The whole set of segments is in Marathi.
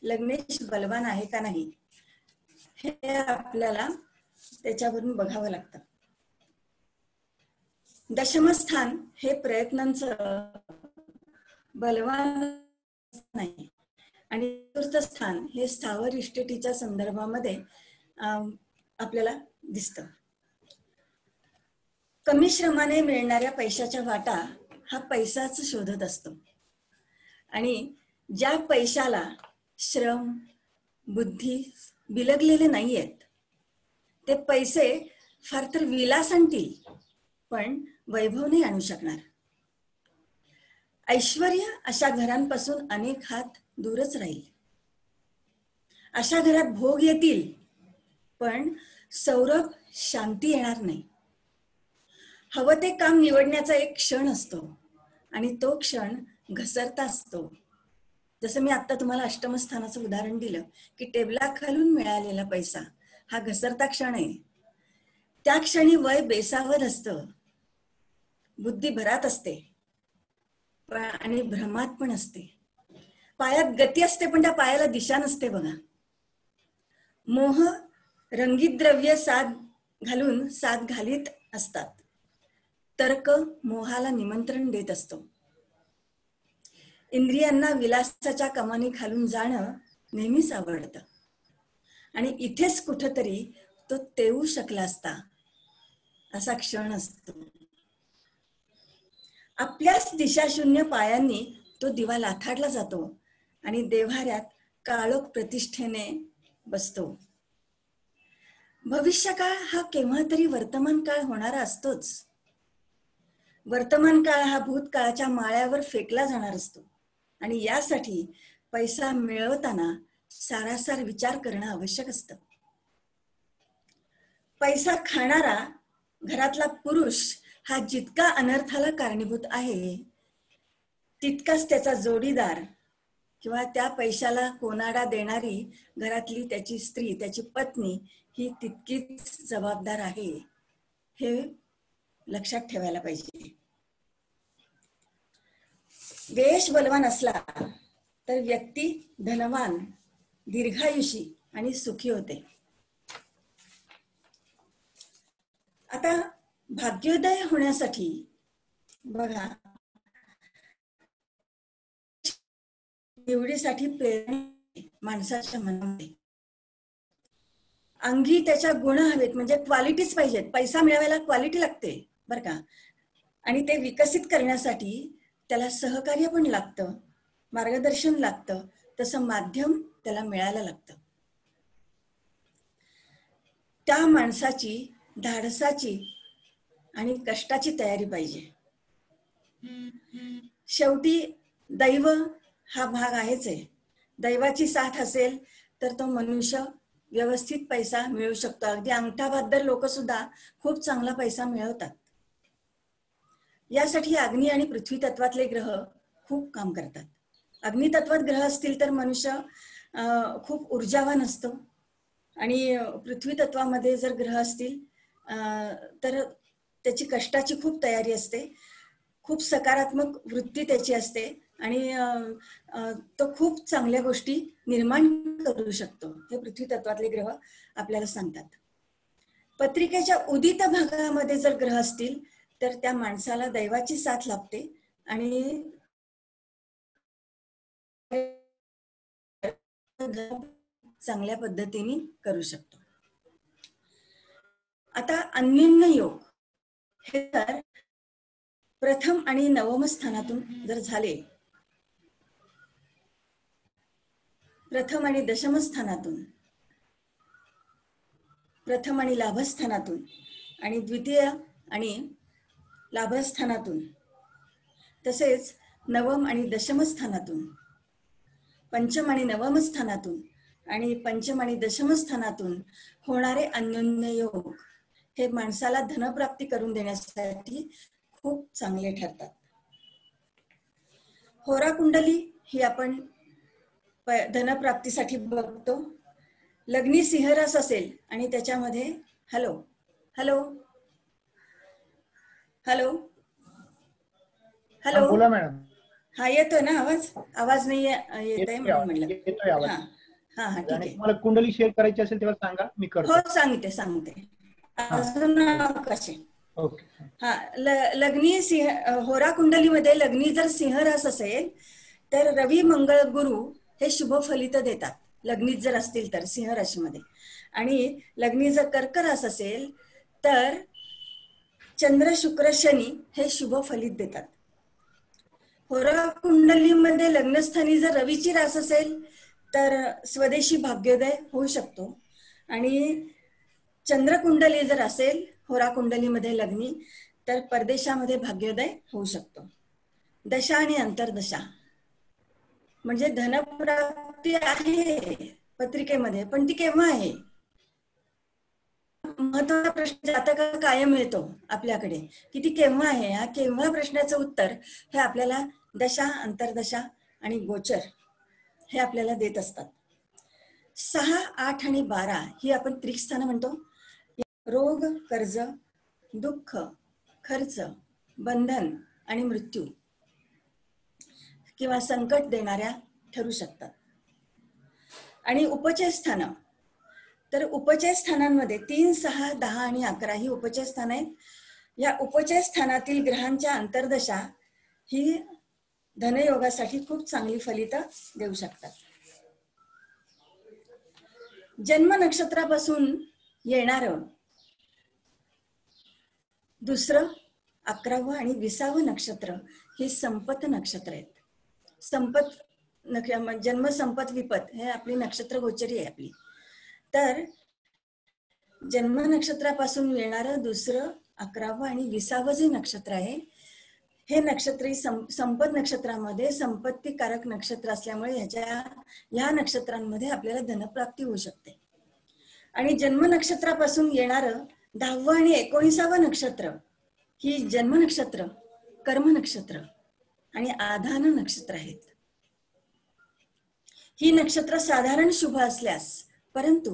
लग्नेश बलवान आहे का नाही हे आपल्याला त्याच्यावरून बघावं लागतं. दशमस्थान हे प्रयत्नांचं बलवान नाही आणि चतुर्थ स्थान हे स्थावर इष्टेटीच्या संदर्भामध्ये आपल्याला दिसतं. कमी श्रमाने मिळणाऱ्या पैशाच्या वाटा हा पैसाच शोधत असतो आणि ज्या पैशाला श्रम बुद्धी बिलगलेले नाहीयेत ते पैसे फार तर विलास आणतील पण वैभव नाही आणू शकणार. ऐश्वर्य अशा घरांपासून अनेक हात दूरच राहील. अशा घरात भोग येतील पण सौरभ शांती येणार नाही. हवं ते काम निवडण्याचा एक क्षण असतो आणि तो क्षण घसरता असतो. जसं मी आता तुम्हाला अष्टमस्थानाचं उदाहरण दिलं की टेबलाखालून मिळालेला पैसा हा घसरता क्षण आहे. त्या क्षणी वय बेसावध असतं, बुद्धी भरात असते आणि भ्रमात पण असते. पायात गती असते पण त्या पायाला दिशा नसते बघा. मोह रंगीत द्रव्य साथ घालून साथ घालीत असतात. तर्क मोहाला निमंत्रण देत असतो. इंद्रियांना विलासाच्या कमानी खालून जाणं नेहमीच आवडतं आणि इथेच कुठंतरी तो तेवू शकला असता असा क्षण असतो. आपल्याच दिशाशून्य पायांनी तो दिवा लाथाडला जातो आणि देव्हाऱ्यात काळोख प्रतिष्ठेने बसतो. भविष्यकाळ हा केव्हा तरी वर्तमान काळ होणारा असतोच. वर्तमान काळ हा भूतकाळाच्या माळ्यावर फेकला जाणार असतो आणि यासाठी पैसा मिळवताना सारासार विचार करणं आवश्यक असतं. पैसा खाणारा घरातला पुरुष हा जितका अनर्थाला कारणीभूत आहे तितकाच त्याचा जोडीदार किंवा त्या पैशाला कोनाडा देणारी घरातली त्याची स्त्री त्याची पत्नी ही तितकीच जबाबदार आहे हे लक्षात ठेवायला पाहिजे. वेश बलवान असला तर व्यक्ती धनवान दीर्घायुषी आणि सुखी होते. आता भाग्योदय होण्यासाठी बघा निवडीसाठी प्रेरणा माणसाच्या मनामध्ये अंगी त्याच्या गुण हवेत म्हणजे क्वालिटीज पाहिजेत. पैसा मिळवायला क्वालिटी लागते बरं का. आणि ते विकसित करण्यासाठी त्याला सहकार्य पण लागतं, मार्गदर्शन लागतं, तसं माध्यम त्याला मिळायला लागतं. त्या माणसाची धाडसाची आणि कष्टाची तयारी पाहिजे. शेवटी दैव हा भाग आहेच आहे. दैवाची साथ असेल तर तो मनुष्य व्यवस्थित पैसा मिळू शकतो. अगदी अंगठाबद्दल लोक सुद्धा खूप चांगला पैसा मिळवतात. यासाठी अग्नी आणि पृथ्वी तत्वातले ग्रह खूप काम करतात. अग्नी तत्वात ग्रह असतील तर मनुष्य खूप ऊर्जावान असतो आणि पृथ्वी तत्वामध्ये जर ग्रह असतील तर त्याची कष्टाची खूप तयारी असते, खूप सकारात्मक वृत्ती त्याची असते आणि तो खूप चांगल्या गोष्टी निर्माण करू शकतो. हे पृथ्वी तत्वातले ग्रह आपल्याला सांगतात. पत्रिकेच्या उदित भागामध्ये जर ग्रह असतील तर त्या माणसाला दैवाची साथ लाभते आणि चांगल्या पद्धतीने करू शकतो. आता अन्योन्य योग हे तर प्रथम आणि नवम स्थानातून जर झाले, प्रथम आणि दशम स्थानातून, प्रथम आणि लाभस्थानातून आणि द्वितीय आणि लाभस्थानातून, तसेच नवम आणि दशम स्थानातून, पंचम आणि नवम स्थानातून आणि पंचम आणि दशम स्थानातून होणारे अन्योन्य योग हे माणसाला धनप्राप्ती करून देण्यासाठी खूप चांगले ठरतात. होरा कुंडली ही आपण धनप्राप्तीसाठी बघतो. लग्नी सिंहरास असेल आणि त्याच्यामध्ये हॅलो हॅलो हॅलो हॅलो बोला मॅडम. हा येतोय ना आवाज? आवाज नाही येत आहे म्हणून म्हणलं. येतोय आवाज. हा हा हा ठीक आणि आहे. तुम्हाला कुंडली शेअर करायची असेल तेव्हा सांगा, मी हो करतो. सांगते. अजून कसे? ओके. हा लग्नी सिंह होरा कुंडलीमध्ये लग्नी जर सिंह रास असेल तर रवी मंगळ गुरु हे शुभ फलित देतात, लग्नीत जर असतील तर सिंह राशीमध्ये. आणि लग्नी जर कर्क रास असेल तर चंद्र शुक्र शनी हे शुभ फलित देतात. होरा कुंडलीमध्ये लग्नस्थानी जर रवीची रास असेल तर स्वदेशी भाग्योदय होऊ शकतो. आणि चंद्रकुंडली जर असेल होरा कुंडलीमध्ये लग्नी तर परदेशामध्ये भाग्योदय होऊ शकतो. दशा आणि अंतर्दशा म्हणजे धनप्राप्ती आहे पत्रिकेमध्ये, पण ती केव्हा आहे? महत्वाचा प्रश्न जातका कायम येतो आपल्याकडे की ती केव्हा आहे. हा केव्हा प्रश्नाचं उत्तर हे आपल्याला दशा, अंतर्दशा आणि गोचर हे आपल्याला देत असतात. 6, 8 आणि 12 ही आपण त्रिकस्थानं म्हणतो. रोग, कर्ज, दुःख, खर्च, बंधन आणि मृत्यू किंवा संकट देणाऱ्या ठरू शकतात. आणि उपचय स्थानं, तर उपचय स्थानांमध्ये 3, 6, 10 आणि 11 ही उपचय स्थान आहेत. या उपचय स्थानातील ग्रहांच्या अंतर्दशा ही धनयोगासाठी खूप चांगली फलितं देऊ शकतात. जन्म नक्षत्रापासून येणारं दुसरं, 11वं आणि 20वं नक्षत्र हे संपत नक्षत्र आहेत. संपत जन्म, संपत, विपत हे आपली नक्षत्र गोचरी आहे आपली. तर जन्म नक्षत्रापासून येणारं दुसरं, 11वं आणि 20वं जे नक्षत्र आहे हे नक्षत्र संपत नक्षत्रामध्ये संपत्तीकारक नक्षत्र असल्यामुळे ह्या नक्षत्रांमध्ये आपल्याला धनप्राप्ती होऊ शकते. आणि जन्म नक्षत्रापासून येणारं 10वं आणि 19वं नक्षत्र ही जन्म नक्षत्र, कर्म नक्षत्र आणि आधान नक्षत्र आहेत. ही नक्षत्र साधारण शुभ असल्यास, परंतु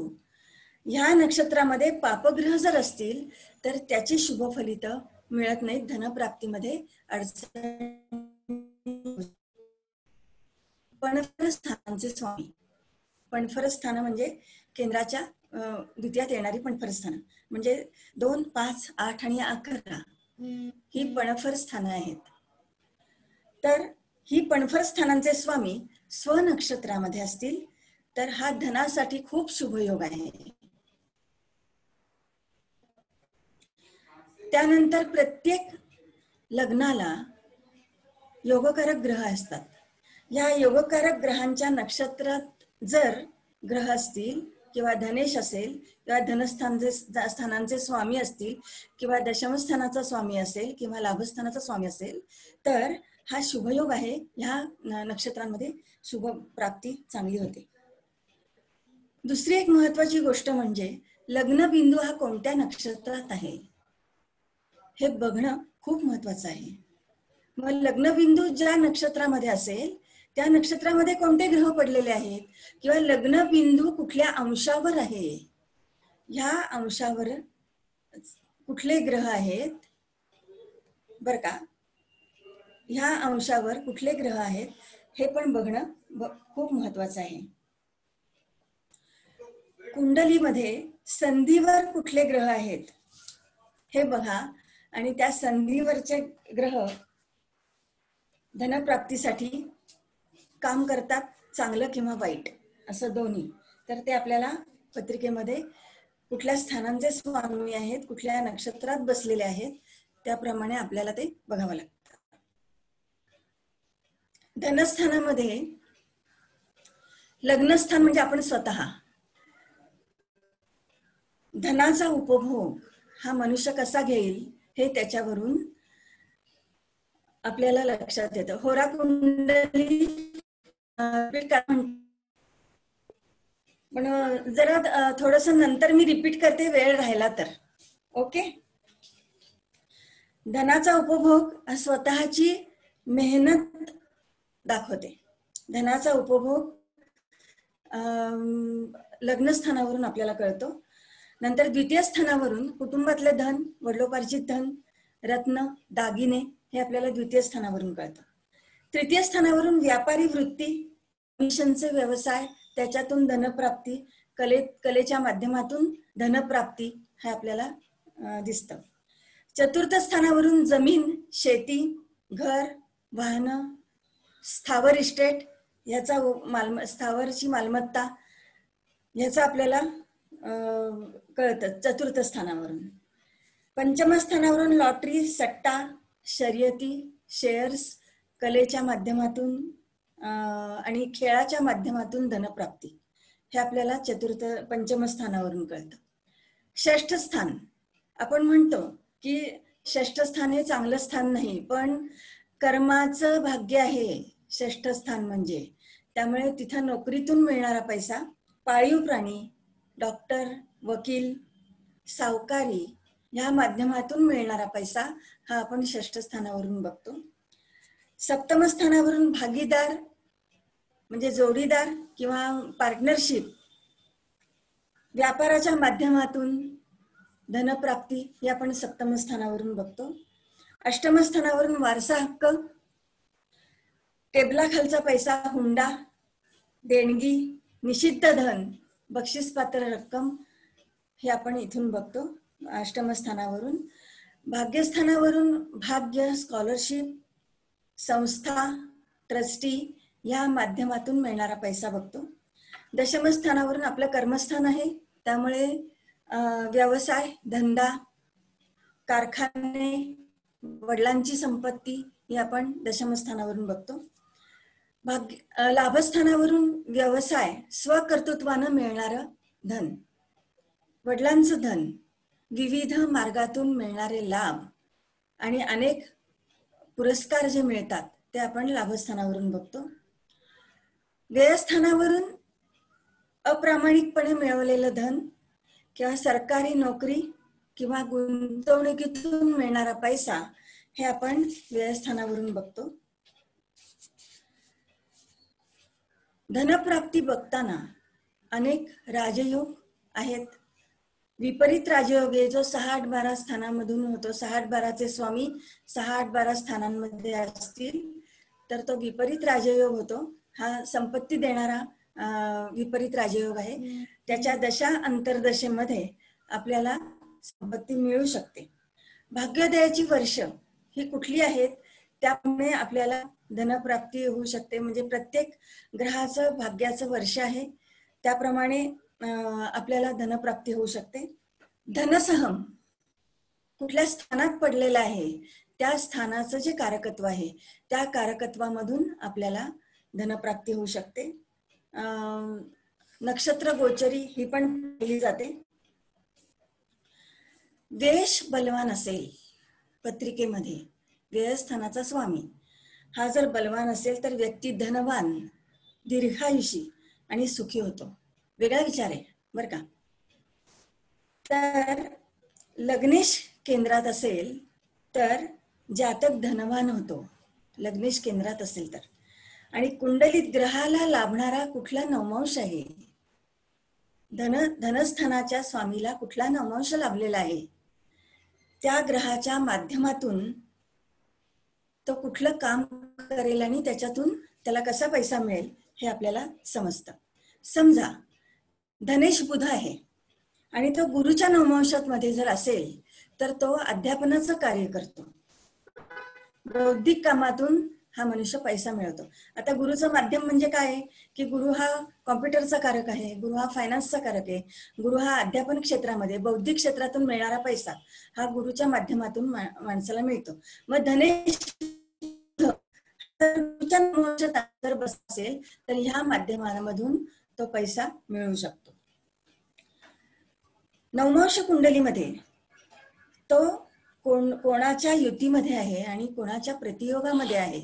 ह्या नक्षत्रामध्ये पापग्रह जर असतील तर त्याची शुभ फलितं मिळत नाहीत, धनप्राप्तीमध्ये अडचण. पणफरस्थानांचे स्वामी, पणफरस्थान म्हणजे केंद्राच्या द्वितीयात येणारी पणफरस्थानं म्हणजे 2, 5, 8 आणि 11 ही पणफर स्थानं आहेत. तर ही पणफर स्थानांचे स्वामी स्वनक्षत्रामध्ये असतील तर हा धनासाठी खूप शुभयोग आहे. त्यानंतर प्रत्येक लग्नाला योगकारक ग्रह असतात. या योगकारक ग्रहांच्या नक्षत्रात जर ग्रह असतील किंवा धनेश असेल किंवा स्थानांचे स्वामी असतील किंवा दशमस्थानाचा स्वामी असेल किंवा लाभस्थानाचा स्वामी असेल तर हा शुभयोग आहे. ह्या नक्षत्रांमध्ये शुभ प्राप्ती चांगली होते. दुसरी एक महत्वाची गोष्ट म्हणजे लग्नबिंदू हा कोणत्या नक्षत्रात आहे हे बघणं खूप महत्वाचं आहे. मग लग्नबिंदू ज्या नक्षत्रामध्ये असेल त्या नक्षत्रामध्ये कोणते ग्रह पडलेले आहेत किंवा लग्नबिंदू कुठल्या अंशावर आहे, ह्या अंशावर कुठले ग्रह आहेत बर का, ह्या अंशावर कुठले ग्रह आहेत हे पण बघणं खूप महत्वाचं आहे. कुंडलीमध्ये संधीवर कुठले ग्रह आहेत हे बघा आणि त्या संधीवरचे ग्रह धनप्राप्तीसाठी काम करतात, चांगलं किंवा वाईट असं दोन्ही. तर ते आपल्याला पत्रिकेमध्ये कुठल्या स्थानांचे स्वामी आहेत, कुठल्या नक्षत्रात बसलेले आहेत त्याप्रमाणे आपल्याला ते बघावं लागतं. धनस्थानामध्ये लग्नस्थान म्हणजे आपण स्वतः, धनाचा उपभोग हा मनुष्य कसा घेईल हे त्याच्यावरून आपल्याला लक्षात येतं. होरा कुंडली पण जरा थोडस नंतर मी रिपीट करते वेळ राहिला तर. ओके. धनाचा उपभोग स्वतःची मेहनत दाखवते. धनाचा उपभोग लग्नस्थानावरून आपल्याला कळतो. नंतर द्वितीय स्थानावरून कुटुंबातले धन, वडिलोपार्जित धन, रत्न, दागिने हे आपल्याला द्वितीय स्थानावरून कळतं. तृतीय स्थानावरून व्यापारी वृत्ती, कमिशनचे व्यवसाय, त्याच्यातून धनप्राप्ती, कलेच्या माध्यमातून धनप्राप्ती हे आपल्याला दिसतं. चतुर्थ स्थानावरून जमीन, शेती, घर, वाहनं, स्थावर इस्टेट याचा स्थावरची मालमत्ता याचा आपल्याला कळतं चतुर्थ स्थानावरून. पंचम स्थानावरून लॉटरी, सट्टा, शर्यती, शेअर्स, कलेच्या माध्यमातून आणि खेळाच्या माध्यमातून धनप्राप्ती हे आपल्याला पंचम स्थानावरून कळतं. षष्ठ स्थान, आपण म्हणतो की षष्ठ स्थान हे चांगलं स्थान नाही, पण कर्माचं भाग्य आहे षष्ठ स्थान म्हणजे. त्यामुळे तिथं नोकरीतून मिळणारा पैसा, पाळीव प्राणी, डॉक्टर, वकील, सावकारी ह्या माध्यमातून मिळणारा पैसा हा आपण षष्ठ स्थानावरून बघतो. सप्तम स्थानावरून भागीदार म्हणजे जोडीदार किंवा पार्टनरशिप, व्यापाराच्या माध्यमातून धनप्राप्ती हे आपण सप्तम स्थानावरून बघतो. अष्टम स्थानावरून वारसा हक्क, टेबलाखालचा पैसा, हुंडा, देणगी, निषिद्ध धन, बक्षीसपात्र रक्कम हे आपण इथून बघतो अष्टम स्थानावरून. भाग्यस्थानावरून भाग्य, स्कॉलरशिप, संस्था, ट्रस्टी या माध्यमातून मिळणारा पैसा बघतो. दशम स्थानावरून आपलं कर्मस्थान आहे, त्यामुळे व्यवसाय, धंदा, कारखाने, वडिलांची संपत्ती ही आपण दशम स्थानावरून बघतो. लाभस्थानावरून व्यवसाय, स्वकर्तृत्वानं मिळणारं धन, वडिलांचं धन, विविध मार्गातून मिळणारे लाभ आणि अनेक पुरस्कार जे मिळतात ते आपण लाभस्थानावरून बघतो. व्ययस्थानावरून अप्रामाणिकपणे मिळवलेलं धन किंवा सरकारी नोकरी किंवा गुंतवणुकीतून मिळणारा पैसा हे आपण व्ययस्थानावरून बघतो. धनप्राप्ती बघताना अनेक राजयोग आहेत. विपरीत राजयोग आहे जो 6-8-12 स्थानामधून होतो. 6-8-12चे स्वामी 6-8-12 स्थानांमध्ये असतील तर तो विपरीत राजयोग होतो. हा संपत्ती देणारा विपरीत राजयोग आहे. त्याच्या दशा अंतर्दशेमध्ये आपल्याला संपत्ती मिळू शकते. भाग्योदयाची वर्ष ही कुठली आहेत त्यामुळे आपल्याला धनप्राप्ती होऊ शकते. म्हणजे प्रत्येक ग्रहाचं भाग्याचं वर्ष आहे, त्याप्रमाणे आपल्याला धनप्राप्ती होऊ शकते. धनसहम कुठल्या स्थानात पडलेलं आहे त्या स्थानाचं जे कारकत्व आहे त्या कारकत्वामधून आपल्याला धनप्राप्ती होऊ शकते. नक्षत्र गोचरी ही पण केली जाते. देश बलवान असेल पत्रिकेमध्ये, व्ययस्थानाचा स्वामी हा जर बलवान असेल तर व्यक्ती धनवान, दीर्घायुषी आणि सुखी होतो. वेगळा विचार आहे बर का. तर लग्नेश केंद्रात असेल तर जातक धनवान होतो, लग्नेश केंद्रात असेल तर. आणि कुंडलीत ग्रहाला लाभणारा कुठला नवमांश आहे, धनस्थानाच्या स्वामीला कुठला नवमांश लाभलेला आहे, त्या ग्रहाच्या माध्यमातून तो कुठलं काम करेल आणि त्याच्यातून त्याला कसा पैसा मिळेल हे आपल्याला समजतं. समजा धनेश बुध आहे आणि तो गुरुच्या नवमांशात मध्ये जर असेल तर तो अध्यापनाचं कार्य करतो. बौद्धिक कामातून हा मनुष्य पैसा मिळवतो. आता गुरुचं माध्यम म्हणजे काय की गुरु हा कॉम्प्युटरचा कारक आहे, गुरु हा फायनान्सचा कारक आहे, गुरु हा अध्यापन क्षेत्रामध्ये बौद्धिक क्षेत्रातून मिळणारा पैसा हा गुरुच्या माध्यमातून माणसाला मिळतो. मग धनेश जर बस असेल तर ह्या माध्यमांमधून तो पैसा मिळू शकतो. नवमांश कुंडलीमध्ये तो कोणाच्या युतीमध्ये आहे आणि कोणाच्या प्रतियोगामध्ये आहे.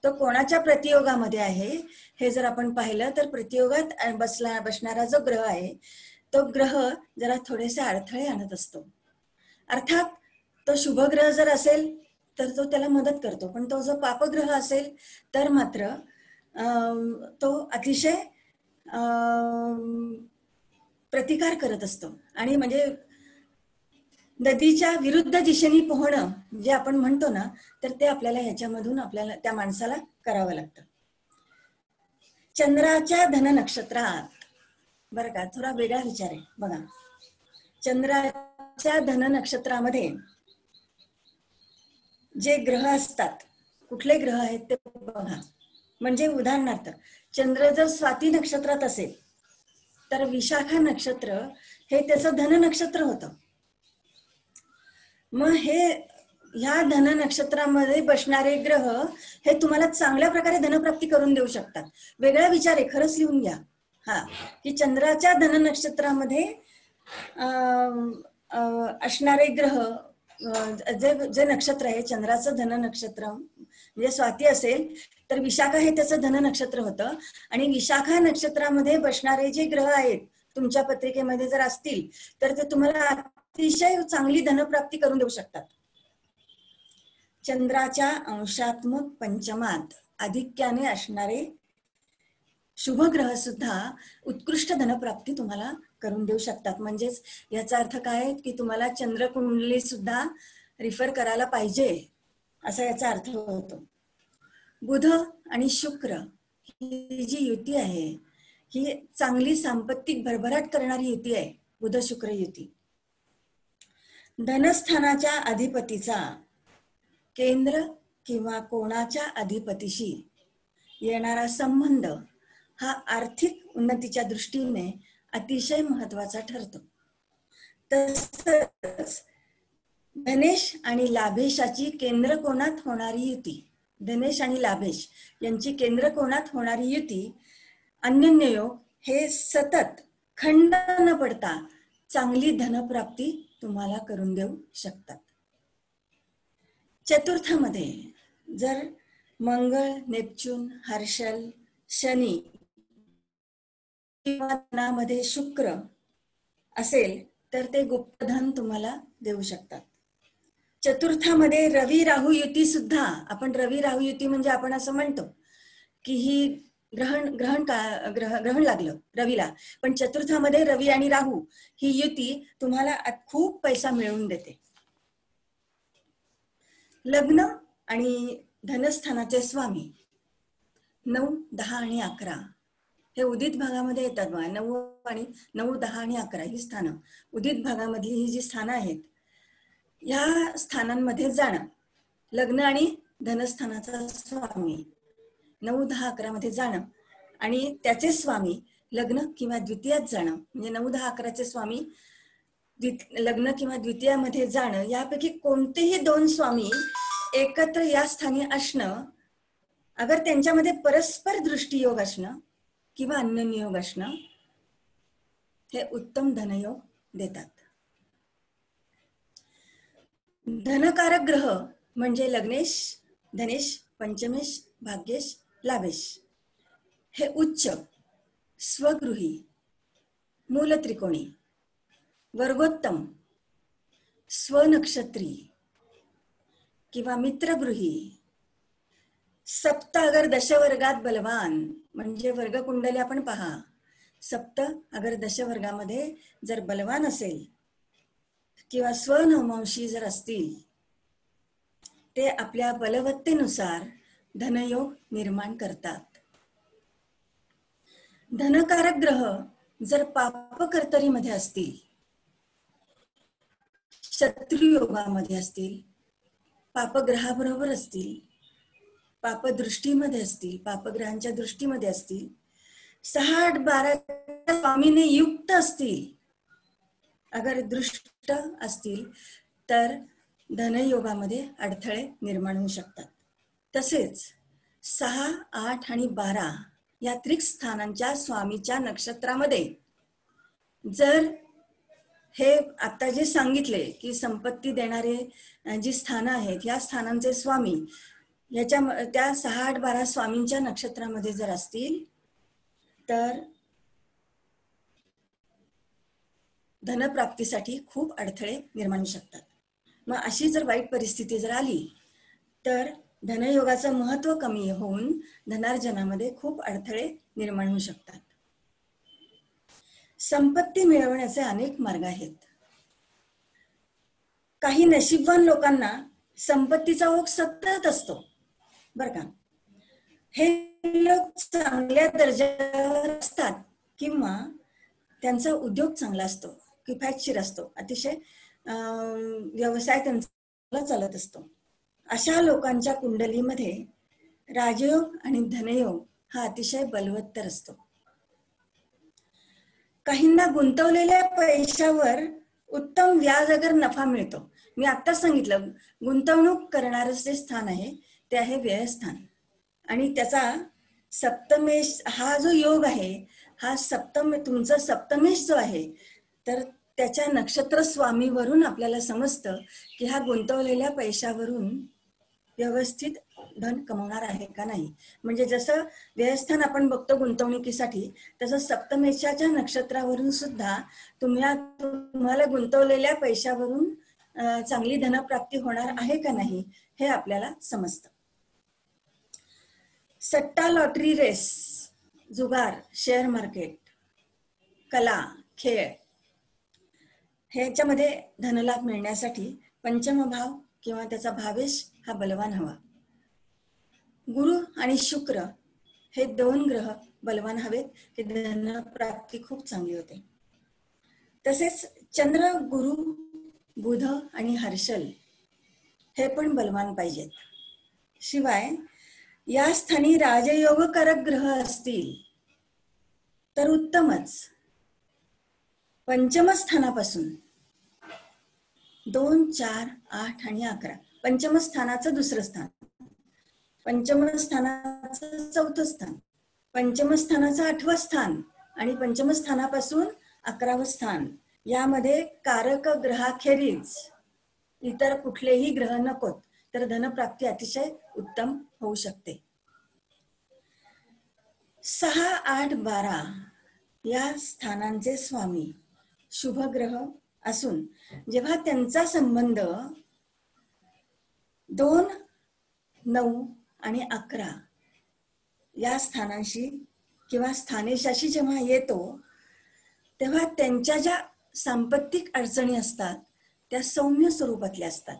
तो कोणाच्या प्रतियोगामध्ये आहे हे जर आपण पाहिलं तर प्रतियोगात बसणारा जो ग्रह आहे तो ग्रह जरा थोडेसे अडथळे आणत असतो. अर्थात तो शुभ ग्रह जर असेल तर तो त्याला मदत करतो, पण तो जो पापग्रह असेल तर मात्र तो अतिशय प्रतिकार करत असतो. आणि म्हणजे नदीच्या विरुद्ध दिशेने पोहणं जे आपण म्हणतो ना, तर ते आपल्याला ह्याच्यामधून आपल्याला त्या माणसाला करावं लागतं. चंद्राच्या धन नक्षत्रात, बरं का, थोडा वेगळा विचार आहे बघा. चंद्राच्या धन नक्षत्रामध्ये जे ग्रह असतात, कुठले ग्रह आहेत ते बघा. म्हणजे उदाहरणार्थ चंद्र जर स्वाती नक्षत्रात असेल तर विशाखा नक्षत्र हे त्याचं धन नक्षत्र होतं. मग ह्या धन नक्षत्रामध्ये बसणारे ग्रह हे तुम्हाला चांगल्या प्रकारे धनप्राप्ती करून देऊ शकतात. वेगळा विचार आहे, खरंच लिहून घ्या. की चंद्राच्या धन नक्षत्रामध्ये असणारे ग्रह, जे नक्षत्र आहे चंद्राचं धन नक्षत्र म्हणजे स्वाती असेल तर विशाखा हे त्याचं धन नक्षत्र होतं. आणि विशाखा नक्षत्रामध्ये बसणारे जे ग्रह आहेत तुमच्या पत्रिकेमध्ये जर असतील तर ते तुम्हाला अतिशय चांगली धनप्राप्ती करून देऊ शकतात. चंद्राच्या अंशात्मक पंचमात आधिक्याने असणारे शुभ ग्रह सुद्धा उत्कृष्ट धनप्राप्ती तुम्हाला करून देऊ शकतात. म्हणजेच याचा अर्थ काय की तुम्हाला चंद्रकुंडली सुद्धा रिफर करायला पाहिजे असा याचा अर्थ होतो. बुध आणि शुक्र ही जी युती आहे ही चांगली सांपत्तिक भरभराट करणारी युती आहे, बुध शुक्र युती. धनस्थानाच्या अधिपतीचा केंद्र किंवा कोणाच्या अधिपतीशी येणारा संबंध हा आर्थिक उन्नतीच्या दृष्टीने अतिशय महत्वाचा ठरतो. तसंच धनेश आणि लाभेशाची केंद्रकोनात होणारी युती, धनेश आणि लाभेश यांची केंद्रकोनात होणारी युती, अन्योन्ययोग हे सतत खंड न पडता चांगली धनप्राप्ती तुम्हाला करून देऊ शकतात. चतुर्थामध्ये जर मंगळ, नेपच्यून, हर्षल, शनी किंवा धनामध्ये शुक्र असेल तर ते गुप्तधन तुम्हाला देऊ शकतात. चतुर्थामध्ये रवी राहू युती सुद्धा, आपण रवी राहू युती म्हणजे आपण असं म्हणतो की ही ग्रहण लागलं रवीला, पण चतुर्थामध्ये रवी आणि राहू ही युती तुम्हाला खूप पैसा मिळवून देते. लग्न आणि धनस्थानाचे स्वामी 9, 10 आणि 11 हे उदित भागामध्ये येतात बघा. 9, 10 आणि 11 ही स्थानं, उदित भागामधली ही जी स्थानं आहेत, या स्थानांमध्ये जाणं, लग्न आणि धनस्थानाचा स्वामी 9, 10, 11 मध्ये जाणं आणि त्याचे स्वामी लग्न किंवा द्वितीयात जाणं, म्हणजे 9, 10, 11 स्वामी लग्न किंवा द्वितीयामध्ये जाणं, यापैकी कोणतेही 2 स्वामी एकत्र या स्थानी असणं, अगर त्यांच्यामध्ये परस्पर दृष्टीयोग असणं किंवा अन्योन्ययोग असणं, हे उत्तम धनयोग देतात. धनकारक ग्रह म्हणजे लग्नेश, धनेश, पंचमेश, भाग्येश, लाभेश हे उच्च, स्वगृही, मूल त्रिकोणी, वर्गोत्तम, स्वनक्षत्री किंवा मित्रगृही, सप्त अगर दशवर्गात बलवान, म्हणजे वर्गकुंडली आपण पहा, सप्त अगर दशवर्गामध्ये जर बलवान असेल किंवा स्वनवमांशी जर असतील, ते आपल्या बलवत्तेनुसार धनयोग निर्माण करतात. धनकारक ग्रह जर पापकर्तरीमध्ये असतील, शत्रुयोगामध्ये असतील, पापग्रहाबरोबर असतील, पापदृष्टीमध्ये असतील, पापग्रहांच्या दृष्टीमध्ये असतील, 6, 8, 12 स्वामीने युक्त असतील, अगर दृष्ट असतील तर धनयोगामध्ये अडथळे निर्माण होऊ शकतात. तसेच 6, 8 आणि 12 या त्रिक स्थानांच्या स्वामीच्या नक्षत्रामध्ये जर हे आता जे सांगितले की संपत्ती देणारे जी स्थानं आहेत, या स्थानांचे स्वामी त्या 6, 8, 12 स्वामींच्या नक्षत्रामध्ये जर असतील तर धनप्राप्तीसाठी खूप अडथळे निर्माण होऊ शकतात. मग अशी जर वाईट परिस्थिती जर आली तर धनयोगाचं महत्व कमी होऊन धनार्जनामध्ये खूप अडथळे निर्माण होऊ शकतात. संपत्ती मिळवण्याचे अनेक मार्ग आहेत. काही नशीबवान लोकांना संपत्तीचा ओघ सतत असतो बरं का. हे लोक चांगल्या दर्जावर असतात किंवा त्यांचा उद्योग चांगला असतो, किफायतशीर असतो, अतिशय व्यवसाय त्यांचा चालत असतो. अशा लोकांच्या कुंडलीमध्ये राजयोग आणि धनयोग हा अतिशय बलवत्तर असतो. काहींना गुंतवलेल्या पैशावर उत्तम व्याज अगर नफा मिळतो. मी आत्ताच सांगितलं, गुंतवणूक करणारं जे स्थान आहे ते आहे व्ययस्थान, आणि त्याचा सप्तमेश हा जो योग आहे, हा तुमचा सप्तमेश जो आहे, तर त्याच्या नक्षत्र स्वामीवरून आपल्याला समजतं की हा गुंतवलेल्या पैशावरून व्यवस्थित धन कमवणार आहे का नाही. म्हणजे जसं व्ययस्थान आपण बघतो गुंतवणुकीसाठी, तसं सप्तमेशाच्या नक्षत्रावरून सुद्धा तुम्हाला गुंतवलेल्या पैशावरून चांगली धनप्राप्ती होणार आहे का नाही हे आपल्याला समजतं. सट्टा, लॉटरी, रेस, जुगार, शेअर मार्केट, कला, खेळ ह्याच्यामध्ये धनलाभ मिळण्यासाठी पंचम भाव किंवा त्याचा भावेश हा बलवान हवा. गुरु आणि शुक्र हे 2 ग्रह बलवान हवेत की धनप्राप्ती खूप चांगली होते. तसेच चंद्र, गुरु, बुध आणि हर्षल हे पण बलवान पाहिजेत. शिवाय या स्थानी राजयोगकारक ग्रह असतील तर उत्तमच. पंचम स्थानापासून 2, 4, 8 आणि 11, पंचम स्थानाचं दुसरं स्थान, पंचम स्थानाचं चौथं स्थान, पंचम स्थानाचं 8वं स्थान आणि पंचम स्थानापासून 11वं स्थान, यामध्ये कारक ग्रहाखेरीज इतर कुठलेही ग्रह नकोत, तर धनप्राप्ती अतिशय उत्तम होऊ शकते. 6, 8, 12 या स्थानांचे स्वामी शुभ ग्रह असून जेव्हा त्यांचा संबंध 2, 9 आणि 11 या स्थानांशी किंवा स्थानेशाशी जेव्हा येतो, तेव्हा त्यांच्या ज्या सांपत्तिक अडचणी असतात त्या सौम्य स्वरूपातल्या असतात.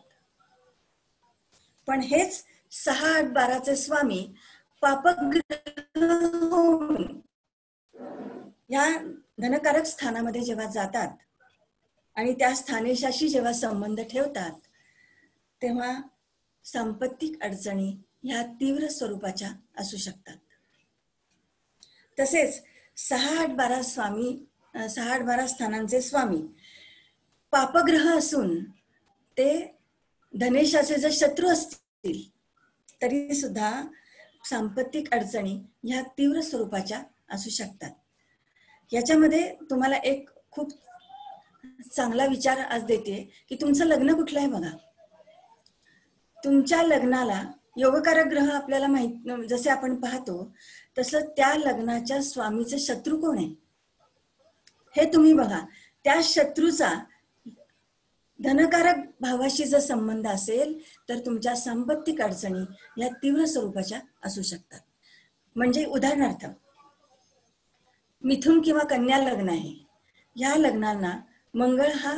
पण हेच 6, 8, 12चे स्वामी पापग्रह होऊन या धनकारक स्थानामध्ये जेव्हा जातात आणि त्या स्थानेशाशी जेव्हा संबंध ठेवतात, तेव्हा सांपत्तिक अडचणी ह्या तीव्र स्वरूपाच्या असू शकतात. तसेच 6, 8, 12 स्वामी 6, 8, 12 स्थानांचे स्वामी पापग्रह असून ते धनेशाचे जर शत्रू असतील तरी सुद्धा सांपत्तिक अडचणी ह्या तीव्र स्वरूपाच्या असू शकतात. याच्यामध्ये तुम्हाला एक खूप चांगला विचार आज देते की तुमचं लग्न कुठलं आहे बघा. तुमच्या लग्नाला योगकारक ग्रह आपल्याला माहित, जसे आपण पाहतो तसं त्या लग्नाच्या स्वामीचे शत्रू कोण आहे हे तुम्ही बघा. त्या शत्रूचा धनकारक भावाशी जर संबंध असेल तर तुमच्या सांपत्तिक अडचणी या तीव्र स्वरूपाच्या असू शकतात. म्हणजे उदाहरणार्थ मिथुन किंवा कन्या लग्न आहे, या लग्नांना मंगळ हा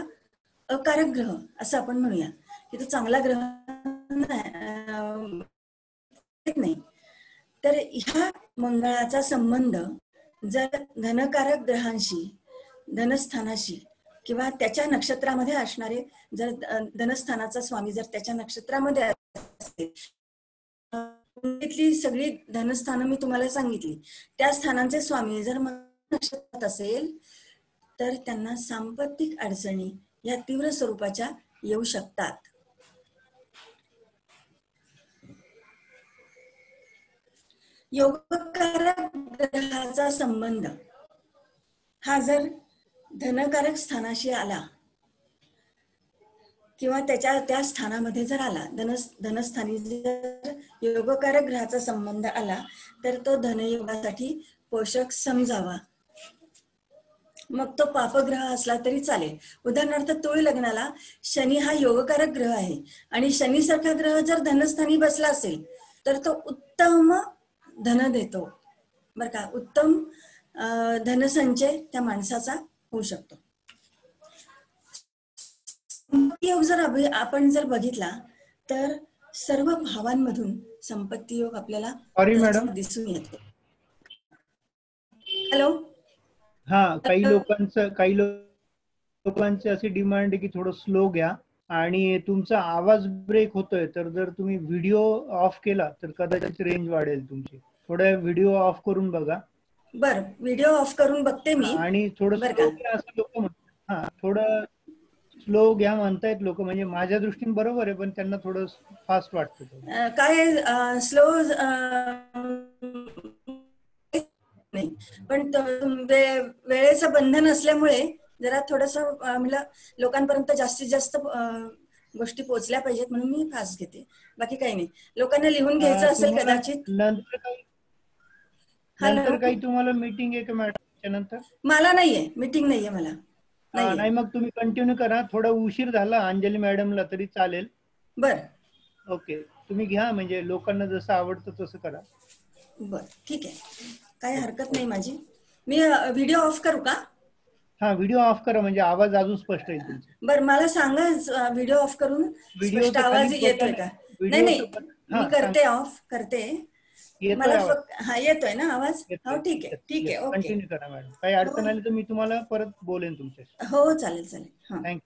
अकारक ग्रह असं आपण म्हणूया की तो चांगला ग्रह नाही. तर ह्या मंगळाचा संबंध जर धनकारक ग्रहांशी, धनस्थानाशी किंवा त्याच्या नक्षत्रामध्ये असणारे जर धनस्थानाचा स्वामी जर त्याच्या नक्षत्रामध्ये असेल, सगळी धनस्थानं मी तुम्हाला सांगितली, त्या स्थानांचे स्वामी जर नक्षत्रात असेल तर त्यांना सांपत्तिक अडचणी या तीव्र स्वरूपाच्या येऊ शकतात. योगकारक ग्रहाचा संबंध हा जर धनकारक स्थानाशी आला किंवा त्या स्थानामध्ये जर आला, धनस्थानी जर योगकारक ग्रहाचा संबंध आला तर तो धनयोगासाठी पोषक समजावा. मग तो पापग्रह असला तरी चालेल. उदाहरणार्थ तुळ लग्नाला शनी हा योगकारक ग्रह आहे आणि शनी सारखा ग्रह जर धनस्थानी बसला असेल तर तो उत्तम धन देतो बर का. उत्तम धनसंचय त्या माणसाचा होऊ शकतो. योग जर आपण जर बघितला तर सर्व भावांमधून संपत्ती योग आपल्याला सॉरी मॅडम. दिसून येतो. हॅलो. हा, काही लोकांचे अशी डिमांड आहे की थोडं स्लो घ्या आणि तुमचा आवाज ब्रेक होतोय, तर जर तुम्ही व्हिडिओ ऑफ केला तर कदाचित रेंज वाढेल तुमची. थोडा व्हिडिओ ऑफ करून बघा. बर, व्हिडिओ ऑफ करून बघते मी. आणि थोडं बर स्लो का? घ्या असं लोक म्हणतात. हा, थोडं स्लो घ्या म्हणतायत लोक, म्हणजे माझ्या दृष्टीने बरोबर आहे, पण त्यांना थोडं फास्ट वाटतं. काय स्लो नाही, पण वेळेचं बंधन असल्यामुळे जरा थोडस मला लोकांपर्यंत जास्तीत जास्त गोष्टी पोहोचल्या पाहिजेत म्हणून मी फास्ट घेते. बाकी काही नाही. लोकांना लिहून घ्यायचं असेल कदाचित. नंतर काही तुम्हाला मीटिंग आहे का मॅडम नंतर? मला नाहीये मीटिंग, नाहीये मला. नाही, मग तुम्ही कंटिन्यू करा. थोडा उशीर झाला अंजली मॅडमला तरी चालेल. बर, ओके, तुम्ही घ्या, म्हणजे लोकांना जसं आवडतं तसं करा. बर, ठीक आहे, काही हरकत नाही माझी. मी व्हिडिओ ऑफ करू का? हा, व्हिडिओ ऑफ करा, म्हणजे आवाज अजून स्पष्ट येईल तुमचा. बर, मला सांगा व्हिडिओ ऑफ करून स्पष्ट आवाज येतोय का? नाही, मी करते, ऑफ करते. मला हा येतोय ना आवाज? हो, ठीक आहे, ठीक आहे, ओके. कंटिन्यू करा मॅडम. काही अडचण आली तर मी तुम्हाला परत बोलेन तुमच्याशी. हो, चालेल चालेल. हा, थँक्यू.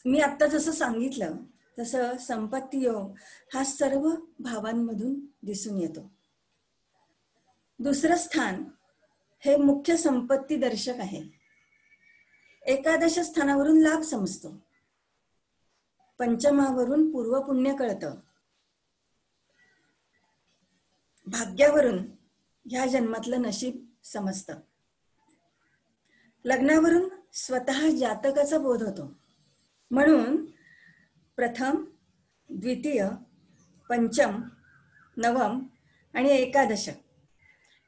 मी आता जसं सांगितलं तसं संपत्ती योग हा सर्व भावांमधून दिसून येतो. दुसरं स्थान हे मुख्य संपत्ती दर्शक आहे. एकादश स्थानावरून लाभ समजतो. पंचमावरून पूर्व पुण्य कळतं. भाग्यावरून ह्या जन्मातलं नशीब समजतं. लग्नावरून स्वतः जातकाचा बोध होतो. म्हणून प्रथम, द्वितीय, पंचम, नवम आणि एकादश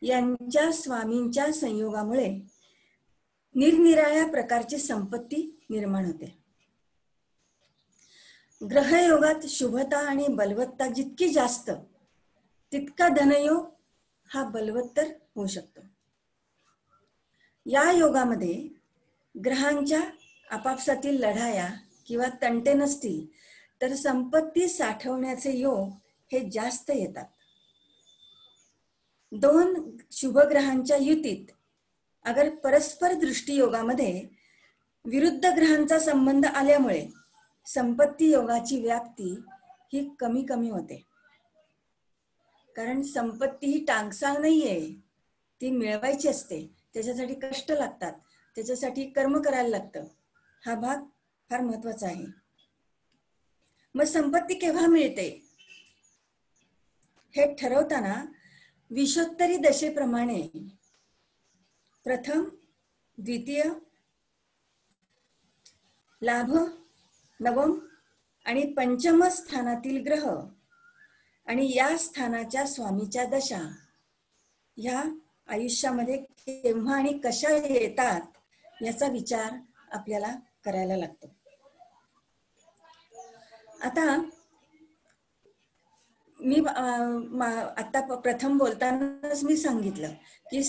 यांच्या स्वामींच्या संयोगामुळे निरनिराळ्या प्रकारची संपत्ती निर्माण होते. ग्रहयोगात शुभता आणि बलवत्ता जितकी जास्त तितका धनयोग हा बलवत्तर होऊ शकतो. या योगामध्ये ग्रहांच्या आपापसातील लढाया किंवा तंटे नसतील तर संपत्ती साठवण्याचे योग हे जास्त येतात. दोन शुभ ग्रहांच्या युतीत अगर परस्पर दृष्टी योगामध्ये विरुद्ध ग्रहांचा संबंध आल्यामुळे संपत्ती योगाची व्याप्ती ही कमी कमी होते. कारण संपत्ती ही टांगसाळ नाहीये, ती मिळवायची असते. त्याच्यासाठी कष्ट लागतात, त्याच्यासाठी कर्म करायला लागतं. हा भाग फार महत्वाचा आहे. मग संपत्ती केव्हा मिळते हे ठरवताना विषोत्तरी दशेप्रमाणे प्रथम, द्वितीय, लाभ, नवम आणि पंचम स्थानातील ग्रह आणि या स्थानाच्या स्वामीच्या दशा ह्या आयुष्यामध्ये केव्हा आणि कशा येतात याचा विचार आपल्याला करायला लागतो. आता मी आता प्रथम बोलतानाच मी सांगितलं की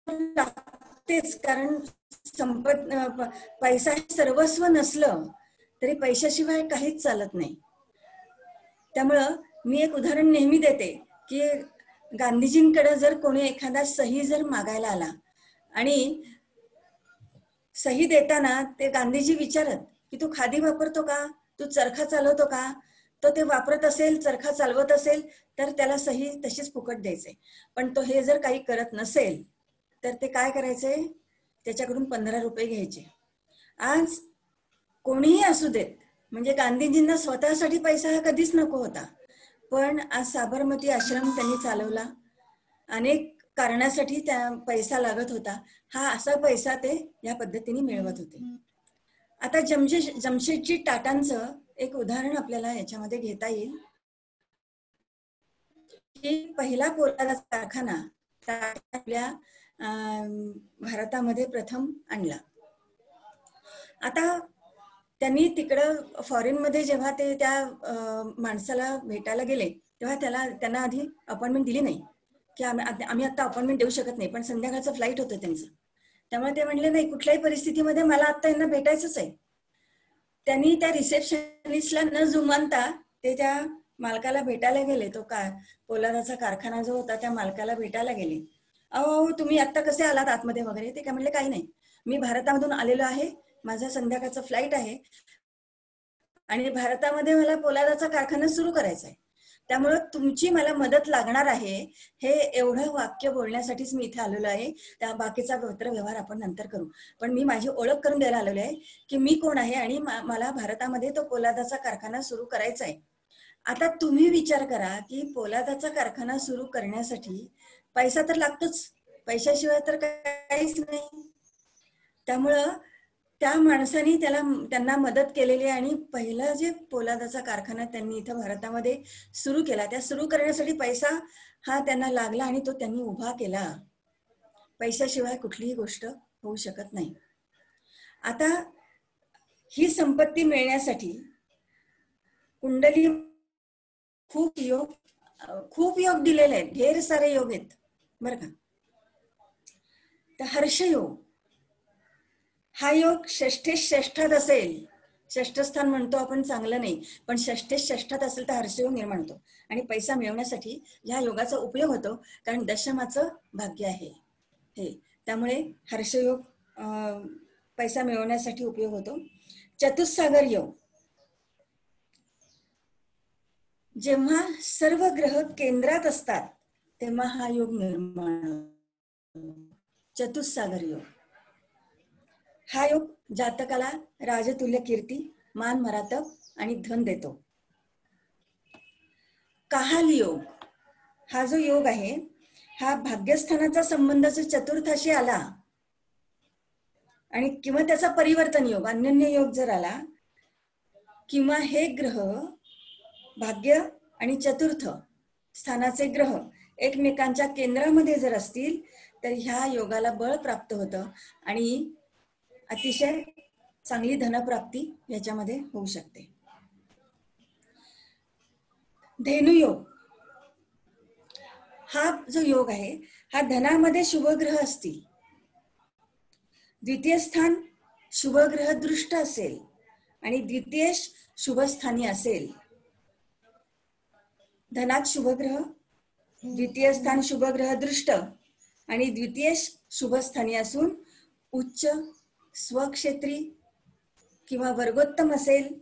लागतेच, कारण पैसा सर्वस्व नसलं तरी पैशाशिवाय काहीच चालत नाही. त्यामुळं मी एक उदाहरण नेहमी देते की गांधीजींकडे जर कोणी एखादा सही जर मागायला आला आणि सही देताना ते गांधीजी विचारत की तू खादी वापरतो का, तू चरखा चालवतो का, तो ते वापरत असेल, चरखा चालवत असेल तर त्याला सही तशीच फुकट द्यायचे. पण तो हे जर काही करत नसेल तर ते काय करायचे, त्याच्याकडून 15 रुपये घ्यायचे. आज कोणीही असू देत, म्हणजे गांधीजींना स्वतःसाठी पैसा हा कधीच नको होता, पण आज साबरमती आश्रम त्यांनी चालवला. अनेक कारणासाठी त्या पैसा लागत होता. हा असा पैसा ते या पद्धतीने मिळवत होते. आता जमशेदजी टाटांचं एक उदाहरण आपल्याला याच्यामध्ये घेता येईल की पहिला पोलादाचा कारखाना आपल्या भारतामध्ये प्रथम आणला. आता त्यांनी तिकडं फॉरेन मध्ये जेव्हा ते त्या माणसाला भेटायला गेले तेव्हा त्यांना आधी अपॉइंटमेंट दिली नाही की आम्ही आता अपॉइंटमेंट देऊ शकत नाही, पण संध्याकाळचं फ्लाईट होतं त्यांचं. त्यामुळे ते म्हणले नाही, कुठल्याही परिस्थितीमध्ये मला आता यांना भेटायचंच आहे. त्यांनी त्या रिसेप्शनिस्टला न जुमानता ते त्या मालकाला भेटायला गेले. तो पोलादाचा कारखाना जो होता त्या मालकाला भेटायला गेले. अहो तुम्ही आत्ता कसे आलात आतमध्ये वगैरे? ते काय म्हणले काही नाही, मी भारतामधून आलेलो आहे, माझा संध्याकाळचा फ्लाईट आहे आणि भारतामध्ये मला पोलादाचा कारखाना सुरू करायचा आहे, त्यामुळे तुमची मला मदत लागणार आहे. हे एवढं वाक्य बोलण्यासाठीच मी इथे आलेलो आहे. त्या बाकीचा पत्रव्यवहार आपण नंतर करू, पण मी माझी ओळख करून द्यायला आलेलो आहे की मी कोण आहे आणि मला भारतामध्ये तो पोलादाचा कारखाना सुरू करायचा आहे. आता तुम्ही विचार करा की पोलादाचा कारखाना सुरू करण्यासाठी पैसा तर लागतोच, पैशाशिवाय तर काहीच नाही. त्यामुळं त्या माणसाने त्यांना मदत केलेली आहे आणि पहिला जे पोलादाचा कारखाना त्यांनी इथं भारतामध्ये सुरू केला, त्या सुरू करण्यासाठी पैसा हा त्यांना लागला आणि तो त्यांनी उभा केला. पैशाशिवाय कुठलीही गोष्ट होऊ शकत नाही. आता ही संपत्ती मिळण्यासाठी कुंडली खूप योग दिलेले आहेत, ढेर सारे योग आहेत बरं का. तर हर्षयोग हा योग षष्ठात असेल, षष्ठस्थान म्हणतो आपण चांगलं नाही, पण षष्ठात असेल तर हर्षयोग निर्माण होतो आणि पैसा मिळवण्यासाठी या योगाचा उपयोग होतो, कारण दशमाचं भाग्य आहे हे. त्यामुळे हर्षयोग पैसा मिळवण्यासाठी उपयोग होतो. चतुस्सागर योग, जेव्हा सर्व ग्रह केंद्रात असतात तेव्हा हा योग निर्माण होतो, चतुस्सागर योग. हा योग जातकाला राजतुल्य कीर्ती, मान मरातब आणि धन देतो. काहाल योग हा जो योग आहे हा भाग्यस्थानाचा संबंध चतुर्थाशी आला आणि किंवा त्याचा परिवर्तन योग, अन्योन्य योग जर आला, किंवा हे ग्रह भाग्य आणि चतुर्थ स्थानाचे ग्रह एकमेकांच्या केंद्रामध्ये जर असतील तर ह्या योगाला बळ प्राप्त होतं आणि अतिशय चांगली धनप्राप्ती याच्यामध्ये होऊ शकते. धेनुयोग हा जो योग आहे हा धनामध्ये शुभग्रह असतील, द्वितीय स्थान शुभग्रह दृष्ट असेल आणि द्वितीय शुभस्थानी असेल. धनात शुभग्रह, द्वितीय स्थान शुभग्रह दृष्ट आणि द्वितीय शुभस्थानी असून उच्च स्वक्षेत्री किंवा वर्गोत्तम असेल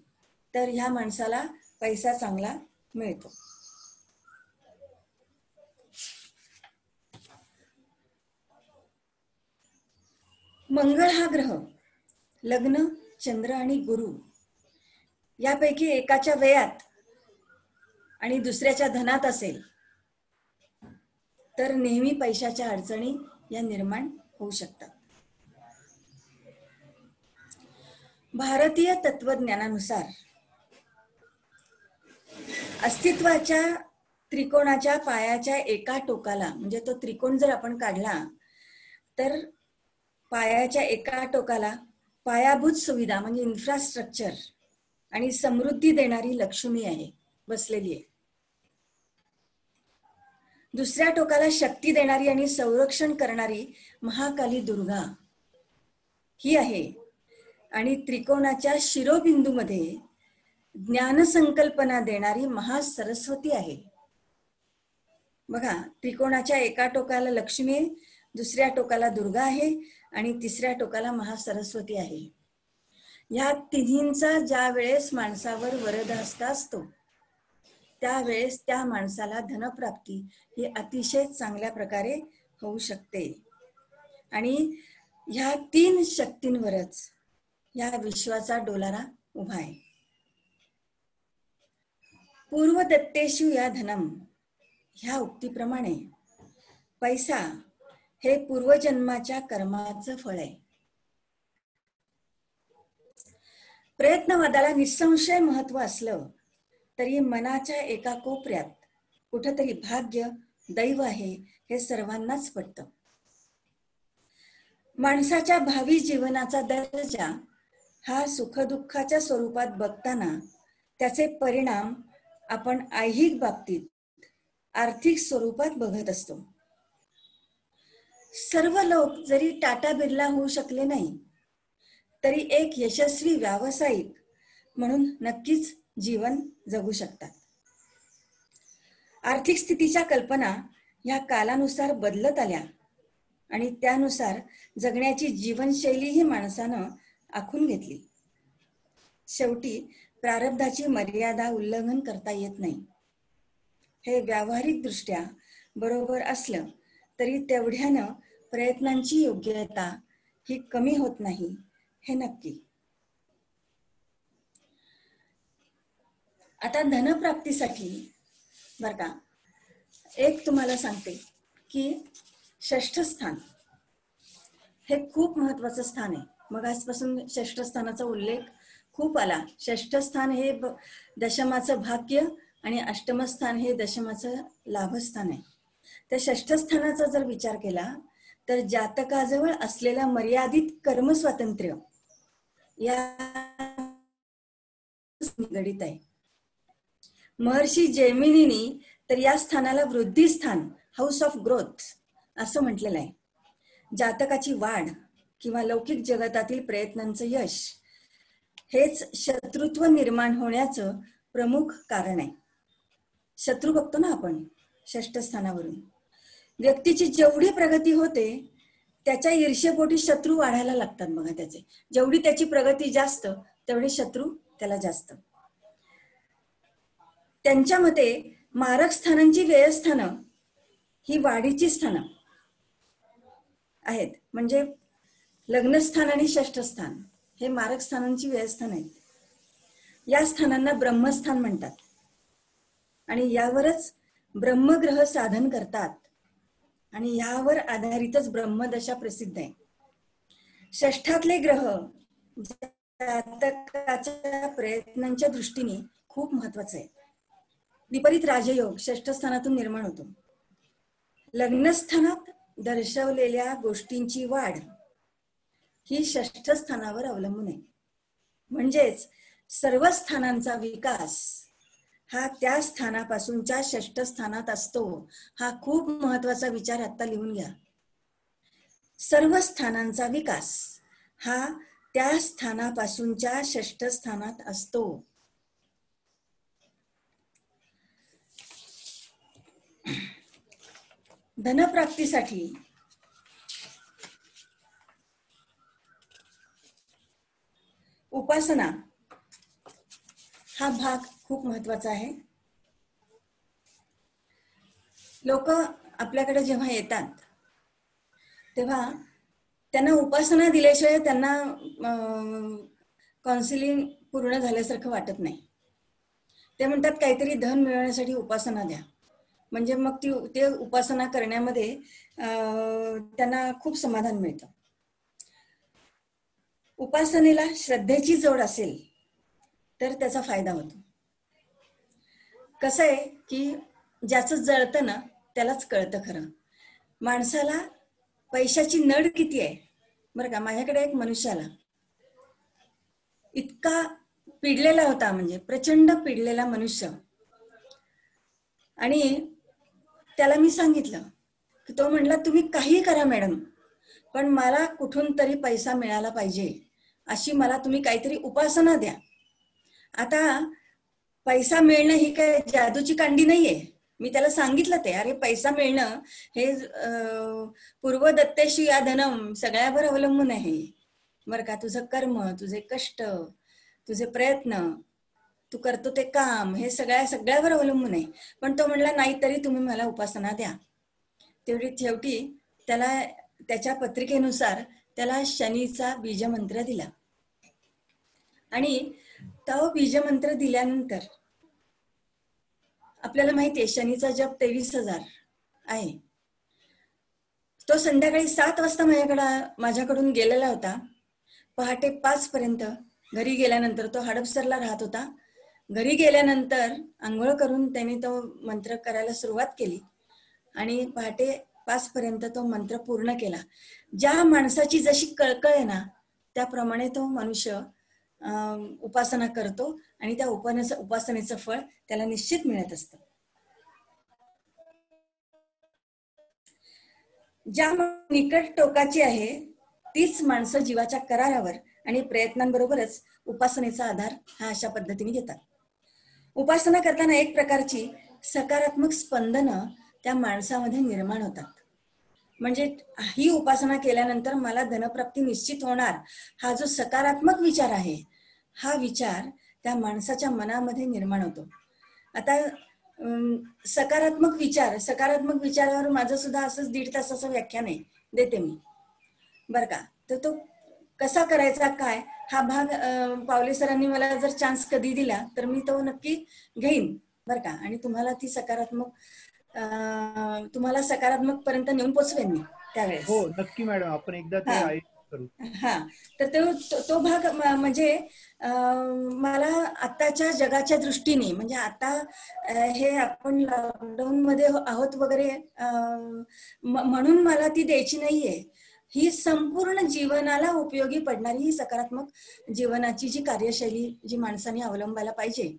तर ह्या माणसाला पैसा चांगला मिळतो. मंगळ हा ग्रह लग्न, चंद्र आणि गुरु यापैकी एकाच्या व्ययात आणि दुसऱ्याच्या धनात असेल तर नेहमी पैशाच्या अडचणी या निर्माण होऊ शकतात. भारतीय तत्वज्ञानानुसार अस्तित्वाच्या त्रिकोणाच्या पायाच्या एका टोकाला, म्हणजे तो त्रिकोण जर आपण काढला तर पायाच्या एका टोकाला पायाभूत सुविधा म्हणजे इन्फ्रास्ट्रक्चर आणि समृद्धी देणारी लक्ष्मी आहे, बसलेली आहे. दुसऱ्या टोकाला शक्ती देणारी आणि संरक्षण करणारी महाकाली दुर्गा ही आहे आणि त्रिकोणाच्या शिरोबिंदूमध्ये ज्ञान संकल्पना देणारी महासरस्वती आहे. बघा, त्रिकोणाच्या एका टोकाला लक्ष्मी आहे, दुसऱ्या टोकाला दुर्गा आहे आणि तिसऱ्या टोकाला महासरस्वती आहे. या तिन्हींचा ज्या वेळेस माणसावर वरदहस्त असतो त्यावेळेस त्या माणसाला धनप्राप्ती ही अतिशय चांगल्या प्रकारे होऊ शकते. आणि ह्या तीन शक्तींवरच या विश्वाचा डोलारा उभा आहे. पूर्वदत्तेषु या धनम ह्या उक्तीप्रमाणे पैसा हे पूर्वजन्माच्या कर्माचं फळ आहे. प्रयत्नवादाला निसंशय महत्व असलं तरी मनाच्या एका कोपऱ्यात कुठंतरी भाग्य, दैव आहे हे सर्वांनाच पटतं. माणसाच्या भावी जीवनाचा दर्जा हा सुखदुःखाच्या स्वरूपात बघताना त्याचे परिणाम आपण ऐहिक बाबतीत आर्थिक स्वरूपात बघत असतो. सर्व लोक जरी टाटा बिर्ला होऊ शकले नाही तरी एक यशस्वी व्यावसायिक म्हणून नक्कीच जीवन जगू शकतात. आर्थिक स्थितीच्या कल्पना ह्या कालानुसार बदलत आल्या आणि त्यानुसार जगण्याची जीवनशैलीही माणसानं आखून घेतली. शेवटी प्रारब्धाची मर्यादा उल्लंघन करता येत नाही. हे व्यावहारिक दृष्ट्या बरोबर असलं तरी तेवढ्यानं प्रयत्नांची योग्यता ही कमी होत नाही, हे नक्की. आता धनप्राप्तीसाठी बर का, एक तुम्हाला सांगते की 6ष्ठ स्थान हे खूप महत्वाचं स्थान आहे. मग आजपासून 6ष्ठ स्थानाचा उल्लेख खूप आला. 6ष्ठ स्थान हे दशमाचं भाग्य आणि 8म स्थान हे दशमाचं लाभस्थान आहे. त्या 6ष्ठ स्थानाचा जर विचार केला तर जातकाजवळ असलेला मर्यादित कर्मस्वातंत्र्य या निगडित आहे. महर्षी जैमिनींनी तर या स्थानाला वृद्धी स्थान, हाऊस ऑफ ग्रोथ असं म्हटलेलं आहे. जातकाची वाढ किंवा लौकिक जगतातील प्रयत्नांचं यश हेच शत्रुत्व निर्माण होण्याचं प्रमुख कारण आहे. शत्रू बघतो ना आपण 6ष्ठ स्थानावरून. व्यक्तीची जेवढी प्रगती होते त्याच्या ईर्ष्येपोटी शत्रू वाढायला लागतात बघा त्याचे. जेवढी त्याची प्रगती जास्त तेवढे शत्रू त्याला जास्त. त्यांच्या मते मारक स्थानांची व्ययस्थानं ही वाढीची स्थानं आहेत. म्हणजे लग्नस्थान आणि 6ष्ठ स्थान हे मारक स्थानांची व्ययस्थान आहेत. या स्थानांना ब्रह्मस्थान म्हणतात आणि यावरच ब्रह्मग्रह साधन करतात आणि यावर आधारितच ब्रह्मदशा प्रसिद्ध आहे. 6ष्ठातले ग्रह जातकाच्या प्रयत्नांच्या दृष्टीने खूप महत्वाचे आहे. विपरीत राजयोग 6ष्ठ स्थानातून निर्माण होतो. लग्नस्थानात दर्शवलेल्या गोष्टींची वाढ ही 6ष्ठ स्थानावर अवलंबून आहे. म्हणजेच सर्व स्थानांचा विकास हा त्या स्थानापासूनच्या 6ष्ठ स्थानात असतो. हा खूप महत्वाचा विचार आता लिहून घ्या. सर्व स्थानांचा विकास हा त्या स्थानापासूनच्या 6ष्ठ स्थानात असतो. धनप्राप्तीसाठी उपासना हा भाग खूप महत्वाचा आहे. लोक आपल्याकडे जेव्हा येतात तेव्हा त्यांना उपासना दिल्याशिवाय त्यांना काउन्सिलिंग पूर्ण झाल्यासारखं वाटत नाही. ते म्हणतात काहीतरी धन मिळवण्यासाठी उपासना द्या. म्हणजे मग ते उपासना करण्यामध्ये त्यांना खूप समाधान मिळतं. उपासनेला श्रद्धेची जोड असेल तर त्याचा फायदा होतो. कसं आहे की ज्याचं जळतं ना त्यालाच कळतं खरं. माणसाला पैशाची नड किती आहे बरं का. माझ्याकडे एक मनुष्य आला, इतका पिडलेला होता, म्हणजे प्रचंड पिडलेला मनुष्य. आणि त्याला मी सांगितलं की तो म्हणला तुम्ही काही करा मॅडम, पण मला कुठून तरी पैसा मिळाला पाहिजे, अशी मला तुम्ही काहीतरी उपासना द्या. आता पैसा मिळणं ही काय जादूची कांडी नाहीये. मी त्याला सांगितलं ते, अरे पैसा मिळणं हे पूर्वदत्तेषु या धनम सगळ्यावर अवलंबून आहे बरं का. तुझं कर्म, तुझे कष्ट, तुझे प्रयत्न, तू करतो ते काम, हे सगळ्यावर अवलंबून आहे. पण तो म्हणला नाही तरी तुम्ही मला उपासना द्या. तेवढी शेवटी त्याला त्याच्या पत्रिकेनुसार त्याला शनीचा बीजमंत्र दिला आणि तो बीजमंत्र दिल्यानंतर आपल्याला माहितीये शनीचा जप 23,000 आहे. तो संध्याकाळी 7 वाजता माझ्याकडून गेलेला होता. पहाटे 5 पर्यंत घरी गेल्यानंतर तो हडपसरला राहत होता. घरी गेल्यानंतर आंघोळ करून त्याने तो मंत्र करायला सुरुवात केली आणि पहाटे 5 पर्यंत तो मंत्र पूर्ण केला. ज्या माणसाची जशी कळकळ आहे ना त्याप्रमाणे तो मनुष्य उपासना करतो आणि त्या उपासनेचं फळ त्याला निश्चित मिळत असतं. ज्या निकट टोकाची आहे तीच माणसं जीवाच्या करारावर आणि प्रयत्नांबरोबरच उपासनेचा आधार हा अशा पद्धतीने घेतात. उपासना करताना एक प्रकारची सकारात्मक स्पंदनं त्या माणसामध्ये निर्माण होतात. म्हणजे ही उपासना केल्यानंतर मला धनप्राप्ती निश्चित होणार हा जो सकारात्मक विचार आहे, हा विचार त्या माणसाच्या मनामध्ये निर्माण होतो. आता सकारात्मक विचारावर माझं सुद्धा असंच 1.5 तासाचं व्याख्यान आहे, देते मी बर का. तर तो कसा करायचा काय हा भाग पावले सरांनी मला जर चान्स कधी दिला तर मी तो नक्की घेईन बर का. आणि तुम्हाला ती तुम्हाला सकारात्मक पर्यंत नेऊन पोचवेन मी त्यावेळेस. हो नक्की मॅडम, आपण एकदा ते करू. हा, तर तो भाग म्हणजे मला आताच्या जगाच्या दृष्टीने, म्हणजे आता हे आपण लॉकडाऊन मध्ये आहोत वगैरे म्हणून मला ती द्यायची नाहीये. ही संपूर्ण जीवनाला उपयोगी पडणारी ही सकारात्मक जीवनाची जी कार्यशैली जी माणसाने अवलंबायला पाहिजे,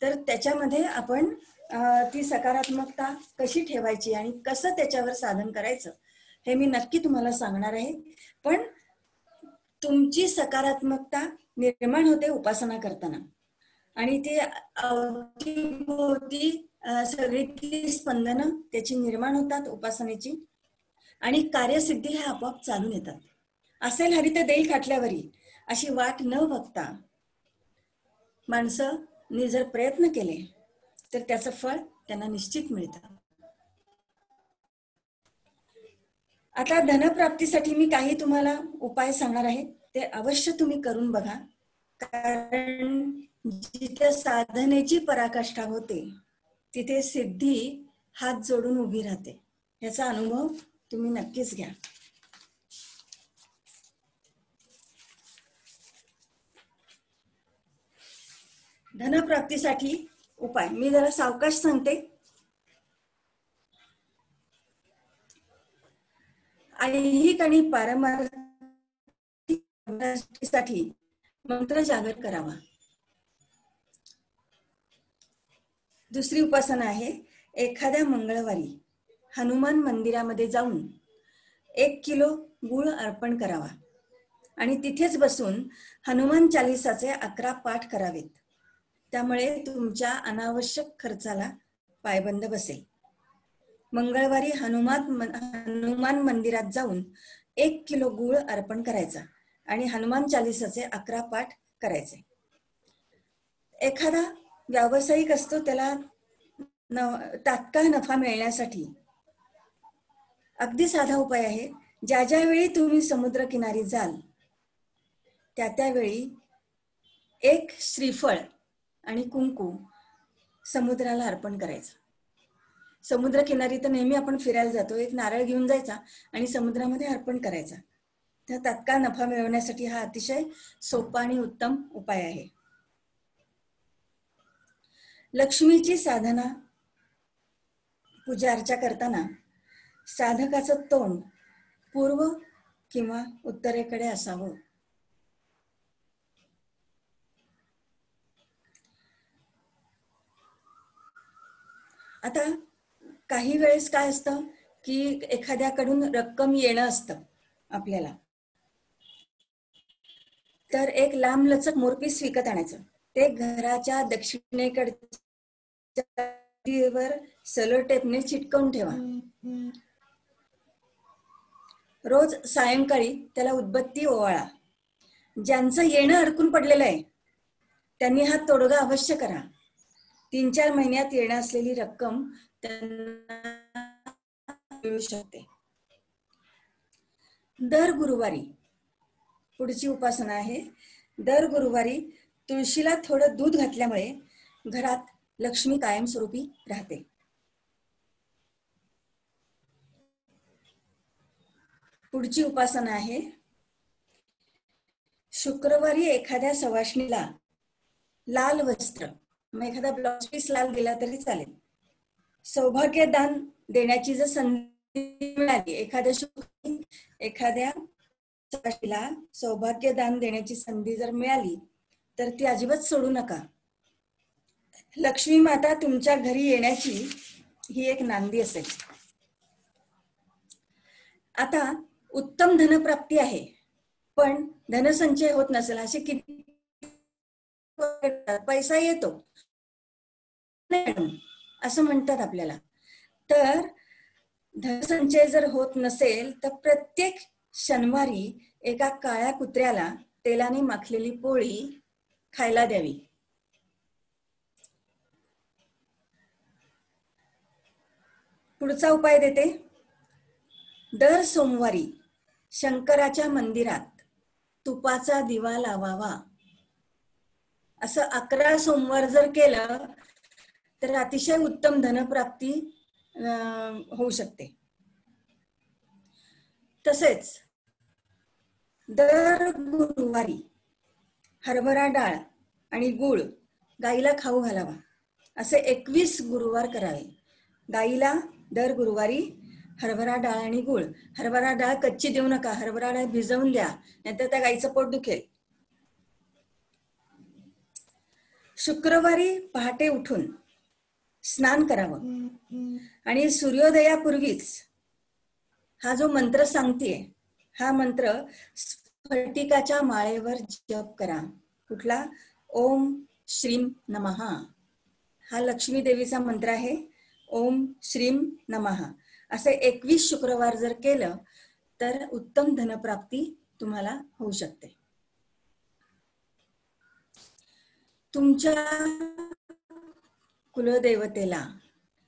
तर त्याच्यामध्ये आपण ती सकारात्मकता कशी ठेवायची आणि कसं त्याच्यावर साधन करायचं हे मी नक्की तुम्हाला सांगणार आहे. पण तुमची सकारात्मकता निर्माण होते उपासना करताना आणि ते अवतीभोवती सगळी ती स्पंदनं त्याची निर्माण होतात उपासनेची आणि कार्यसिद्धी ह्या आपोआप चालून येतात. असेल हरित देईल खाटल्यावरी अशी वाट न बघता माणसांनी जर प्रयत्न केले तर त्याचं फळ त्यांना निश्चित मिळतं. आता धनप्राप्तीसाठी मी काही तुम्हाला उपाय सांगणार आहे, ते अवश्य तुम्ही करून बघा. कारण जिथे साधनेची पराकाष्ठा होते तिथे सिद्धी हात जोडून उभी राहते. याचा अनुभव तुम्ही नक्कीच घ्या. धनप्राप्तीसाठी उपाय मी जरा सावकाश सांगते. ऐहिक आणि पारमार्थिकसाठी मंत्र जागर करावा. दुसरी उपासना आहे, एखाद्या मंगळवारी हनुमान मंदिरामध्ये जाऊन 1 किलो गूळ अर्पण करावा आणि तिथेच बसून हनुमान चालीसाचे 11 पाठ करावेत. त्यामुळे तुमच्या अनावश्यक खर्चाला पायबंद बसेल. मंगळवारी हनुमान मंदिरात जाऊन 1 किलो गूळ अर्पण करायचा आणि हनुमान चालीसाचे 11 पाठ करायचे. एखादा व्यावसायिक असतो, त्याला तात्काळ नफा मिळण्यासाठी अगदी साधा उपाय आहे. ज्या ज्या वेळी तुम्ही समुद्रकिनारी जाल त्यावेळी 1 श्रीफळ आणि कुंकू समुद्राला अर्पण करायचं. समुद्रकिनारी तर नेहमी आपण फिरायला जातो, 1 नारळ घेऊन जायचा आणि समुद्रामध्ये अर्पण करायचा. तर तात्काळ नफा मिळवण्यासाठी हा अतिशय सोपा आणि उत्तम उपाय आहे. लक्ष्मीची साधना पूजा अर्चा करताना साधकाचं तोंड पूर्व किंवा उत्तरेकडे असावं. आता काही वेळेस काय असतं की एखाद्याकडून रक्कम येणं असतं आपल्याला, तर एक लांबलचक मोरपीस विकत आणायचं. ते घराच्या दक्षिणेकडच्या सेलो टेपने चिटकवून ठेवा. रोज सायंकाळी त्याला उदबत्ती ओवाळा. ज्यांचं येणं अडकून पडलेलं आहे त्यांनी हा तोडगा अवश्य करा. 3-4 महिन्यात येणं असलेली रक्कम त्यांना मिळू शकते. दर गुरुवारी पुढची उपासना आहे. दर गुरुवारी तुळशीला थोडं दूध घातल्यामुळे घरात लक्ष्मी कायमस्वरूपी राहते. पुढची उपासना आहे, शुक्रवारी एखाद्या सवाष्णीला लाल वस्त्र, मग एखादा ब्लाउज पीस लाल दिला तरी चालेल, सौभाग्यदान देण्याची जर संधी मिळाली, एखाद्या सवाष्णीला सौभाग्यदान देण्याची संधी जर मिळाली तर ती अजिबात सोडू नका. लक्ष्मी माता तुमच्या घरी येण्याची ही एक नांदी असेल. आता उत्तम धनप्राप्ती आहे पण धनसंचय होत नसेल, असे किती पैसा येतो असं म्हणतात आपल्याला. तर धनसंचय जर होत नसेल तर प्रत्येक शनिवारी एका काळ्या कुत्र्याला तेलाने माखलेली पोळी खायला द्यावी. पुढचा उपाय देते. दर सोमवारी शंकराच्या मंदिरात तुपाचा दिवा लावावा. असं 11 सोमवार जर केलं तर अतिशय उत्तम धनप्राप्ती होऊ शकते. तसेच दर गुरुवारी हरभरा डाळ आणि गूळ गाईला खाऊ घालावा. असे 21 गुरुवार करावे. गाईला दर गुरुवारी हरभरा डाळ आणि गूळ. हरभरा डाळ कच्ची देऊ नका, हरभरा डाळ भिजवून द्या, नाहीतर त्या गाईचं पोट दुखेल. शुक्रवारी पहाटे उठून स्नान करावं आणि सूर्योदयापूर्वीच हा जो मंत्र सांगतेय, हा मंत्र स्फटिकाच्या माळेवर जप करा. कुठला? ओम श्रीम नमः. हा लक्ष्मी देवीचा मंत्र आहे. ओम श्रीम नमः. असे 21 शुक्रवार जर केलं तर उत्तम धनप्राप्ती तुम्हाला होऊ शकते. तुमच्या कुलदेवतेला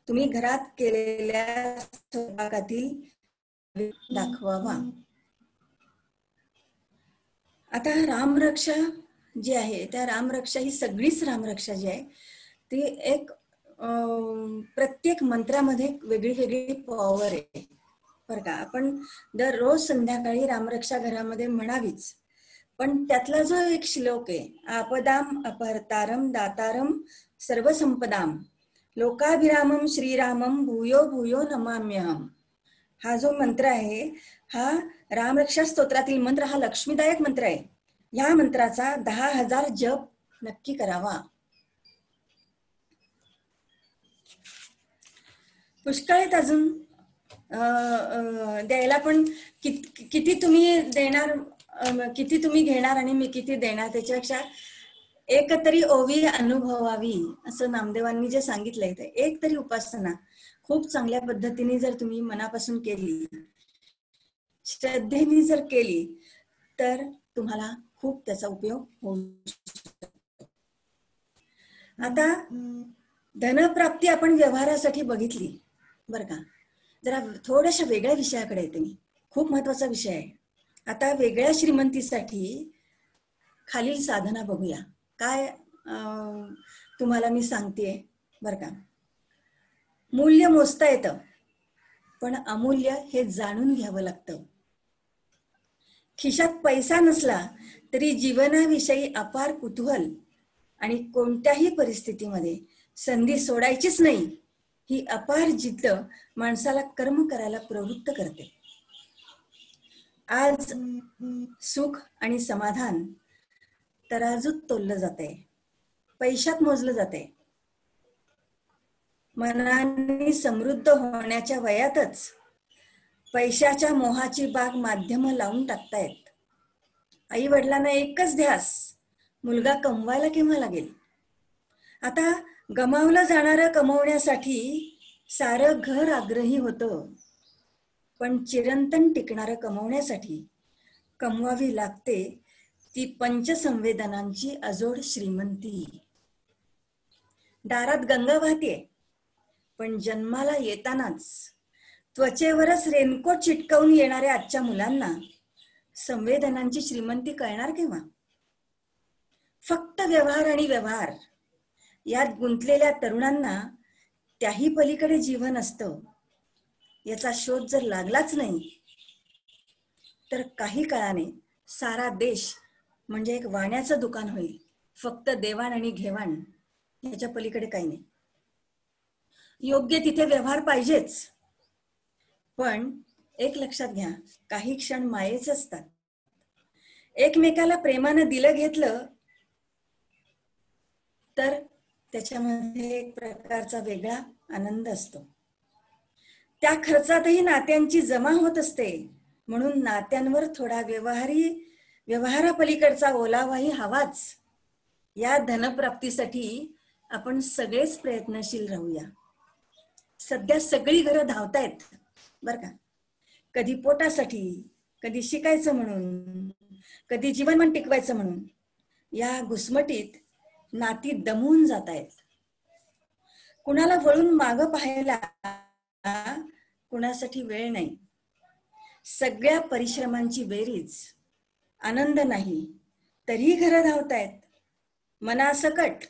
तुम्ही घरात केलेल्या स्वयंपाकातील दाखवावा. आता रामरक्षा जी आहे, त्या रामरक्षा ही सगळीच रामरक्षा जी आहे ती एक प्रत्येक मंत्रामध्ये वेगळी वेगळी पॉवर आहे बरं का. आपण दररोज संध्याकाळी रामरक्षा घरामध्ये म्हणावीच. पण त्यातला जो एक श्लोक आहे, आपदाम अपहर्तारम दातारम सर्वसंपदाम लोकाभिरामम श्रीरामम भूयो भूयो नमाम्यहम, हा जो मंत्र आहे हा रामरक्षा स्तोत्रातील मंत्र, हा लक्ष्मीदायक मंत्र आहे. ह्या मंत्राचा 10,000 जप नक्की करावा. पुष्कळ आहेत अजून द्यायला, पण किती तुम्ही देणार, किती तुम्ही घेणार आणि मी किती देणार, त्याच्यापेक्षा एक तरी ओवी अनुभवावी असं नामदेवांनी जे सांगितलंय ते एक तरी उपासना खूप चांगल्या पद्धतीने जर तुम्ही मनापासून केली, श्रद्धेने जर केली तर तुम्हाला खूप त्याचा उपयोग होऊ शकतो. आता धनप्राप्ती आपण व्यवहारासाठी बघितली बरं का. जरा थोड्याशा वेगळ्या विषयाकडे येते मी. खूप महत्वाचा विषय आहे. आता वेगळ्या श्रीमंतीसाठी खालील साधना बघूया. काय तुम्हाला मी सांगतेय बरं का. मूल्य मोजता येतं, पण अमूल्य हे जाणून घ्यावं लागतं. खिशात पैसा नसला तरी जीवनाविषयी अपार कुतूहल आणि कोणत्याही परिस्थितीमध्ये संधी सोडायचीच नाही ही अपार जिद्द माणसाला कर्म करायला प्रवृत्त करते. आज सुख आणि समाधान तराजूत तोललं जाते, पैशात मोजलं जाते. मनाने समृद्ध होण्याच्या वयातच पैशाच्या मोहाची बाग माध्यम लावून टाकतायत. आई वडिलांना एकच ध्यास, मुलगा कमवायला केव्हा लागेल. आता गमावलं जाणारं कमवण्यासाठी सारं घर आग्रही होतं, पण चिरंतन टिकणारं कमवण्यासाठी कमवावी लागते ती पंचसंवेदनांची अजोड श्रीमंती. दारात गंगा वाहते, पण जन्माला येतानाच त्वचेवरच रेनकोट चिटकवून येणाऱ्या आजच्या मुलांना संवेदनांची श्रीमंती कळणार केव्हा. फक्त व्यवहार आणि व्यवहार यात गुंतलेल्या तरुणांना त्याही पलीकडे जीवन असतं याचा शोध जर लागलाच नाही तर काही काळाने सारा देश म्हणजे एक वाण्याचं दुकान होईल. फक्त देवाण आणि घेवाण याच्या पलीकडे काही नाही. योग्य तिथे व्यवहार पाहिजेच, पण एक लक्षात घ्या, काही क्षण मायेच असतात. एकमेकाला प्रेमानं दिलं घेतलं तर त्याच्यामध्ये एक प्रकारचा वेगळा आनंद असतो. त्या खर्चातही नात्यांची जमा होत असते, म्हणून नात्यांवर थोडा व्यवहारी व्यवहारापलीकडचा ओलावाही हवाच. या धनप्राप्तीसाठी आपण सगळेच प्रयत्नशील राहूया. सध्या सगळी घरं धावतायत बर का. कधी पोटासाठी, कधी शिकायचं म्हणून, कधी जीवनमान टिकवायचं म्हणून. या घुसमटीत नाती दमून जात आहेत. कुणाला वळून मागं पाहायला कुणासाठी वेळ नाही. सगळ्या परिश्रमांची बेरीज, आनंद नाही तरी घरं धावतायत मनासकट.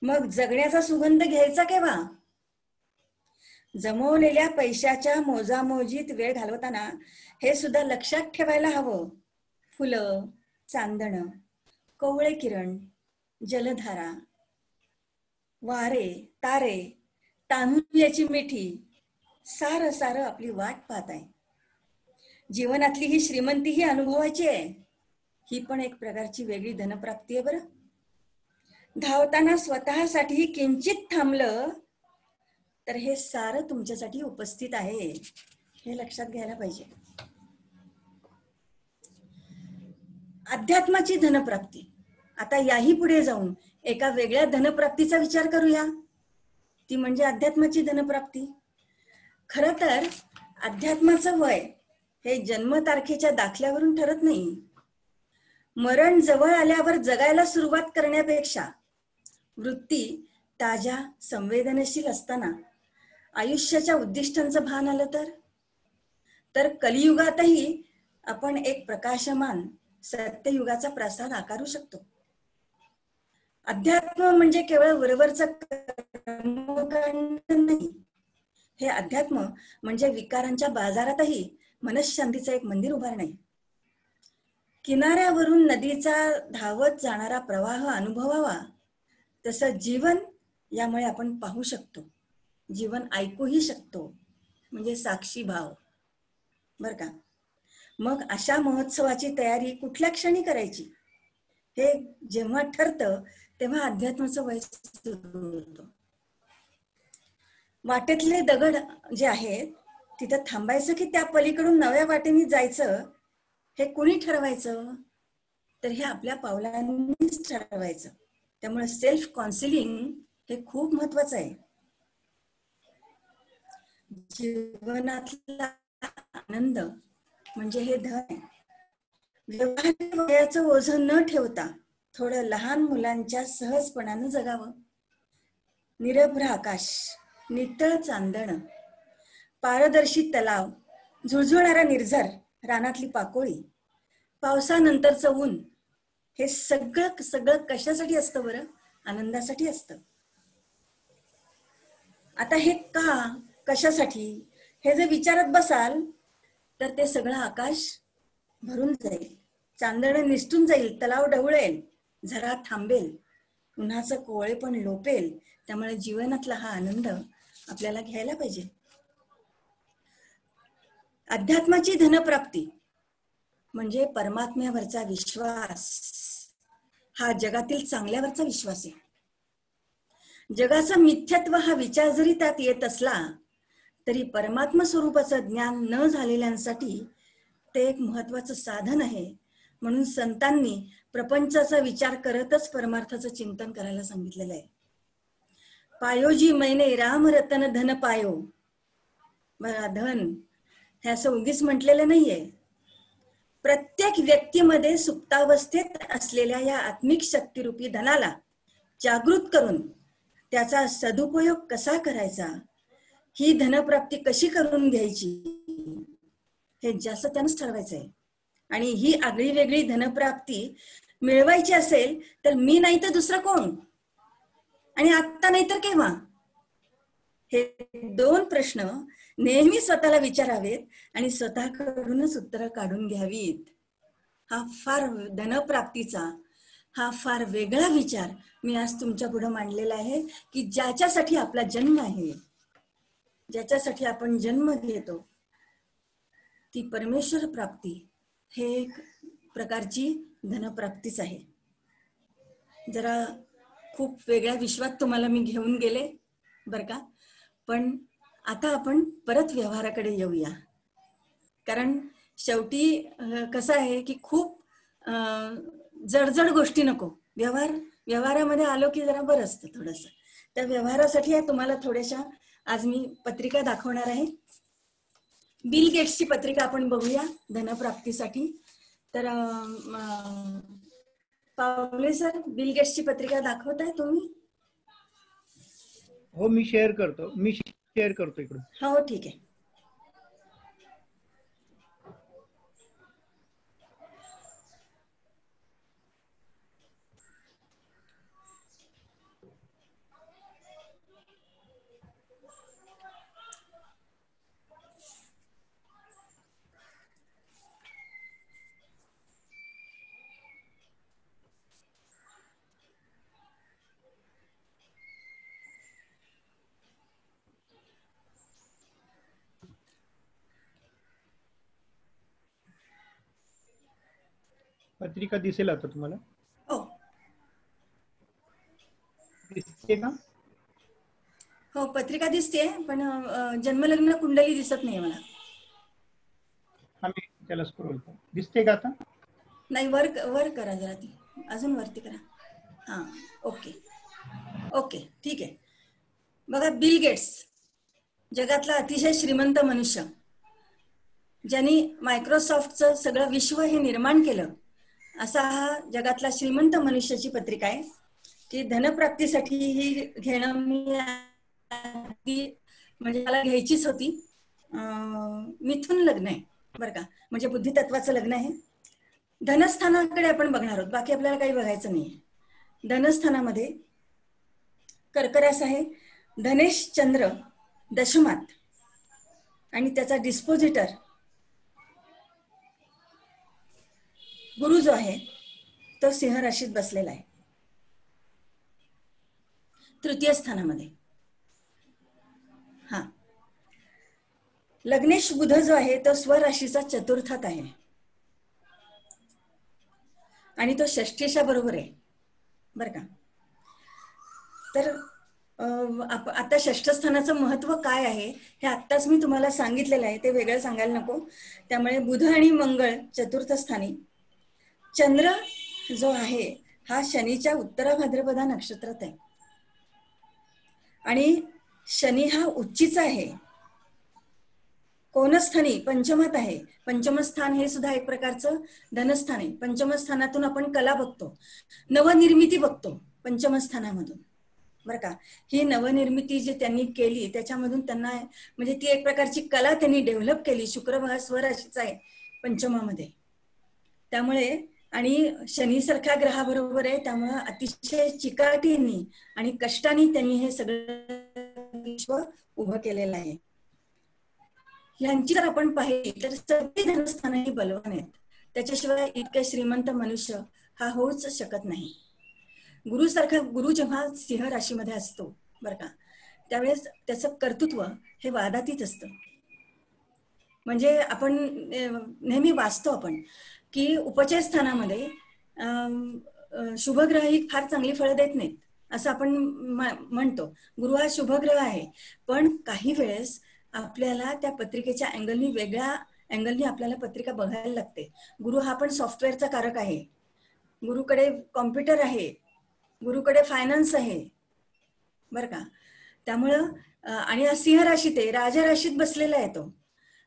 मग जगण्याचा सुगंध घ्यायचा केव्हा? जमवलेल्या पैशाच्या मोजामोजीत वेळ घालवताना हे सुद्धा लक्षात ठेवायला हवं. फुलं, चांदणं, कोवळे किरण, जलधारा, वारे, तारे, तांदूळाची मिठी सारं सारं आपली वाट पाहत आहे. जीवनातली ही श्रीमंती ही अनुभवायची आहे. ही पण एक प्रकारची वेगळी धनप्राप्ती आहे बरं. धावताना स्वतःसाठी किंचित थांबलं तर हे सारं तुमच्यासाठी उपस्थित आहे, हे लक्षात घ्यायला पाहिजे. अध्यात्माची धनप्राप्ती. आता याही पुढे जाऊन एका वेगळ्या धनप्राप्तीचा विचार करूया. ती म्हणजे अध्यात्माची धनप्राप्ती. खर तर अध्यात्माचं वय हे जन्मतारखेच्या दाखल्यावरून ठरत नाही. मरण जवळ आल्यावर जगायला सुरुवात करण्यापेक्षा वृत्ती ताज्या संवेदनशील असताना आयुष्याच्या उद्दिष्टांचं भान आलं तर कलियुगातही आपण एक प्रकाशमान सत्ययुगाचा प्रसाद आकारू शकतो. अध्यात्म म्हणजे केवळ वरवरचं कर्मकांड नाही. हे अध्यात्म म्हणजे विकारांच्या बाजारातही मनःशांतीचं एक मंदिर उभारणे. किनाऱ्यावरून नदीचा धावत जाणारा प्रवाह अनुभवावा तसं जीवन यामुळे आपण पाहू शकतो. जीवन ऐकूही शकतो, म्हणजे साक्षी भाव बर का. मग अशा महोत्सवाची तयारी कुठल्या क्षणी करायची हे जेव्हा ठरतं तेव्हा अध्यात्माचं वय सुरू होतं. वाटेतले दगड जे आहेत तिथं थांबायचं की त्या पलीकडून नव्या वाटेने जायचं हे कुणी ठरवायचं? तर हे आपल्या पावलांनीच ठरवायचं. त्यामुळे सेल्फ काउन्सिलिंग हे खूप महत्वाचं आहे. जीवनातला आनंद म्हणजे हे धन आहे. व्यवहार वयाचं ओझं न ठेवता थोडं लहान मुलांच्या सहजपणानं जगावं. निरभ्र आकाश, नितळ चांदण, पारदर्शी तलाव, झुळझुळणारा निर्झर, रानातली पाकोळी, पावसानंतरचं ऊन, हे सगळं सगळं कशासाठी असतं बरं? आनंदासाठी असतं. आता हे का, कशासाठी हे जर विचारत बसाल तर ते सगळं आकाश भरून जाईल, चांदणं निसटून जाईल, तलाव ढवळेल, झरा थांबेल, उन्हाचं कोवळे पण लोपेल. त्यामुळे जीवनातला हा आनंद आपल्याला घ्यायला पाहिजे. अध्यात्माची धनप्राप्ती म्हणजे परमात्म्यावरचा विश्वास. हा जगातील चांगल्यावरचा विश्वास आहे. जगाचं मिथ्यत्व हा विचार जरी त्यात येत असला तरी परमात्मा स्वरूपाचं ज्ञान न झालेल्यांसाठी ते एक महत्वाचं साधन आहे. म्हणून संतांनी प्रपंचाचा विचार करतच परमार्थाचं चिंतन करायला सांगितलेलं आहे. पायोजी मैने राम रतन धन पायो. बघा, धन हे असं उगीच म्हटलेलं नाहीये. प्रत्येक व्यक्तीमध्ये सुप्तावस्थेत असलेल्या या आत्मिक शक्तिरूपी धनाला जागृत करून त्याचा सदुपयोग कसा करायचा, ही धनप्राप्ती कशी करून घ्यायची, हे जास्त त्यानंच ठरवायचं आहे. आणि ही आगळी वेगळी धनप्राप्ती मिळवायची असेल तर मी नाही तर दुसरं कोण, आणि आता नाही तर केव्हा, हे दोन प्रश्न नेहमी स्वतःला विचारावेत आणि स्वतःकडूनच उत्तरं काढून घ्यावीत. हा फार धनप्राप्तीचा हा फार वेगळा विचार मी आज तुमच्या पुढे मांडलेला आहे की ज्याच्यासाठी आपला जन्म आहे, ज्याच्यासाठी आपण जन्म घेतो, ती परमेश्वर प्राप्ती हे एक प्रकारची धनप्राप्तीच आहे. जरा खूप वेगळ्या विश्वात तुम्हाला मी घेऊन गेले बर का. पण आता आपण परत व्यवहाराकडे येऊया. कारण शेवटी कसं आहे की खूप जडजड गोष्टी नको, व्यवहारामध्ये आलो की जरा बरं असतं थोडंसं. त्या व्यवहारासाठी तुम्हाला थोड्याशा आज मी पत्रिका दाखवणार आहे. बिल गेट्सची पत्रिका आपण बघूया धनप्राप्तीसाठी. तर पावले सर, बिल गेट्सची पत्रिका दाखवताय तुम्ही? हो, मी शेअर करतो इकडून. हो, ठीक आहे. पत्रिका दिसेल आता तुम्हाला? हो, दिसते का? हो, पत्रिका दिसते, पण जन्मलग्न कुंडली दिसत नाही मला. हा, मी त्याला स्क्रोल करतो. दिसते का आता? नाही, वर करा जरा, ती अजून वरती करा. हा, ओके ओके, ठीक आहे. बघा, बिल गेट्स जगातला अतिशय श्रीमंत मनुष्य, ज्यांनी मायक्रोसॉफ्टचं सगळं विश्व हे निर्माण केलं, असा हा जगातला श्रीमंत मनुष्याची पत्रिका आहे की धनप्राप्तीसाठी ही घेणं मी म्हणजे मला घ्यायचीच होती. मिथुन लग्न आहे बरं का, म्हणजे बुद्धितत्वाचं लग्न आहे. धनस्थानाकडे आपण बघणार आहोत, बाकी आपल्याला काही बघायचं नाही. धनस्थानामध्ये कर्करास आहे, धनेश चंद्र दशमात, आणि त्याचा डिस्पोजिटर गुरु जो आहे तो सिंह राशीत बसलेला आहे, तृतीय स्थानामध्ये. हा, लग्नेश बुध जो आहे तो स्वराशीचा चतुर्थात आहे, आणि तो षष्ठीशा बरोबर आहे बर का. तर आता षष्ठ स्थानाचं महत्व काय आहे हे आत्ताच मी तुम्हाला सांगितलेलं आहे, ते वेगळं सांगायला नको. त्यामुळे बुध आणि मंगळ चतुर्थ स्थानी, चंद्र जो आहे हा शनीच्या उत्तरा भाद्रपदा नक्षत्रात आहे, आणि शनी हा उच्चीचा आहे, कोणस्थानी पंचमात आहे. पंचमस्थान हे सुद्धा एक प्रकारचं धनस्थान आहे. पंचमस्थानातून आपण कला बघतो, नवनिर्मिती बघतो पंचमस्थानामधून बरं का. ही नवनिर्मिती जी त्यांनी केली त्याच्यामधून त्यांना म्हणजे ती एक प्रकारची कला त्यांनी डेव्हलप केली. शुक्र हा स्वराशीचा आहे पंचमामध्ये, त्यामुळे आणि शनी सारख्या ग्रहाबरोबर आहे, त्यामुळे अतिशय चिकाटीने आणि कष्टाने त्यांनी हे सगळं विश्व उभं केलेलं आहे. यांची जर आपण पाहिली तर सगळी धनस्थानही बलवान आहेत, त्याच्याशिवाय इतके श्रीमंत मनुष्य हा होऊच शकत नाही. गुरुसारखा गुरु जेव्हा सिंह राशीमध्ये असतो बरं का, त्यावेळेस त्याचं कर्तृत्व हे वादातीत असतं. म्हणजे आपण नेहमी वाचतो आपण की उपचय स्थानामध्ये शुभग्रह ही फार चांगली फळं देत नाहीत असं आपण म्हणतो. गुरु हा शुभग्रह आहे, पण काही वेळेस आपल्याला त्या पत्रिकेच्या अँगलनी, वेगळ्या अँगलनी आपल्याला पत्रिका बघायला लागते. गुरु हा पण सॉफ्टवेअरचा कारक आहे, गुरुकडे कॉम्प्युटर आहे, गुरुकडे फायनान्स आहे बर का. त्यामुळं आणि सिंह राशीत आहे, राजा राशीत बसलेला आहे तो.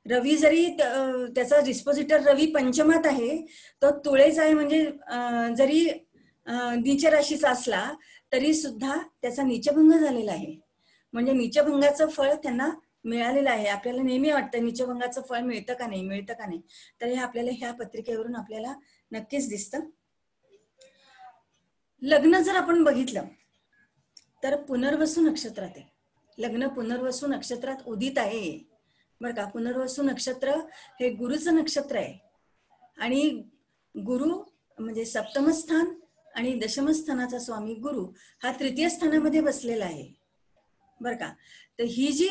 रवी जरी त्याचा डिस्पोजिटर रवी पंचमात आहे, तो तुळेचा आहे, म्हणजे जरी नीच राशीचा असला तरी सुद्धा त्याचा नीचभंग झालेला आहे. म्हणजे नीचभंगाचं फळ त्यांना मिळालेलं आहे. आपल्याला नेहमी वाटतं नीचभंगाचं फळ मिळतं का नाही, तर हे आपल्याला ह्या पत्रिकेवरून आपल्याला नक्कीच दिसतं. लग्न जर आपण बघितलं तर पुनर्वसू नक्षत्रात आहे, लग्न पुनर्वसू नक्षत्रात उदित आहे बरं का. पुनर्वसू नक्षत्र हे गुरुचं नक्षत्र आहे, आणि गुरु म्हणजे सप्तमस्थान आणि दशमस्थानाचा स्वामी गुरु हा तृतीय स्थानामध्ये बसलेला आहे बर का. तर ही जी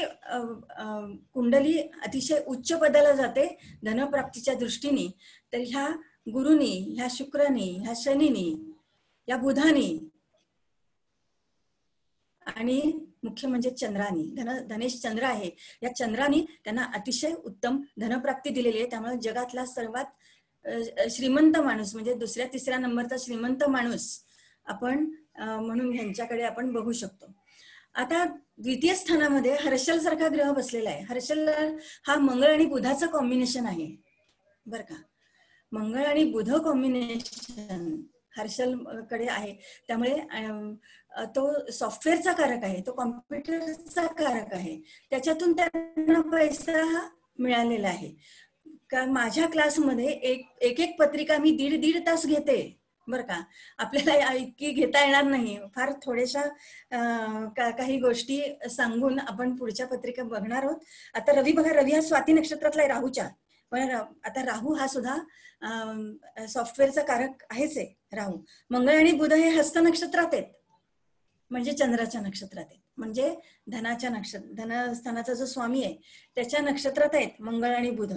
कुंडली अतिशय उच्च पदाला जाते धनप्राप्तीच्या दृष्टीने, तर ह्या गुरुनी, ह्या शुक्रानी, ह्या शनीनी, या बुधानी आणि मुख्य म्हणजे चंद्रानी, धनेश चंद्र आहे, या चंद्रानी त्यांना अतिशय उत्तम धनप्राप्ती दिलेली आहे. त्यामुळे जगातला सर्वात श्रीमंत माणूस म्हणजे दुसऱ्या तिसऱ्या नंबरचा श्रीमंत माणूस आपण म्हणून ह्यांच्याकडे आपण बघू शकतो. आता द्वितीय स्थानामध्ये हर्षल सारखा ग्रह बसलेला आहे. हर्षल हा मंगळ आणि बुधाचं कॉम्बिनेशन आहे बर का. मंगळ आणि बुध कॉम्बिनेशन हर्षल कडे आहे. त्यामुळे तो सॉफ्टवेअरचा कारक आहे, तो कॉम्प्युटरचा कारक आहे. त्याच्यातून त्यांना पैसा मिळालेला आहे. कारण माझ्या क्लासमध्ये एक पत्रिका मी दीड तास घेते बर का. आपल्याला इतकी घेता येणार नाही. फार थोड्याशा काही गोष्टी सांगून आपण पुढच्या पत्रिका बघणार आहोत. आता रवी बघा, रवी हा स्वाती नक्षत्रातला आहे राहूच्या. पण आता राहू हा सुद्धा सॉफ्टवेअरचा कारक आहेच आहे राहू. मंगळ आणि बुध हे हस्त नक्षत्रात आहेत, म्हणजे चंद्राच्या नक्षत्रात आहेत, म्हणजे धनाच्या धनस्थानाचा जो स्वामी आहे त्याच्या नक्षत्रात आहेत मंगळ आणि बुध.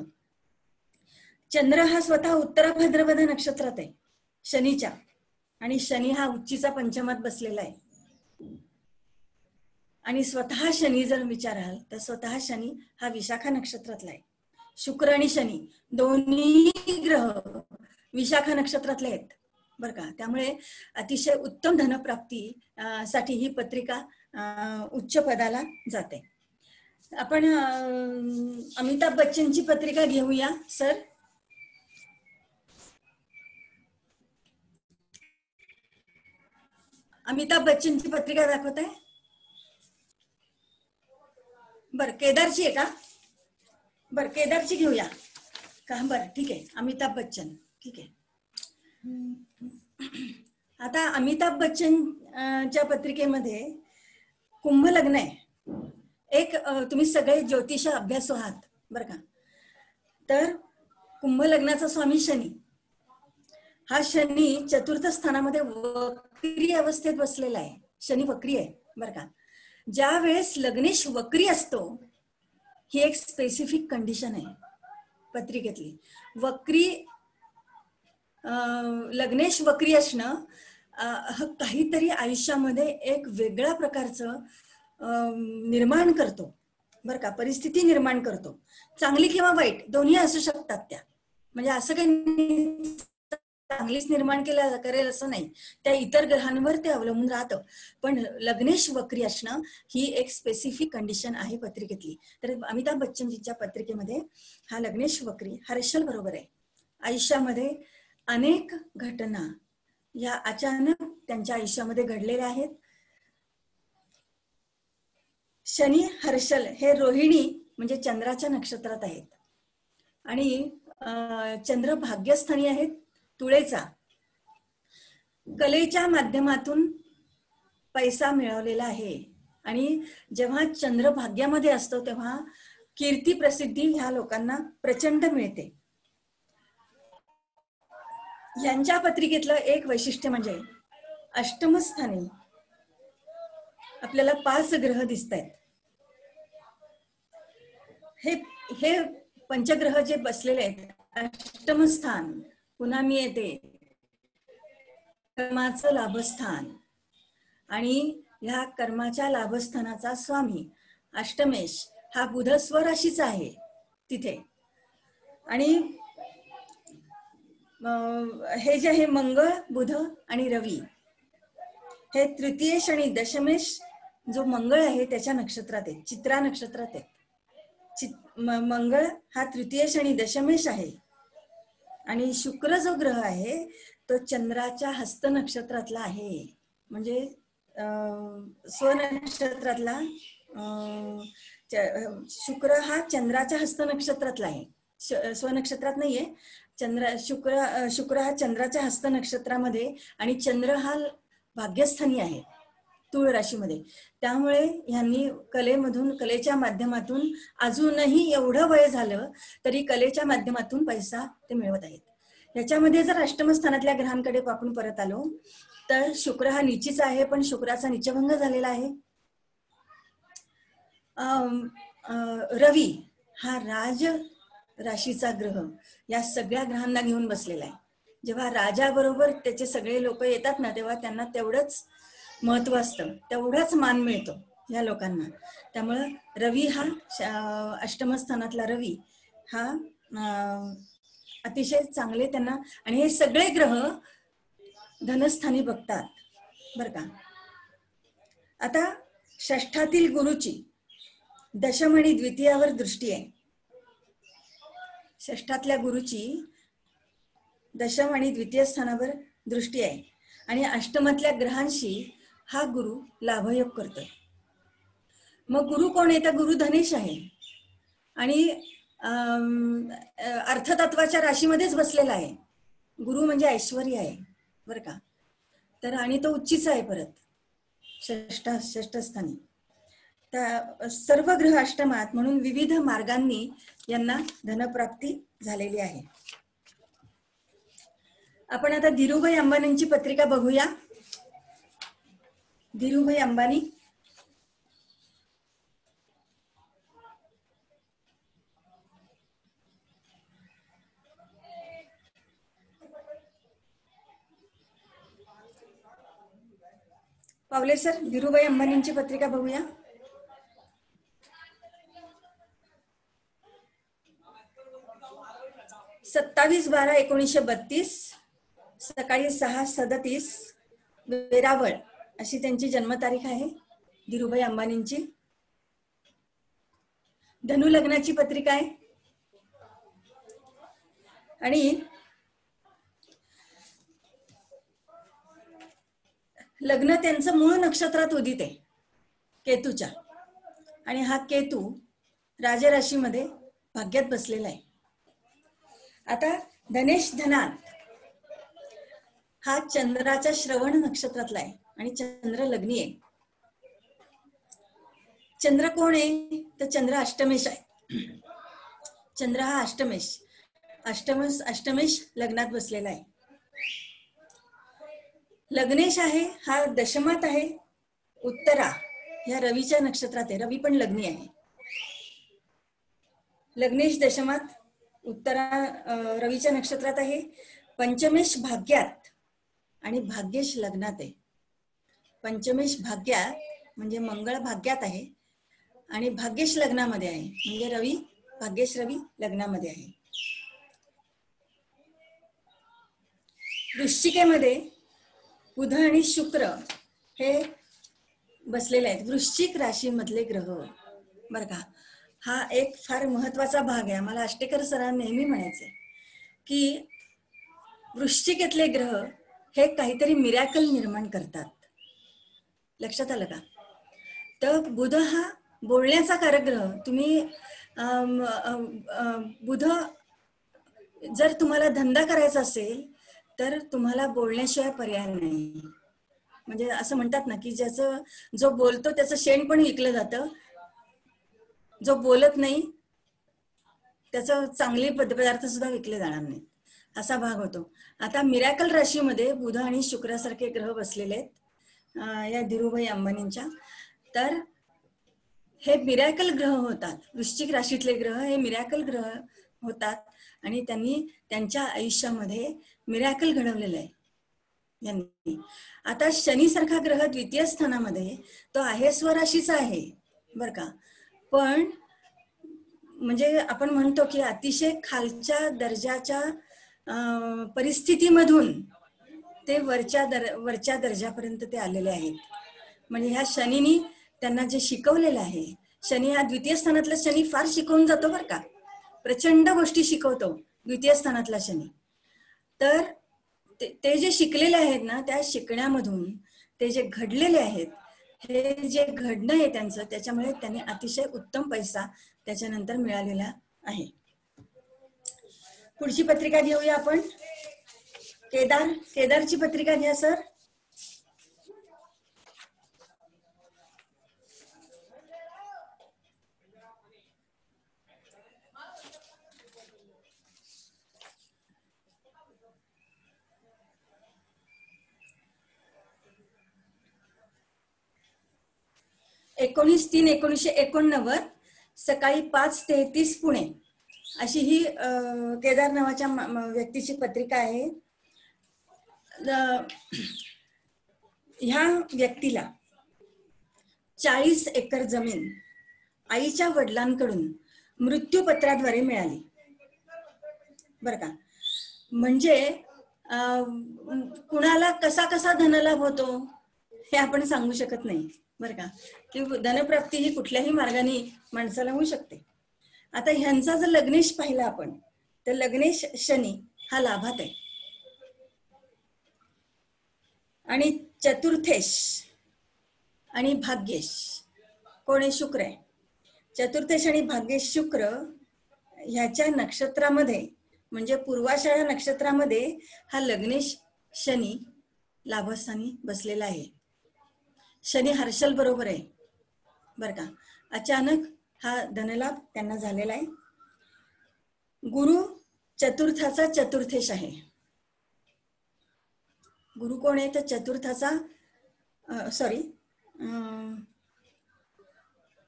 चंद्र हा स्वतः उत्तर भाद्रपद नक्षत्रात आहे शनीच्या, आणि शनी हा उच्चीचा पंचमात बसलेला आहे. आणि स्वतः शनी जर विचाराल तर स्वतः शनी हा विशाखा नक्षत्रातला आहे. शुक्र आणि शनी दोन्ही ग्रह विशाखा नक्षत्रातले आहेत बर का. त्यामुळे अतिशय उत्तम धनप्राप्ती साठी ही पत्रिका उच्च पदाला जाते. आपण अमिताभ बच्चनची पत्रिका घेऊया सर. अमिताभ बच्चनची पत्रिका दाखवत आहे. बर केदारची आहे का? बर केदारची घेऊया का? बर ठीक आहे, अमिताभ बच्चन ठीक आहे. आता अमिताभ बच्चनच्या पत्रिकेमध्ये कुंभ लग्न आहे. एक तुम्ही सगळे ज्योतिष अभ्यासू आहात बर का. तर कुंभ लग्नाचा स्वामी शनी, हा शनी चतुर्थ स्थानामध्ये वक्री अवस्थेत बसलेला आहे. शनी वक्री आहे बर का. ज्या वेळेस लग्नेश वक्री असतो ही एक स्पेसिफिक कंडिशन आहे पत्रिकेतली. वक्री लग्नेश वक्री असणं काहीतरी आयुष्यामध्ये एक वेगळ्या प्रकारचं निर्माण करतो बर का, परिस्थिती निर्माण करतो. चांगली किंवा वाईट दोन्ही असू शकतात त्या. म्हणजे असं काही चांगलीच निर्माण करेल असं नाही, त्या इतर ग्रहांवर ते अवलंबून राहतं. पण लग्नेश वक्री असणं ही एक स्पेसिफिक कंडिशन आहे पत्रिकेतली. तर अमिताभ बच्चनजीच्या पत्रिकेमध्ये हा लग्नेश वक्री हर्षल बरोबर आहे. आयुष्यामध्ये अनेक घटना या अचानक त्यांच्या आयुष्यामध्ये घडलेल्या आहेत. शनी हर्षल हे रोहिणी म्हणजे चंद्राच्या नक्षत्रात आहेत, आणि चंद्र भाग्यस्थानी आहेत तुळेचा. कलेच्या माध्यमातून पैसा मिळवलेला आहे, आणि जेव्हा चंद्र भाग्यामध्ये असतो तेव्हा कीर्ती प्रसिद्धी ह्या लोकांना प्रचंड मिळते. यांच्या पत्रिकेतलं एक वैशिष्ट्य म्हणजे अष्टमस्थानी आपल्याला 5 ग्रह दिसत आहेत. हे पंचग्रह जे बसलेले आहेत अष्टमस्थान, पुन्हा मी येते कर्माचं लाभस्थान, आणि ह्या कर्माच्या लाभस्थानाचा स्वामी अष्टमेश हा बुध स्वराशीचा आहे तिथे. आणि हे जे आहे मंगळ बुध आणि रवी हे तृतीयेश आणि दशमेश जो मंगळ आहे त्याच्या नक्षत्रात आहे, चित्रा नक्षत्रात आहे. मंगळ हा तृतीयेश आणि दशमेश आहे, आणि शुक्र जो ग्रह आहे तो चंद्राच्या हस्त नक्षत्रातला आहे, म्हणजे स्वनक्षत्रातला. शुक्र हा चंद्राच्या हस्त नक्षत्रातला आहे, स्वनक्षत्रात नाहीये. शुक्र हा चंद्राच्या हस्त नक्षत्रामध्ये, आणि चंद्र हा भाग्यस्थानी आहे तुळ राशीमध्ये. त्यामुळे ह्यांनी कलेच्या माध्यमातून अजूनही एवढं वय झालं तरी कलेच्या माध्यमातून पैसा ते मिळवत आहेत. याच्यामध्ये जर अष्टमस्थानातल्या ग्रहांकडे आपण परत आलो तर शुक्र हा नीचीचा आहे, पण शुक्राचा नीचभंग झालेला आहे. रवी हा राज राशीचा ग्रह या सगळ्या ग्रहांना घेऊन बसलेला आहे. जेव्हा राजाबरोबर त्याचे सगळे लोक येतात ना तेव्हा त्यांना तेवढंच महत्व असतं तेवढाच मान मिळतो या लोकांना. त्यामुळं रवी हा अष्टमस्थानातला रवी हा अतिशय चांगले त्यांना, आणि हे सगळे ग्रह धनस्थानी बघतात बर का. आता षष्ठातील गुरुची दशम आणि द्वितीयावर दृष्टी आहे. षष्ठातल्या गुरुची दशम आणि द्वितीय स्थानावर दृष्टी आहे आणि अष्टमातल्या ग्रहांशी हा गुरु लाभयोग करतोय. मग गुरु कोण आहे तर गुरु धनेश आहे आणि अर्थतत्वाच्या राशीमध्येच बसलेला आहे. गुरु म्हणजे ऐश्वर्य आहे बर का. तर आणि तो उच्चीचा आहे परत षष्ठस्थानी. तर सर्व ग्रह अष्टमात म्हणून विविध मार्गांनी यांना धनप्राप्ती झालेली आहे. आपण आता धीरूभाई अंबानींची पत्रिका बघूया. धीरूभाई अंबानी पावले सर, धीरूभाई अंबानींची पत्रिका बघूया. सत्तावीस 12/1932 सकाळी 6:37 वेरावळ अशी त्यांची जन्मतारीख आहे धीरूभाई अंबानींची. धनु लग्नाची पत्रिका आहे आणि लग्न त्यांचं मूळ नक्षत्रात उदित आहे केतूच्या, आणि हा केतू राजराशीमध्ये भाग्यात बसलेला आहे. आता धनेश धनात हा चंद्राच्या श्रवण नक्षत्रातला आहे आणि चंद्र लग्नी आहे. चंद्र कोण आहे तर चंद्र अष्टमेश आहे. चंद्र हा अष्टमेश लग्नात बसलेला आहे. लग्नेश आहे हा दशमात आहे, उत्तरा ह्या रवीच्या नक्षत्रात आहे. रवी पण लग्नी आहे. लग्नेश दशमात, उत्तरा रवीच्या नक्षत्रात आहे. पंचमेश भाग्यात आणि भाग्येश लग्नात आहे. पंचमेश भाग्यात म्हणजे मंगळ भाग्यात आहे आणि भाग्येश लग्नामध्ये आहे, म्हणजे रवी भाग्येश रवी लग्नामध्ये आहे. वृश्चिकेमध्ये बुध आणि शुक्र हे बसलेले आहेत. वृश्चिक राशीमधले ग्रह बर का. हा एक फार महत्वाचा भाग आहे. मला आष्टेकर सरांना नेहमी म्हणायचे की वृश्चिकेतले ग्रह हे काहीतरी मिरॅकल निर्माण करतात. लक्षात आलं का. तर बुध हा बोलण्याचा कारक ग्रह. तुम्ही बुध जर तुम्हाला धंदा करायचा असेल तर तुम्हाला बोलण्याशिवाय पर्याय नाही. म्हणजे असं म्हणतात ना की जो बोलतो त्याचं शेण पण विकलं जातं, जो बोलत नाही त्याचं चांगले पदार्थ सुद्धा विकले जाणार नाही, असा भाग होतो. आता मिरॅकल राशीमध्ये बुध आणि शुक्रासारखे ग्रह बसलेले आहेत या धीरूभाई अंबानींच्या. तर हे मिरॅकल ग्रह होतात. वृश्चिक राशीतले ग्रह हे मिरॅकल ग्रह होतात आणि त्यांनी त्यांच्या आयुष्यामध्ये मिरॅकल घडवलेलं आहे यांनी. आता शनी सारखा ग्रह द्वितीय स्थानामध्ये तो आहे स्वराशीचा आहे बर का. पण म्हणजे आपण म्हणतो की अतिशय खालच्या दर्जाच्या परिस्थितीमधून ते वरच्या दर्जापर्यंत ते आलेले आहेत. म्हणजे ह्या शनीनी त्यांना जे शिकवलेलं आहे, शनी हा द्वितीय स्थानातला शनी फार शिकवून जातो बर का. प्रचंड गोष्टी शिकवतो द्वितीय स्थानातला शनी. तर ते जे शिकलेले आहेत ना, त्या शिकण्यामधून ते जे घडलेले आहेत, हे जे घडणं आहे त्यांचं, त्याच्यामुळे त्यांनी अतिशय उत्तम पैसा त्याच्यानंतर मिळालेला आहे. पुढची पत्रिका घेऊया आपण. केदारची पत्रिका घ्या सर. एकोणीस 3/1989 सकाळी 5:33 पुणे अशी ही केदार नावाच्या व्यक्तीची पत्रिका आहे. ह्या व्यक्तीला 40 एकर जमीन आईच्या वडिलांकडून मृत्यूपत्राद्वारे मिळाली बर का. म्हणजे कुणाला कसा कसा धनलाभ होतो हे आपण सांगू शकत नाही बर का, की धनप्राप्ती ही कुठल्याही मार्गाने माणसाला होऊ शकते. आता ह्यांचा जर लग्नेश पाहिला आपण तर लग्नेश शनी हा लाभात आहे आणि चतुर्थेश आणि भाग्येश कोण शुक्र आहे. चतुर्थेश आणि भाग्येश शुक्र ह्याच्या नक्षत्रामध्ये म्हणजे पूर्वाषाढा नक्षत्रामध्ये हा लग्नेश शनी लाभस्थानी बसलेला आहे. शनी हर्षल बरोबर आहे बर का. अचानक हा धनलाभ त्यांना झालेला आहे. गुरु चतुर्थाचा चतुर्थेश आहे. गुरु कोण आहे तर चतुर्थाचा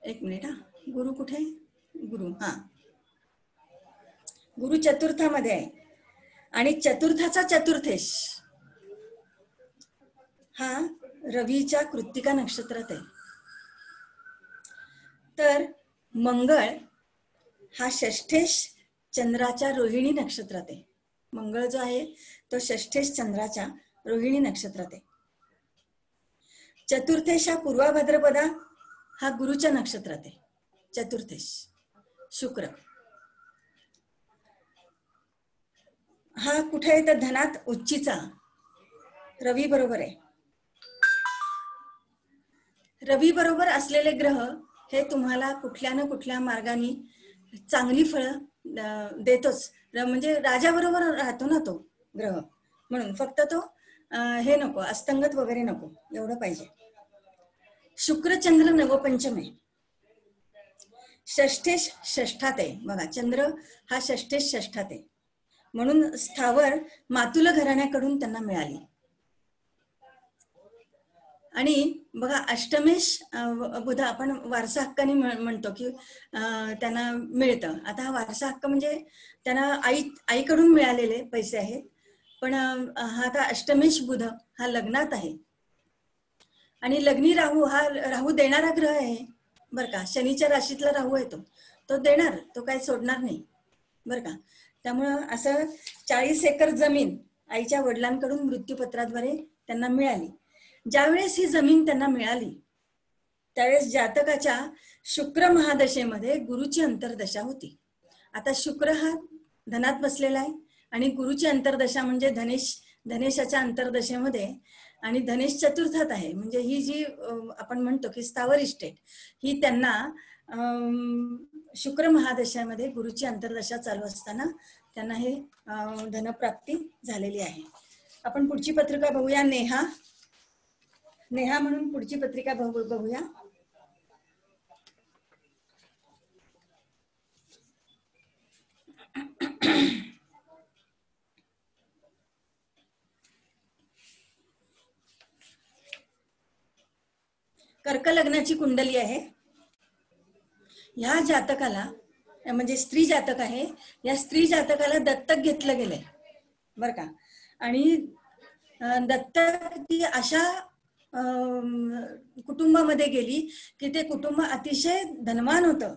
एक मिनिट हा, गुरु कुठे आहे? गुरु गुरु चतुर्थामध्ये आहे आणि चतुर्थाचा चतुर्थेश हा रवीच्या कृत्तिका नक्षत्रात आहे. तर मंगळ हा षष्ठेश चंद्राच्या रोहिणी नक्षत्रात आहे. मंगळ जो आहे तो षष्ठेश चंद्राच्या रोहिणी नक्षत्रात आहे. चतुर्थेश हा पूर्वा भाद्रपदा हा गुरुच्या नक्षत्रात आहे. चतुर्थेश शुक्र हा कुठे आहे तर धनात उच्चीचा रवी बरोबर आहे. रवी बरोबर असलेले ग्रह हे तुम्हाला कुठल्या ना कुठल्या मार्गाने चांगली फळं देतोच. म्हणजे राजा बरोबर राहतो ना तो ग्रह, म्हणून फक्त तो हे नको, अस्तंगत वगैरे नको, एवढं पाहिजे. शुक्र चंद्र नवपंचम आहे. षष्ठेश षष्ठात आहे. बघा चंद्र हा षष्ठेश षष्ठात आहे म्हणून स्थावर मातुल घराण्याकडून त्यांना मिळाली. आणि बघा अष्टमेश बुध आपण वारसा हक्काने म्हणतो की त्यांना मिळतं. आता हा वारसा हक्क म्हणजे त्यांना आईकडून मिळालेले पैसे आहेत. पण हा आता अष्टमेश बुध हा लग्नात आहे आणि लग्नी राहू हा राहू देणारा ग्रह आहे बर का. शनीच्या राशीतला राहू आहे तो देणार, तो काही सोडणार नाही बर का. त्यामुळं असं 40 एकर जमीन आईच्या वडिलांकडून मृत्यूपत्राद्वारे त्यांना मिळाली. ज्यावेळेस ही जमीन त्यांना मिळाली त्यावेळेस जातकाच्या शुक्र महादशेमध्ये गुरुची अंतर्दशा होती. आता शुक्र हा धनात बसलेला आहे आणि गुरुची अंतर्दशा म्हणजे धनेशाच्या अंतर्दशेमध्ये आणि धनेश चतुर्थात आहे. म्हणजे ही जी आपण म्हणतो की स्थावर इस्टेट ही त्यांना शुक्र महादशामध्ये गुरुची अंतर्दशा चालू असताना त्यांना हे धनप्राप्ती झालेली आहे. आपण पुढची पत्रिका बघूया. नेहा म्हणून पुढची पत्रिका बघूया. कर्क लग्नाची कुंडली आहे. ह्या जातकाला म्हणजे स्त्री जातक आहे. या स्त्री जातकाला दत्तक घेतलं गेलंय बर का. आणि दत्तक ती अशा कुटुंबामध्ये गेली की ते कुटुंब अतिशय धनवान होतं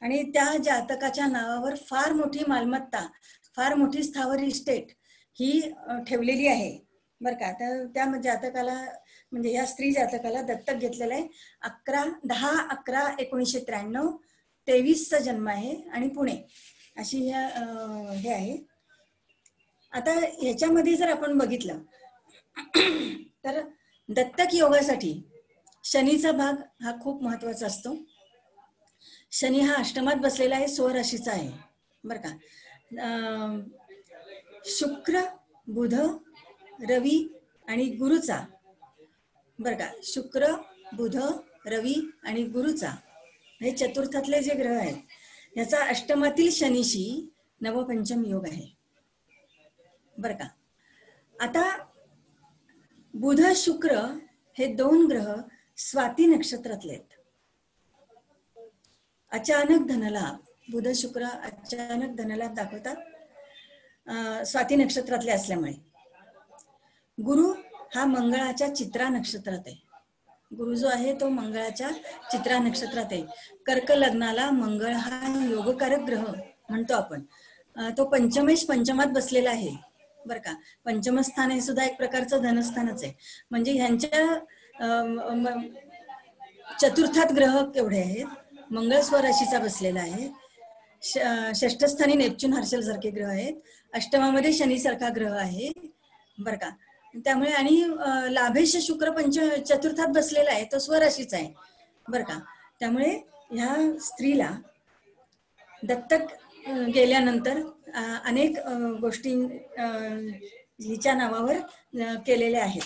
आणि त्या जातकाच्या नावावर फार मोठी मालमत्ता, फार मोठी स्थावर इस्टेट ही ठेवलेली आहे बर का. तर त्या जातकाला म्हणजे या स्त्री जातकाला दत्तक घेतलेलं आहे. 10/11/1993 23चा जन्म आहे आणि पुणे अशी हे आहे. आता ह्याच्यामध्ये जर आपण बघितलं तर दत्तक योगासाठी शनीचा भाग हा खूप महत्वाचा असतो. शनी हा अष्टमात बसलेला आहे, स्वराशीचा आहे बर का. शुक्र बुध रवी आणि गुरुचा बर का. शुक्र बुध रवी आणि गुरुचा हे चतुर्थातले जे ग्रह आहेत याचा अष्टमातील शनीशी नवपंचम योग आहे बर का. आता बुध शुक्र हे 2 ग्रह स्वाती नक्षत्रातले आहेत. अचानक धनलाभ, बुध शुक्र अचानक धनलाभ दाखवतात स्वाती नक्षत्रातले असल्यामुळे. गुरु हा मंगळाच्या चित्रा नक्षत्रात आहे. गुरु जो आहे तो मंगळाच्या चित्रा नक्षत्रात आहे. कर्क लग्नाला मंगळ हा योगकारक ग्रह म्हणतो आपण. तो पंचमेश पंचमात बसलेला आहे बरं का. पंचमस्थान हे सुद्धा एक प्रकारचं धनस्थानच आहे. म्हणजे ह्यांच्या चतुर्थात ग्रह केवढे आहेत. मंगळ स्वराशीचा बसलेला आहे. षष्ठस्थानी नेपच्यून हर्षल सारखे ग्रह आहेत. अष्टमामध्ये शनी सारखा ग्रह आहे बरं का. त्यामुळे आणि लाभेश शुक्र चतुर्थात बसलेला आहे, तो स्वराशीचा आहे बरं का. त्यामुळे ह्या स्त्रीला दत्तक गेल्यानंतर अनेक गोष्टी हिच्या नावावर केलेल्या आहेत.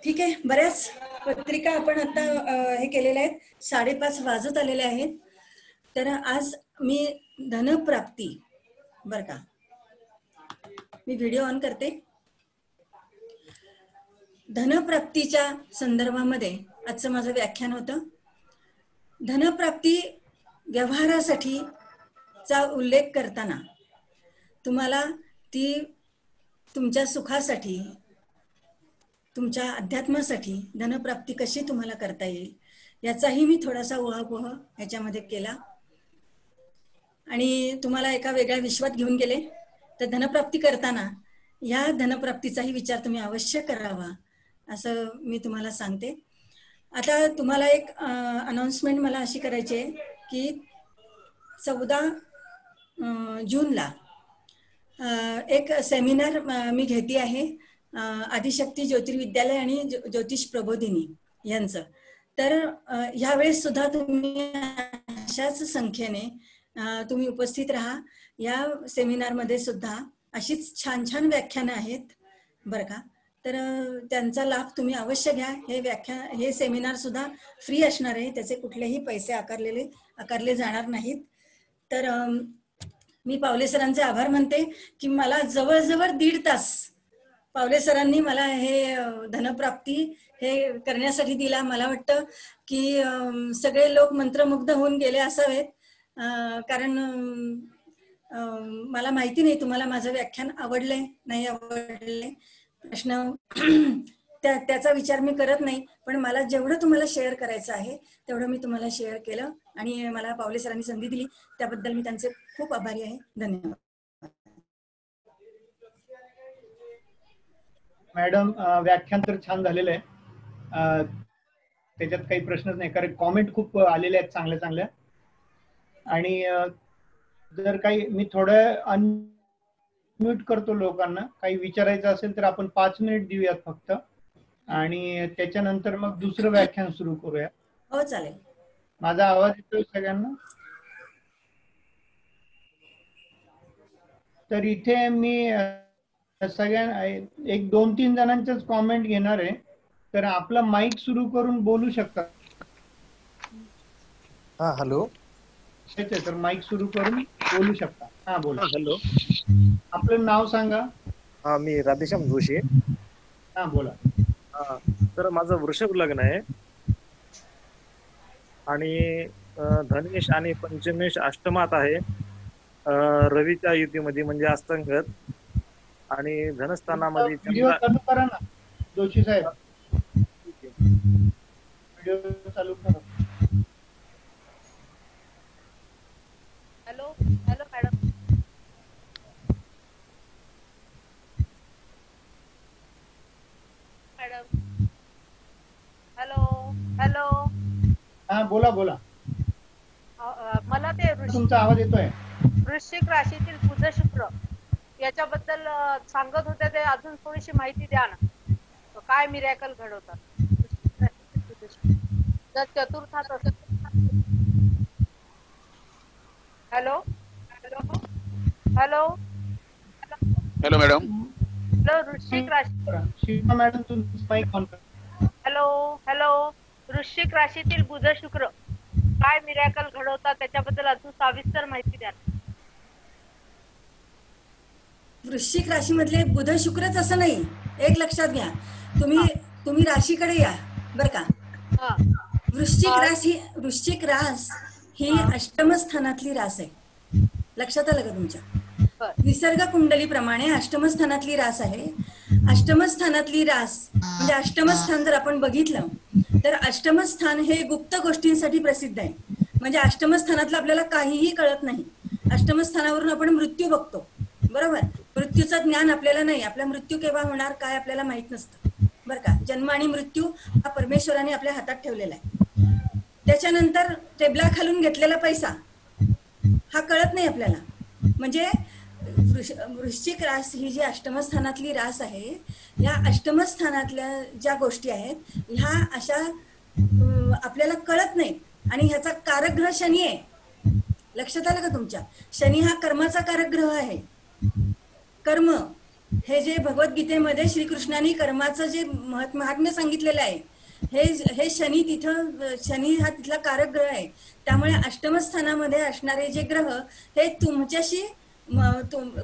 ठीक आहे, बऱ्याच पत्रिका आपण आता हे केलेल्या आहेत. 5:30 वाजत आलेले आहेत. तर आज मी धनप्राप्ती बरं का, मी व्हिडिओ ऑन करते. धनप्राप्तीच्या संदर्भामध्ये आजचं माझं व्याख्यान होतं. धनप्राप्ती व्यवहारासाठी चा उल्लेख करताना तुम्हाला ती तुमच्या सुखासाठी, तुमच्या अध्यात्मासाठी धनप्राप्ती कशी तुम्हाला करता येईल याचाही मी थोडासा उहापोह ह्याच्यामध्ये केला आणि तुम्हाला एका वेगळ्या विश्वात घेऊन गेले. तर धनप्राप्ती करताना ह्या धनप्राप्तीचाही विचार तुम्ही अवश्य करावा असं मी तुम्हाला सांगते. आता तुम्हाला एक अनाउन्समेंट मला अशी करायची आहे की 14 जूनला एक सेमिनार मी घेते आहे आदिशक्ती ज्योतिर्विद्यालय आणि ज्योतिष प्रबोधिनी यांचं. तर ह्यावेळेस सुद्धा तुम्ही अशाच संख्येने तुम्ही उपस्थित राहा. या सेमिनारमध्ये सुद्धा अशीच छान छान व्याख्यानं आहेत बरं का. तर त्यांचा लाभ तुम्ही अवश्य घ्या. हे सेमिनार सुद्धा फ्री असणार आहे, त्याचे कुठलेही पैसे आकारले जाणार नाहीत. तर मी पावले सरांचे आभार मानते की मला जवळजवळ 1.5 तास पावले सरांनी मला हे धनप्राप्ती हे करण्यासाठी दिला. मला वाटतं की सगळे लोक मंत्रमुग्ध होऊन गेले असावेत, कारण मला माहिती नाही तुम्हाला माझं व्याख्यान आवडले नाही आवडले प्रश्न त्याचा विचार मी करत नाही. पण मला जेवढं तुम्हाला शेअर करायचं आहे तेवढं मी तुम्हाला शेअर केलं आणि मला पावले सरांनी संधी दिली त्याबद्दल मी त्यांचे खूप आभारी आहे. धन्यवाद. मॅडम, व्याख्यान तर छान झालेलं आहे, त्याच्यात काही प्रश्नच नाही, कारण कॉमेंट खूप आलेले आहेत चांगल्या चांगल्या. आणि जर काही मी थोडं अनम्यूट करतो लोकांना, काही विचारायचं असेल तर आपण 5 मिनिट देऊयात फक्त आणि त्याच्यानंतर मग दुसरं व्याख्यान सुरू करूया. हो चालेल. माझा आवाज येतोय सगळ्यांना? तर इथे मी सगळ्यांना 1-2-3 जणांचेच कॉमेंट घेणार आहे. तर आपला माईक सुरू करून बोलू शकता. हा हॅलो. तर माईक सुरू करून बोलू शकता. हा बोला. हॅलो. आपलं नाव सांगा. हा मी राधेश्याम जोशी. हा बोला. हा तर माझं वृषभ लग्न आहे आणि धनेश आणि पंचमेश अष्टमात आहे. रवीच्या युतीमध्ये म्हणजे अस्तंगत आणि धनस्थानामध्ये व्हिडिओ चालू करा ना जोशी साहेब. व्हिडिओ चालू करा. Hello hello madam. Madam hello hello. हा बोला बोला. मला ते तुमचा आवाज येतोय. वृश्चिक राशीतील बुध शुक्र याच्याबद्दल सांगत होते, ते अजून थोडीशी माहिती द्या ना. काय मिरॅकल घडवतात जर चतुर्थात असेल. Hello hello hello hello madam. Hello वृश्चिक राशी. शिल्पा मॅडम तुमचं माईक ऑन करा. Hello hello. वृश्चिक राशीतील बुध शुक्र काय मिरॅकल घडवतात त्याच्याबद्दल अजून सविस्तर माहिती द्या. वृश्चिक राशी मधले बुध शुक्रच असं नाही, एक लक्षात घ्या. तुम्ही राशीकडे या बर का. वृश्चिक रास ही अष्टम स्थानातली रास आहे, लक्षात आलं का तुमच्या. निसर्ग कुंडलीप्रमाणे अष्टमस्थानातली रास आहे. अष्टमस्थानातली रास म्हणजे अष्टमस्थान जर आपण बघितलं तर अष्टमस्थान हे गुप्त गोष्टींसाठी प्रसिद्ध आहे. म्हणजे अष्टमस्थानातलं आपल्याला काहीही कळत नाही. अष्टमस्थानावरून आपण मृत्यू बघतो, बरोबर. मृत्यूचं ज्ञान आपल्याला नाही. आपला मृत्यू केव्हा होणार काय आपल्याला माहित नसतं, बरं का. जन्म आणि मृत्यू हा परमेश्वराने आपल्या हातात ठेवलेला आहे. त्याच्यानंतर टेबला खालून घेतलेला पैसा हा कळत नाही आपल्याला. म्हणजे वृश्चिक रास ही जी अष्टमस्थानातली रास आहे, या अष्टमस्थानातल्या ज्या गोष्टी आहेत ह्या अशा आपल्याला कळत नाहीत आणि ह्याचा कारक ग्रह शनी आहे. लक्षात आलं का तुमच्या? शनी हा कर्माचा कारक ग्रह आहे. कर्म हे जे भगवद्गीतेमध्ये श्रीकृष्णाने कर्माचं जे महात्म्य सांगितलेलं आहे, हे शनी तिथं, शनी हा तिथला कारक ग्रह आहे. त्यामुळे अष्टमस्थानामध्ये असणारे जे ग्रह हे तुमच्याशी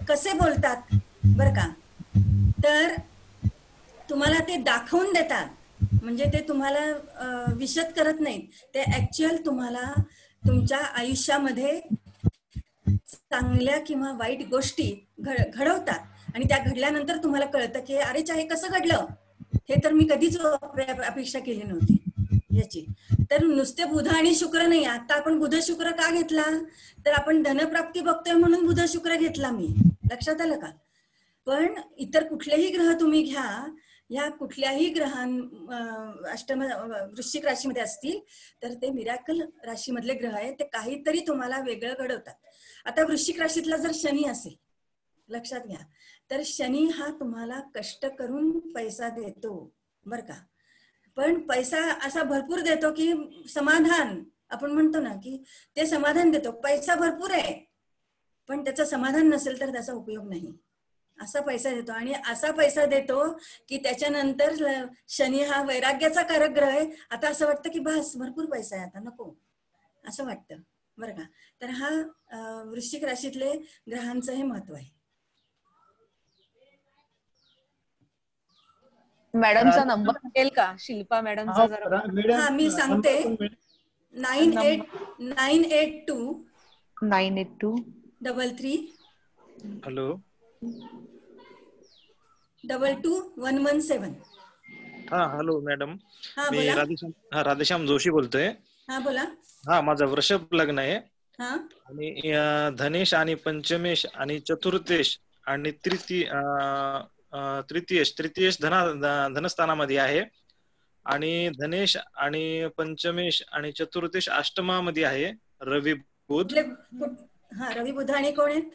कसे बोलतात बरं का, तर तुम्हाला ते दाखवून देतात. म्हणजे ते तुम्हाला विशद करत नाहीत, ते ऍक्च्युअल तुम्हाला तुमच्या आयुष्यामध्ये चांगल्या किंवा वाईट गोष्टी घडवतात आणि त्या घडल्यानंतर तुम्हाला कळतं की अरे हे कसं घडलं, हे तर मी कधीच अपेक्षा केली नव्हती याची. तर नुसते बुध आणि शुक्र नाही. आता आपण बुध शुक्र का घेतला तर आपण धनप्राप्ती बघतोय म्हणून बुध शुक्र घेतला मी. लक्षात आलं का? पण इतर कुठलेही ग्रह तुम्ही घ्या, या कुठल्याही अष्टम वृश्चिक राशीमध्ये असतील तर ते मिरॅकल राशीमधले ग्रह आहेत. ते काहीतरी तुम्हाला वेगळं घडवतात. आता वृश्चिक राशीतला जर शनी असेल, लक्षात घ्या, तर शनी हा तुम्हाला कष्ट करून पैसा देतो बर का. पण पैसा असा भरपूर देतो की समाधान, आपण म्हणतो ना की ते समाधान देतो. पैसा भरपूर आहे पण त्याचं समाधान नसेल तर त्याचा उपयोग नाही. असा पैसा देतो आणि असा पैसा देतो की त्याच्यानंतर शनी हा वैराग्याचा कारक ग्रह आहे. आता असं वाटतं की बस भरपूर पैसा आहे आता नको, असं वाटतं बरं का. तर हा वृश्चिक राशीतले ग्रहांचं हे महत्व आहे. मॅडमचा नंबर मिळेल का? शिल्पा मॅडमचा जरा. हा मी सांगते. 982982 33 हॅलो 22117. हा हॅलो मॅडम, मी राधेश्याम जोशी बोलतोय. हा बोला. हा माझा वृषभ लग्न आहे हा आणि धनेश आणि पंचमेश आणि चतुर्थेश आणि तृतीयेश धनस्थानामध्ये आहे आणि धनेश आणि पंचमेश आणि चतुर्थेश अष्टमामध्ये आहे. रवी बुध. हा रवी बुध आणि कोण आहेत?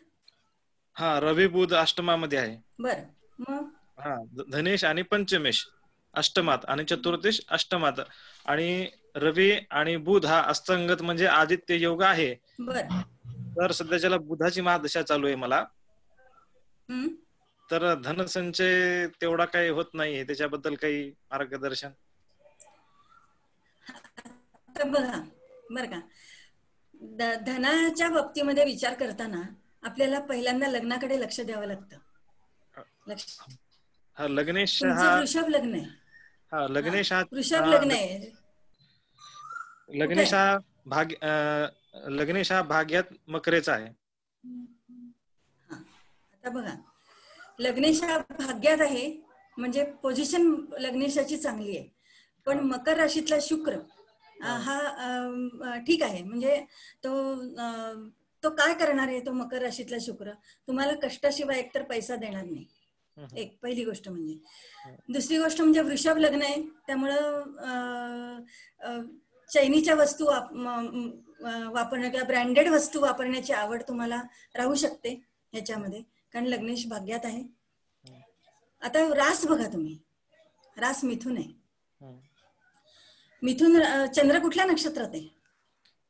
हा रवी बुध अष्टमामध्ये आहे. बर मग हा धनेश आणि पंचमेश अष्टमात आणि चतुर्थेश अष्टमात आणि रवी आणि बुध हा अस्तंगत म्हणजे आदित्य योग आहे. बर. तर सध्याच्याला बुधाची महादशा चालू आहे मला. तर धनसंचय तेवढा काही होत नाहीये, त्याच्याबद्दल काही मार्गदर्शन? बघा बर का, धनाच्या बाबतीमध्ये विचार करताना आपल्याला पहिल्यांदा लग्नाकडे लक्ष द्यावं लागतं. लग्नेश हा वृषभ लग्न आहे. हा लग्नेश हा वृषभ लग्न आहे. लग्नेश हा भाग्यात मकरेचा आहे. आता बघा, लग्नेश हा भाग्यात आहे म्हणजे पोझिशन लग्नेशाची चांगली आहे. पण मकर राशीतला शुक्र हा ठीक आहे. म्हणजे तो काय करणार आहे? तो मकर राशीतला शुक्र तुम्हाला कष्टाशिवाय एकतर पैसा देणार नाही. एक पहिली गोष्ट म्हणजे. दुसरी गोष्ट म्हणजे वृषभ लग्न आहे त्यामुळं चैनीच्या वस्तू वापरणं किंवा ब्रँडेड वस्तू वापरण्याची आवड तुम्हाला राहू शकते ह्याच्यामध्ये, कारण लग्नेश भाग्यात आहे. आता रास बघा तुम्ही, रास मिथुन आहे. मिथुन चंद्र कुठल्या नक्षत्रात आहे?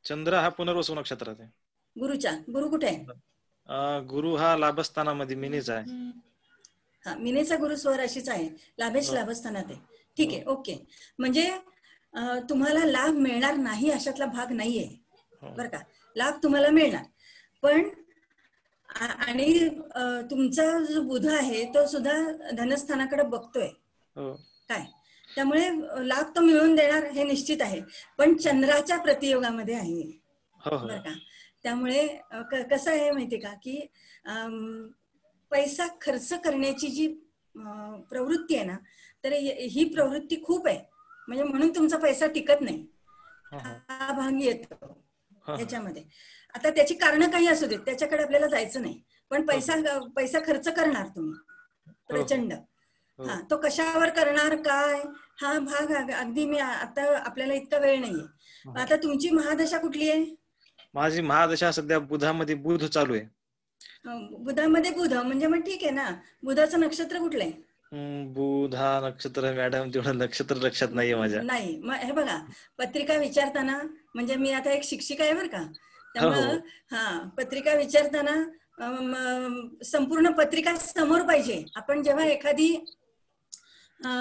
चंद्र हा पुनर्वसू नक्षत्रात आहे. गुरु कुठे आहे? गुरु हा लाभस्थानामध्ये मिनीचा आहे. हा मिनेचा गुरु स्वराशीचा आहे. लाभेश लाभस्थानात आहे. ठीक आहे, ओके. म्हणजे तुम्हाला लाभ मिळणार नाही अशातला भाग नाहीये बरं का. लाभ तुम्हाला मिळणार, पण आणि तुमचा जो बुध आहे तो सुद्धा धनस्थानाकडे बघतोय काय, त्यामुळे लाभ तो मिळवून देणार हे निश्चित आहे. पण चंद्राच्या प्रतियोगामध्ये आहे बरं का. त्यामुळे कसं आहे माहिती का की पैसा खर्च करण्याची जी प्रवृत्ती आहे ना, तर ही प्रवृत्ती खूप आहे, म्हणजे म्हणून तुमचा पैसा टिकत नाही, हा भाग येतो ह्याच्यामध्ये. आता त्याची कारणं काही असू देत, त्याच्याकडे आपल्याला जायचं नाही, पण पैसा खर्च करणार तुम्ही प्रचंड. हा, तो कशावर करणार काय हा भाग अगदी मी आता आपल्याला इतका वेळ नाहीये. आता तुमची महादशा कुठली आहे? माझी महादशा सध्या बुधामध्ये बुध चालू आहे. बुधामध्ये बुध म्हणजे मग ठीक आहे ना. बुधाचं नक्षत्र कुठलं आहे? बुध हा नक्षत्र मॅडम तेवढं नक्षत्र लक्षात नाहीये माझ्या. नाही, मग हे बघा, पत्रिका विचारताना, म्हणजे मी आता एक शिक्षिका आहे बरं का, त्यामुळं हा पत्रिका विचारताना संपूर्ण पत्रिका समोर पाहिजे. आपण जेव्हा एखादी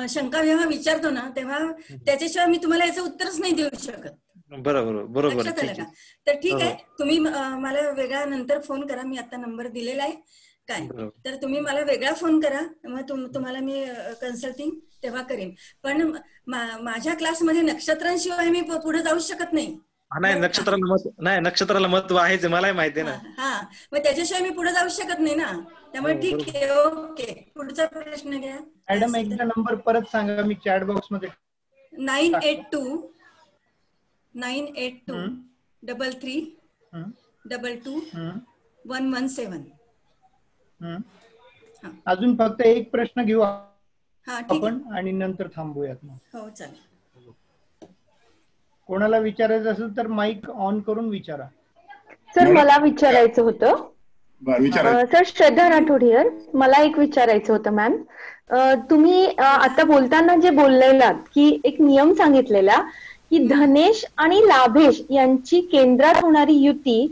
शंका जेव्हा विचारतो ना, तेव्हा त्याच्याशिवाय मी तुम्हाला याचं उत्तरच नाही देऊ शकत. बरोबर. लक्षात आलं का? तर ठीक आहे, तुम्ही मला वेगळा नंतर फोन करा, मी आता नंबर दिलेला आहे काय, तर तुम्ही मला वेगळा फोन करा, मग तुम्हाला मी कन्सल्टिंग तेव्हा करेन. पण माझ्या क्लासमध्ये नक्षत्रांशिवाय मी पुढे जाऊ शकत नाही. नाही, नक्षत्राला महत्व आहेच, मलाही माहिती आहे ना. हा, मग त्याच्याशिवाय मी पुढे जाऊ शकत नाही ना. त्यामुळे ठीक आहे, ओके. पुढचा प्रश्न घ्या मॅडम. एकदा नंबर परत सांगा, मी चॅट बॉक्स मध्ये. 982 33 22 117. अजून फक्त एक प्रश्न घेऊ आपण आणि नंतर थांबूयात. हो, चालेल. कोणाला विचारायचं असेल तर माईक ऑन करून विचारा. सर, मला विचारायचं होतं. Sir, Shraddha Rathod here. मला एक विचारायचं होतं मॅम. तुम्ही आता बोलताना जे बोललेलात की एक नियम सांगितलेला की धनेश आणि लाभेश यांची केंद्रात होणारी युती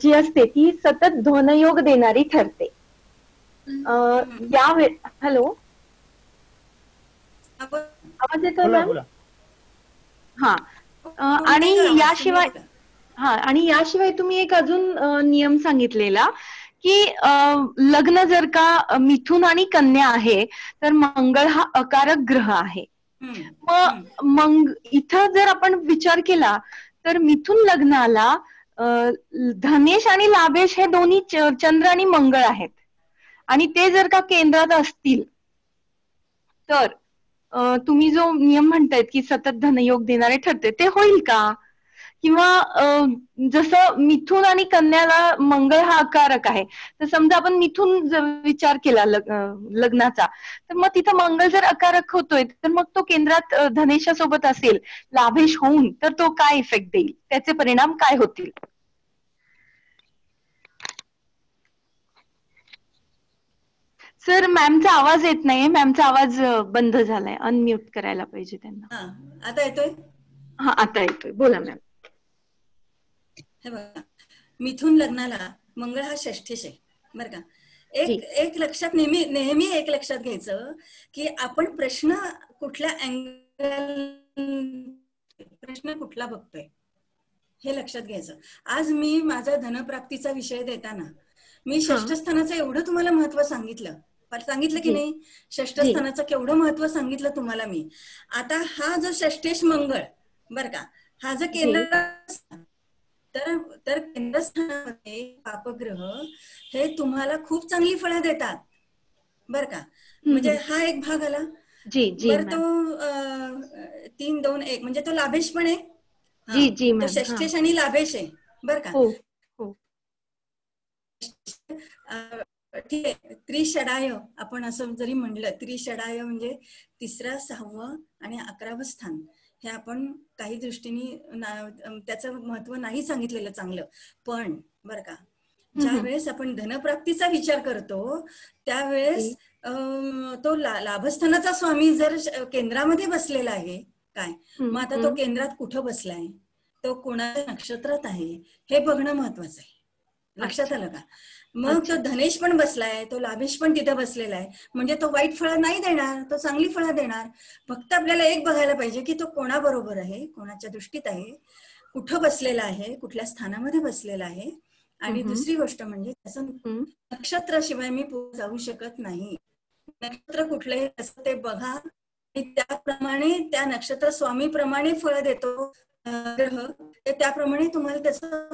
जी असते ती सतत धनयोग देणारी ठरते. हॅलो, आवाज येतोय मॅम? हा, आणि याशिवाय तुम्ही एक अजून नियम सांगितलेला की लग्न जर का मिथुन आणि कन्या आहे तर मंगळ हा अकारक ग्रह आहे. मग इथं जर आपण विचार केला तर मिथुन लग्नाला धनेश आणि लाभेश हे दोन्ही चंद्र आणि मंगळ आहेत, आणि ते जर का केंद्रात असतील तर तुम्ही जो नियम म्हणतायत की सतत धनयोग देणारे ठरते, ते होईल का? किंवा जसं मिथुन आणि कन्याला मंगळ हा अकारक आहे, तर समजा आपण मिथुन जर विचार केला लग्नाचा, तर मग तिथं मंगळ जर अकारक होतोय तर मग तो केंद्रात धनेशासोबत असेल लाभेश होऊन, तर तो काय इफेक्ट देईल, त्याचे परिणाम काय होतील? सर, मॅमचा आवाज येत नाहीये. मॅमचा आवाज बंद झालाय, अनम्यूट करायला पाहिजे त्यांना. आता येतोय? हा, आता येतोय, बोला मॅम. हे बघा, मिथुन लग्नाला मंगळ हा षष्ठेश आहे बरं का. एक लक्षात नेहमी एक लक्षात घ्यायचं की आपण प्रश्न कुठला बघतोय हे लक्षात घ्यायचं. आज मी माझा धनप्राप्तीचा विषय देताना मी षष्ठस्थानाचं एवढं तुम्हाला महत्व सांगितलं की नाही? षष्ठस्थानाचं केवढं महत्व सांगितलं तुम्हाला मी. आता हा जो षष्ठेश मंगळ बरं का, हा जो केंद्र तर केंद्रस्थानामध्ये पापग्रह हे तुम्हाला खूप चांगली फळं देतात बर का. म्हणजे हा एक भाग आला. बरं, तो 3, 2, 1 म्हणजे तो लाभेश पण आहे, तो षष्ठेश आणि लाभेश आहे बर का. ठीक आहे, त्रिषडाय आपण असं जरी म्हणलं, त्रिषडाय म्हणजे 3रं, 6वं आणि 11वं स्थान हे आपण काही दृष्टीने त्याचं महत्व नाही सांगितलेलं चांगलं. पण बरं का, ज्या वेळेस आपण धनप्राप्तीचा विचार करतो त्यावेळेस तो लाभस्थानाचा स्वामी जर केंद्रामध्ये बसलेला आहे काय, मग आता तो केंद्रात कुठं बसलाय, तो कोणाच्या नक्षत्रात आहे हे बघणं महत्वाचं आहे. लक्षात आलं का? मग तो धनेश पण बसलाय, तो लाभेश पण तिथं बसलेला आहे, म्हणजे तो वाईट फळं नाही देणार, तो चांगली फळं देणार. फक्त आपल्याला एक बघायला पाहिजे की तो कोणाबरोबर आहे, कोणाच्या दृष्टीत आहे, कुठं बसलेला आहे, कुठल्या स्थानामध्ये बसलेला आहे. आणि दुसरी गोष्ट म्हणजे त्याचं नक्षत्राशिवाय मी पुढे जाऊ शकत नाही. नक्षत्र कुठलंही असं ते बघा आणि त्याप्रमाणे त्या नक्षत्र स्वामीप्रमाणे फळ देतो ग्रह ते त्याप्रमाणे तुम्हाला त्याचं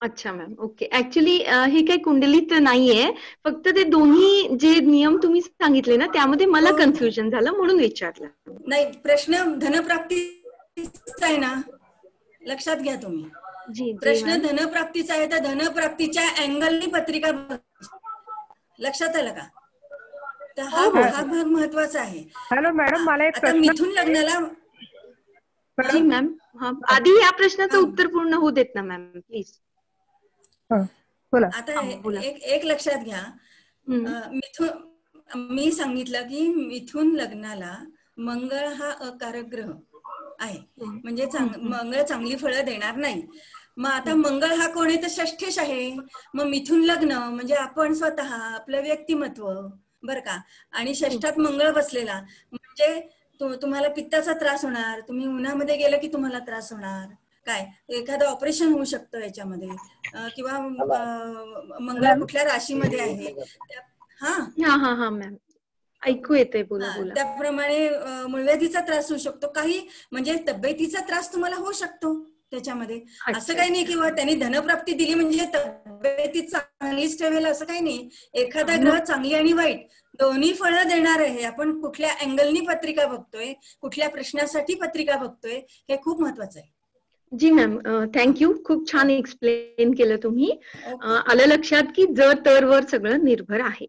अच्छा मॅम, ओके. ऍक्च्युली हे काही कुंडलीत नाहीये, फक्त ते दोन्ही जे नियम तुम्ही सांगितले ना त्यामध्ये मला कन्फ्युजन झालं म्हणून विचारलं. नाही, प्रश्न धनप्राप्तीचा आहे ना, लक्षात घ्या तुम्ही. जी प्रश्न धनप्राप्तीचा आहे तर धनप्राप्तीच्या अँगलनी पत्रिका लक्षात आलं का? तर हा भाग महत्वाचा आहे. हॅलो मॅडम, मला एक आता मिथुन लग्नाला जी मॅम, आधी या प्रश्नाचं उत्तर पूर्ण होऊ देत ना मॅम प्लीज. आता एक लक्षात घ्या, मी सांगितलं की मिथुन लग्नाला मंगळ हा अकारक ग्रह आहे, म्हणजे मंगळ चांगली फळं देणार नाही. मग आता मंगळ हा कोण आहे तर षष्ठेश आहे. मग मिथुन लग्न म्हणजे आपण स्वतः, आपलं व्यक्तिमत्व, बर का. आणि षष्ठात मंगळ बसलेला म्हणजे तुम्हाला पित्ताचा त्रास होणार, तुम्ही उन्हामध्ये गेलं की तुम्हाला त्रास होणार, काय एखादं ऑपरेशन होऊ शकतं याच्यामध्ये, किंवा मंगळ कुठल्या राशीमध्ये आहे. हा मॅम, ऐकू येते, बोला बोला. त्याप्रमाणे मूळव्याधीचा त्रास होऊ शकतो, काही म्हणजे तब्येतीचा त्रास तुम्हाला होऊ शकतो त्याच्यामध्ये. असं काही नाही किंवा त्यांनी धनप्राप्ती दिली म्हणजे तब्येती चांगलीच ठेवेल असं काही नाही. एखादा ग्रह चांगली आणि वाईट दोन्ही फळं देणार आहे. आपण कुठल्या अँगलनी पत्रिका बघतोय, कुठल्या प्रश्नासाठी पत्रिका बघतोय, हे खूप महत्वाचं आहे. जी मॅम, थँक्यू. खूप छान एक्सप्लेन केलं तुम्ही. आलं लक्षात की जर तर वर सगळं निर्भर आहे.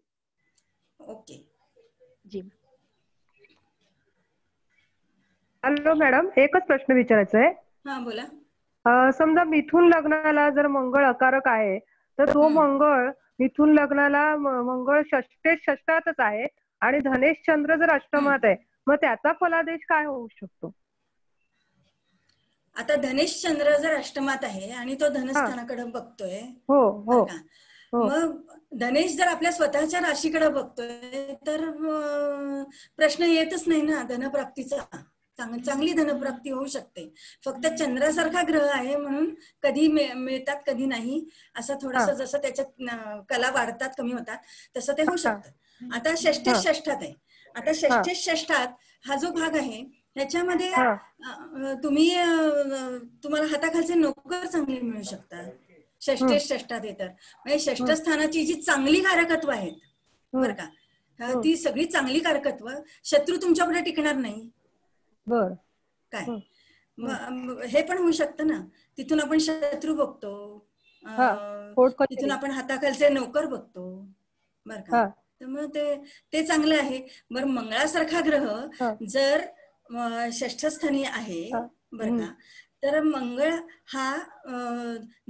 ओके जी. हॅलो मॅडम, एकच प्रश्न विचारायचा आहे. हा बोला. समजा मिथुन लग्नाला जर मंगळ अकारक आहे तर तो मंगळ मिथुन लग्नाला मंगळ षष्ठातच आहे आणि धनेश चंद्र जर अष्टमात आहे, मग त्याचा फलादेश काय होऊ शकतो? आता धनेश चंद्र जर अष्टमात आहे आणि तो धनस्थानाकडे बघतोय, मग धनेश जर आपल्या स्वतःच्या राशीकडे बघतोय तर प्रश्न येतच नाही ना धनप्राप्तीचा. चांगली धनप्राप्ती होऊ शकते. फक्त चंद्रासारखा ग्रह आहे म्हणून कधी मिळतात कधी नाही, असं थोडस जसं त्याच्यात कला वाढतात कमी होतात तसं ते होऊ शकतं. आता षष्ठेश षष्ठात आहे. आता षष्ठेश षष्ठात हा जो भाग आहे ह्याच्यामध्ये तुम्हाला हाताखालचे नोकर चांगले मिळू शकतात. षष्ठेश षष्ठात येतात म्हणजे षष्ठ स्थानाची जी चांगली कारकत्व आहेत बर का, ती सगळी चांगली कारकत्व शत्रू तुमच्यापुढे टिकणार नाही. बर काय हे पण होऊ शकतं ना, तिथून आपण शत्रू बघतो, तिथून आपण हाताखालचे नोकर बघतो बर का. त्यामुळे ते चांगलं आहे. बरं, मंगळासारखा ग्रह जर षष्ठस्थानी आहे बर का, तर मंगळ हा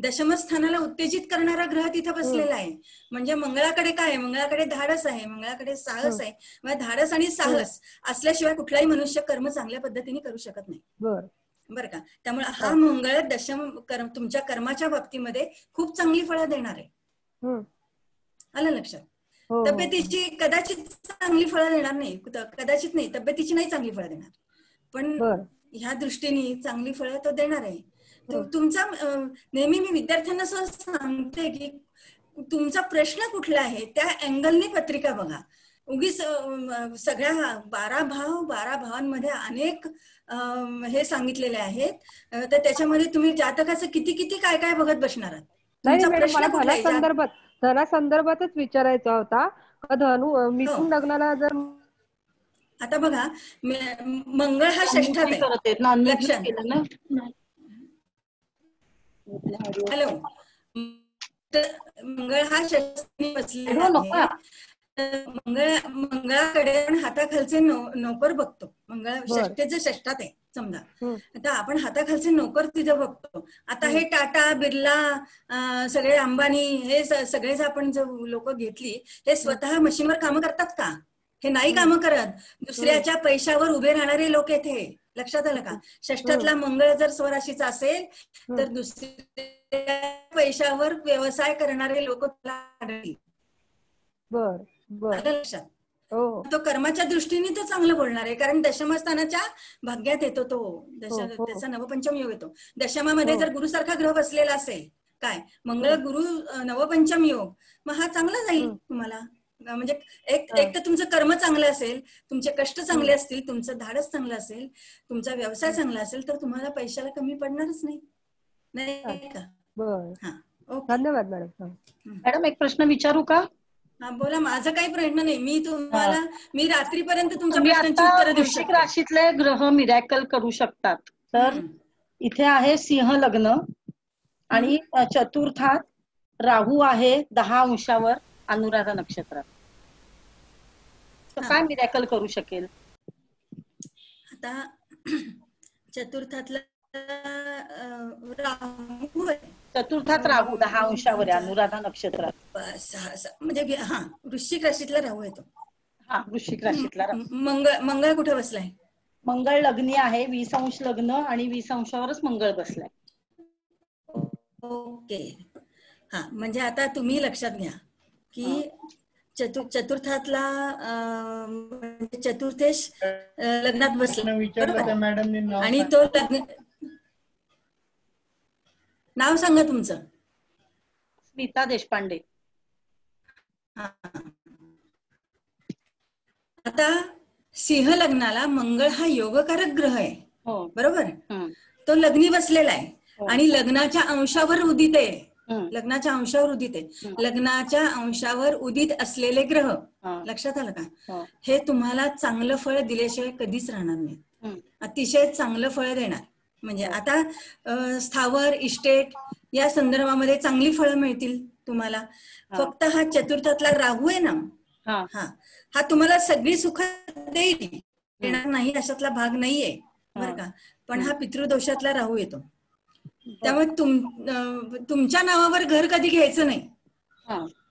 दशमस्थानाला उत्तेजित करणारा ग्रह तिथे बसलेला आहे. म्हणजे मंगळाकडे काय आहे, मंगळाकडे धाडस आहे, मंगळाकडे साहस आहे. म्हणजे धाडस आणि साहस असल्याशिवाय कुठलाही मनुष्य कर्म चांगल्या पद्धतीने करू शकत नाही बर का. त्यामुळे हा मंगळ तुमच्या कर्माच्या बाबतीमध्ये खूप चांगली फळं देणार आहे. आलं लक्षात? तब्येतीची कदाचित चांगली फळं देणार नाही, कदाचित नाही, तब्येतीची नाही चांगली फळं देणार, पण ह्या दृष्टीने चांगली फळं तो देणार आहे. तुमचा नेहमी मी विद्यार्थ्यांना सांगते की तुमचा प्रश्न कुठला आहे त्या अँगलनी पत्रिका बघा. उगीच सगळ्या 12 भावांमध्ये अनेक हे सांगितलेले आहेत, तर त्याच्यामध्ये तुम्ही जातकाचं किती काय काय बघत बसणार आहात. तुमचा प्रश्न कुठला आहे? धनासंदर्भातच विचारायचा होता. मिथुन लग्नाला जर आता बघा, मंगळ हा षष्ठात आहे, लक्षात. हॅलो, मंगळ हा षष्ठात बसलेला आहे. मंगळाकडे आपण हाताखालचे नोकर बघतो. मंगळ षष्ठेचे षष्ठात आहे समजा, आता आपण हाताखालचे नोकर तिथे बघतो. आता हे टाटा, बिर्ला, सगळे अंबानी, हे सगळे आपण जर लोक घेतली, हे स्वतः मशीनवर कामं करतात का? हे नाही कामं करत. दुसऱ्याच्या पैशावर उभे राहणारे लोक आहेत हे. लक्षात आलं का? षष्ठातला मंगळ जर स्वराशीचा असेल तर दुसऱ्या पैशावर व्यवसाय करणारे लोक आढळतील. लक्षात? तो कर्माच्या दृष्टीने तो चांगलं बोलणार आहे, कारण दशमस्थानाच्या भाग्यात येतो तो. त्याचा नवपंचम योग येतो. दशमामध्ये जर गुरुसारखा ग्रह बसलेला असेल, काय मंगळ गुरु नवपंचम योग, मग हा चांगला जाईल तुम्हाला. म्हणजे एक तर तुमचं कर्म चांगलं असेल, तुमचे कष्ट चांगले असतील, तुमचं धाडस चांगलं असेल, तुमचा व्यवसाय चांगला असेल, तर तुम्हाला पैशाला कमी पडणारच नाही, नाही का? धन्यवाद मॅडम. मॅडम एक प्रश्न विचारू का? हा बोला. माझा काही प्रश्न नाही, मी रात्रीपर्यंत तुमच्या प्रश्नांची उत्तरं देऊ वृश्चिक शकते. राशीतले ग्रह मिरॅकल करू शकतात. तर इथे आहे सिंह लग्न आणि चतुर्थात राहू आहे 10 अंशावर अनुराधा नक्षत्रात. तर काय मिरॅकल करू शकेल? आता चतुर्थातला राहू आहे, चतुर्थात राहू 10 अंशावर आहे अनुराधा नक्षत्रात. म्हणजे वृश्चिक राशीतला राहू आहे तो. हा, वृश्चिक राशीतला राहू. मंगळ कुठे बसलाय? मंगळ लग्नी आहे, 20 अंश लग्न आणि 20 अंशावरच मंगळ बसलाय. ओके. हा, म्हणजे आता तुम्ही लक्षात घ्या की चतुर्थातला चतुर्थेश लग्नात बसला आणि तो लग्न. नाव सांगा तुमचं. स्मिता देशपांडे. आता सिंह लग्नाला मंगळ हा योगकारक ग्रह आहे, बरोबर? तो लग्नी बसलेला आहे आणि लग्नाच्या अंशावर उदित आहे. लग्नाच्या अंशावर उदित आहे. लग्नाच्या अंशावर उदित असलेले ग्रह, लक्षात आलं का? हे तुम्हाला चांगलं फळ दिल्याशिवाय कधीच राहणार नाही. अतिशय चांगलं फळ देणार. म्हणजे आता स्थावर इस्टेट या संदर्भामध्ये चांगली फळं मिळतील तुम्हाला. फक्त हा चतुर्थातला राहू आहे ना, हा तुम्हाला सगळी सुख देईल, देणार नाही अशातला भाग नाहीये बरं का. पण हा पितृदोषातला राहू येतो. त्यामुळे तुमच्या नावावर घर कधी घ्यायचं नाही.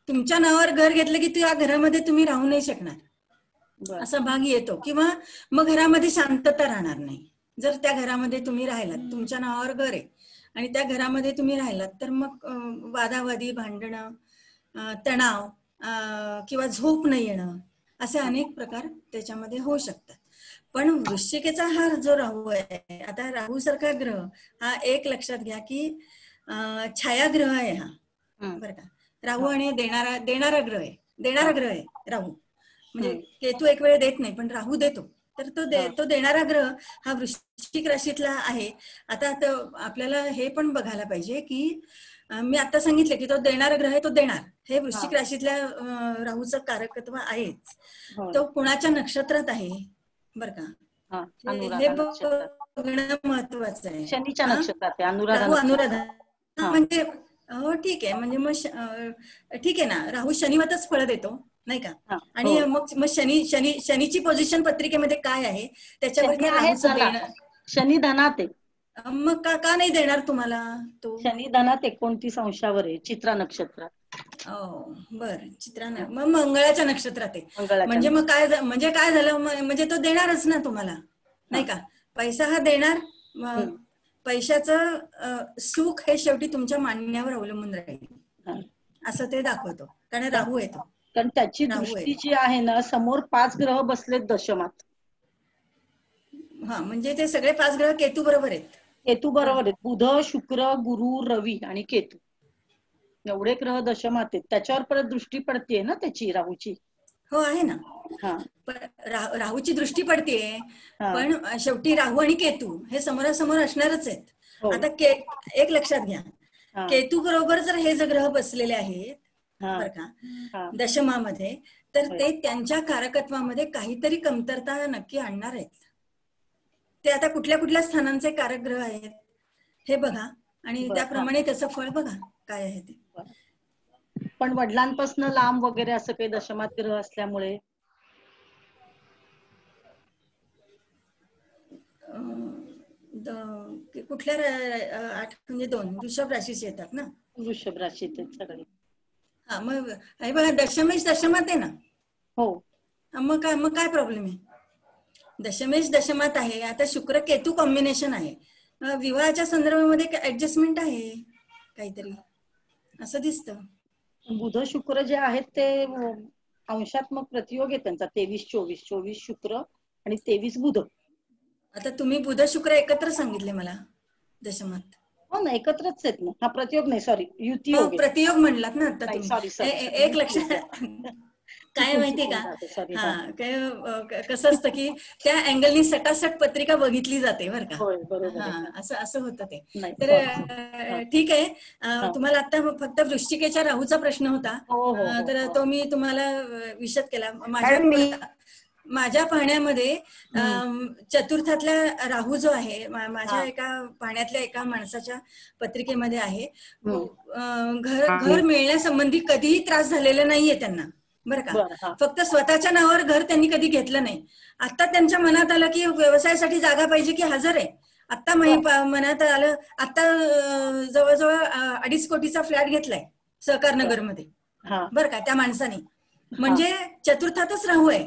तुमच्या नावावर घर घेतलं की त्या घरामध्ये तुम्ही राहू नाही शकणार असा भाग येतो. किंवा मग घरामध्ये शांतता राहणार नाही. जर त्या घरामध्ये तुम्ही राहिलात, तुमच्या नावावर घर आहे आणि त्या घरामध्ये तुम्ही राहिलात, तर मग वादावादी, भांडणं, तणाव किंवा झोप नाही येणं असे अनेक प्रकार त्याच्यामध्ये होऊ शकतात. पण वृश्चिकेचा हा जो राहू आहे, आता राहू सारखा ग्रह हा एक लक्षात घ्या की छायाग्रह आहे हा, बरं का. राहू आणि देणारा ग्रह आहे राहू. म्हणजे केतू एक वेळ देत नाही पण राहू देतो. तर तो देणारा ग्रह हा वृश्चिक राशीतला आहे. आता आपल्याला हे पण बघायला पाहिजे की मी आता सांगितलं की तो देणारा ग्रह आहे, तो देणार. हे वृश्चिक राशीतल्या राहूचं कारकत्व आहेच. तो कुणाच्या नक्षत्रात आहे बरं का, हे बघणं महत्वाचं आहे. शनीच्या नक्षत्रात अनुराधा. म्हणजे हो ठीक आहे. म्हणजे मग ठीक आहे ना, राहू शनिवारच फळ देतो नाही का. आणि मग शनीची पोझिशन पत्रिकेमध्ये काय आहे त्याच्यावर शनी धनात आहे. मग का नाही देणार तुम्हाला तो? शनी धनात 29 अंशावर आहे चित्रा नक्षत्रात. बर, चित्रा मग मंगळाच्या नक्षत्रात आहे. म्हणजे मग काय झालं, म्हणजे तो देणारच ना तुम्हाला नाही का. पैसा हा देणार. पैशाचं सुख हे शेवटी तुमच्या मानण्यावर अवलंबून राहील असं ते दाखवतो. कारण राहू येतो. कारण त्याची दृष्टी जी आहे ना, समोर 5 ग्रह बसलेत दशमात. म्हणजे ते सगळे 5 ग्रह केतू बरोबर आहेत. केतू बरोबर आहेत. बुध, शुक्र, गुरु, रवी आणि केतू एवढे ग्रह दशमात आहेत. त्याच्यावर परत दृष्टी पडतीये ना त्याची, राहूची. हो आहे ना. राहूची दृष्टी पडतीये. पण शेवटी राहू आणि केतू हे समोरासमोर असणारच आहेत. आता एक लक्षात घ्या, केतू बरोबर जर हे जे ग्रह बसलेले आहेत बरं का दशमामध्ये, तर ते त्यांच्या कारकत्वामध्ये काहीतरी कमतरता नक्की आणणार आहेत. ते आता कुठल्या कुठल्या स्थानांचे कारक ग्रह आहेत हे बघा आणि त्याप्रमाणे त्याचं फळ बघा काय आहे ते. पण वडिलांपासून लांब वगैरे असं काही दशमात ग्रह असल्यामुळे कुठल्या 8 म्हणजे 2 वृषभ राशीचे येतात ना. वृषभ राशीत आहेत सगळे. मग हे बघा दशमेश दशमात आहे ना. हो. मग काय प्रॉब्लेम आहे. दशमेश दशमात आहे. आता शुक्र केतू कॉम्बिनेशन आहे. विवाहाच्या संदर्भामध्ये ऍडजस्टमेंट आहे काहीतरी असं दिसतं. बुध शुक्र जे आहेत ते अंशात्मक प्रतियोग आहे त्यांचा. 23-24 शुक्र आणि 23 बुध. आता तुम्ही बुध शुक्र एकत्र सांगितले मला दशमात. हो ना, एकत्रच आहेत ना. हा प्रतियोग नाही, सॉरी, युती. प्रतियोग म्हणलात ना आता तुम्ही. एक लक्षात काय माहितीये का, हा काय कसं असतं की त्या अँगलनी सटासट पत्रिका बघितली जाते बरं का. हा असं असं होतं ते. तर ठीक आहे, तुम्हाला आता फक्त वृश्चिकेच्या राहूचा प्रश्न होता, तर तो मी तुम्हाला विशद केला. माझ्या पाहण्यामध्ये चतुर्थातला राहू जो आहे, माझ्या एका पाहण्यातल्या एका माणसाच्या पत्रिकेमध्ये आहे, घर मिळण्यासंबंधी कधीही त्रास झालेला नाहीये त्यांना बरं का. फक्त स्वतःच्या नावावर घर त्यांनी कधी घेतलं नाही. आता त्यांच्या मनात आलं की व्यवसायासाठी जागा पाहिजे की हजर आहे. आता मनात आलं, आता जवळजवळ 2.5 कोटीचा फ्लॅट घेतलाय सहकार नगरमध्ये बरं का त्या माणसाने. म्हणजे चतुर्थातच राहू आहे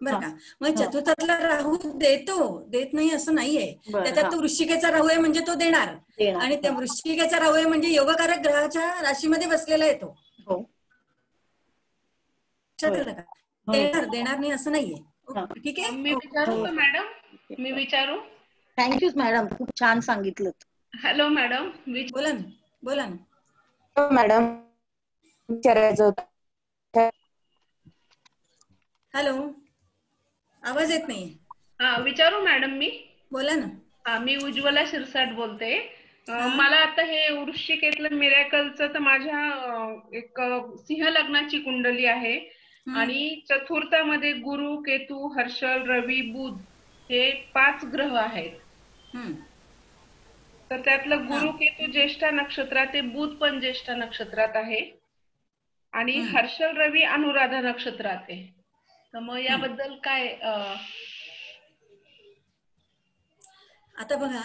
बरं का. मग चतुर्थातला राहू देत नाही असं नाहीये. त्याच्यात तो वृश्चिकेचा राहू आहे म्हणजे तो देणार, आणि त्या वृश्चिकेचा राहू आहे म्हणजे योगकारक ग्रहाच्या राशीमध्ये बसलेला येतो. देणार नाही असं नाहीये. ठीक आहे. मी विचारू का मॅडम? मी विचारू? थँक्यू मॅडम, खूप छान सांगितलं. Hello madam. बोला ना, बोला ना मॅडम. विचारायचं होतं. हॅलो, आवाज येत नाही. हा, विचारू मॅडम मी? बोला ना. मी उज्ज्वला शिरसाट बोलते. मला आता हे वृश्चिकेतलं मिरॅकलचं, तर माझ्या एक सिंह लग्नाची कुंडली आहे आणि चतुर्थामध्ये गुरु, केतू, हर्षल, रवी, बुध हे 5 ग्रह आहेत. तर त्यातलं गुरु केतू ज्येष्ठा नक्षत्रात आहे, बुध पण ज्येष्ठा नक्षत्रात आहे आणि हर्षल रवी अनुराधा नक्षत्रात आहे. तर मग याबद्दल काय? आता बघा,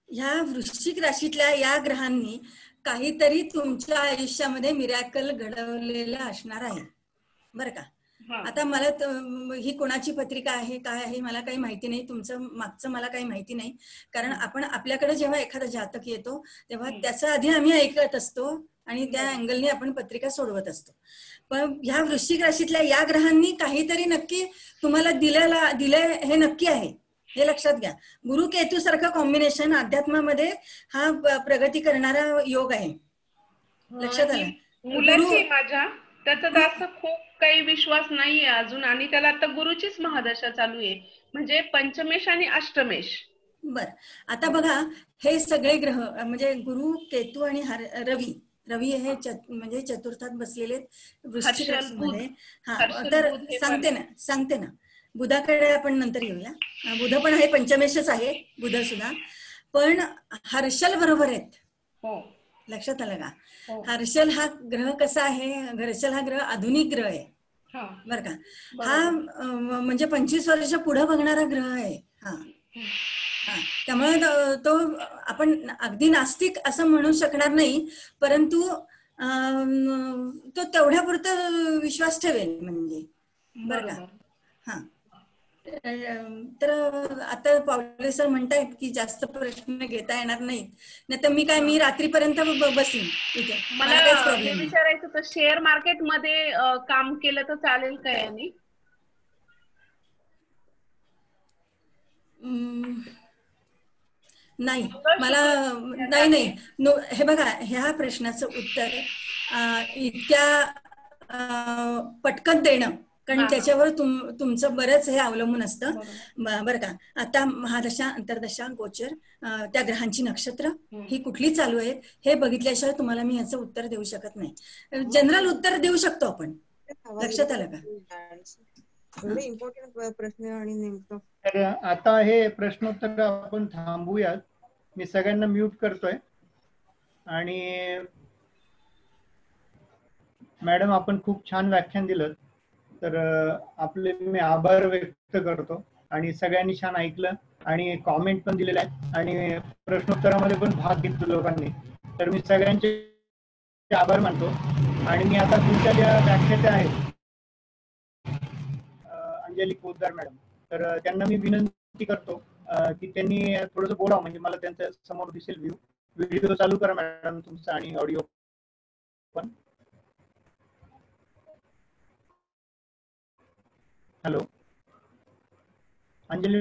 ह्या वृश्चिक राशीतल्या या ग्रहांनी काहीतरी तुमच्या आयुष्यामध्ये मिरॅकल घडवलेलं असणार आहे बरं का. आता मला ही कोणाची पत्रिका आहे काय आहे मला काही माहिती नाही, तुमचं मागचं मला काही माहिती नाही, कारण आपण आपल्याकडे जेव्हा एखादा जातक येतो तेव्हा त्याचं आधी आम्ही ऐकत असतो आणि त्या अँगलने आपण पत्रिका सोडवत असतो. पण ह्या वृश्चिक राशीतल्या या ग्रहांनी काहीतरी नक्की तुम्हाला दिलंय हे नक्की आहे, हे लक्षात घ्या. गुरु केतू सारखं कॉम्बिनेशन अध्यात्मामध्ये हा प्रगती करणारा योग आहे, लक्षात आलं. मुलाची माझ्या त्याचा जास्त खूप काही विश्वास नाहीये अजून, आणि त्याला आता गुरुचीच महादशा चालू आहे, म्हणजे पंचमेश आणि अष्टमेश. बर, आता बघा हे सगळे ग्रह म्हणजे गुरु, केतू आणि रवी हे म्हणजे चतुर्थात बसलेले वृश्चिक राशीमध्ये. हा, तर सांगते ना बुधाकडे आपण नंतर येऊया. बुध पण आहे, पंचमेशच आहे बुध सुद्धा, पण हर्षल बरोबर आहेत. लक्षात आलं का? हर्षल हा ग्रह कसा आहे, हर्षल हा ग्रह आधुनिक ग्रह आहे बर का. हा म्हणजे 25 वर्ष पुढे बघणारा ग्रह आहे. हा, त्यामुळे तो आपण अगदी नास्तिक असं म्हणू शकणार नाही, परंतु तो तेवढ्यापुरतं विश्वास ठेवेल म्हणजे बरं का. हा, तर आता पावले सर म्हणतायत की जास्त प्रश्न घेता येणार नाहीत, नाही तर मी रात्रीपर्यंत बसीन इथे. मला विचारायचं तर शेअर मार्केट मध्ये काम केलं तर चालेल का यांनी? नाही, मला नाही. हे बघा, ह्या प्रश्नाचं उत्तर इतक्या पटकन देणं, कारण त्याच्यावर तुमचं बरंच हे अवलंबून असतं बरं का. आता महादशा, अंतर्दशा, गोचर, त्या ग्रहांची नक्षत्र ही कुठली चालू आहेत हे बघितल्याशिवाय तुम्हाला मी ह्याचं उत्तर देऊ शकत नाही. जनरल उत्तर देऊ शकतो आपण, लक्षात आलं का? इम्पॉर्टंट प्रश्न आणि नेमकं. तर आता हे प्रश्नोत्तर आपण थांबूयात. मी सगळ्यांना म्यूट करतोय. आणि मॅडम आपण खूप छान व्याख्यान दिलं, तर आपले मी आभार व्यक्त करतो. आणि सगळ्यांनी छान ऐकलं आणि कॉमेंट पण दिलेले आहेत आणि प्रश्नोत्तरामध्ये पण भाग घेतला लोकांनी, तर मी सगळ्यांचे आभार मानतो. आणि मी आता तुमच्या ज्या व्याख्यात्या आहेत अंजली पोद्दार मॅडम, तर त्यांना मी विनंती करतो की त्यांनी थोडंसं बोलावं, म्हणजे मला त्यांच्या समोर दिसेल व्ह्यू. व्हिडिओ चालू करा मॅडम तुमचा आणि ऑडिओ पण. हॅलो अंजली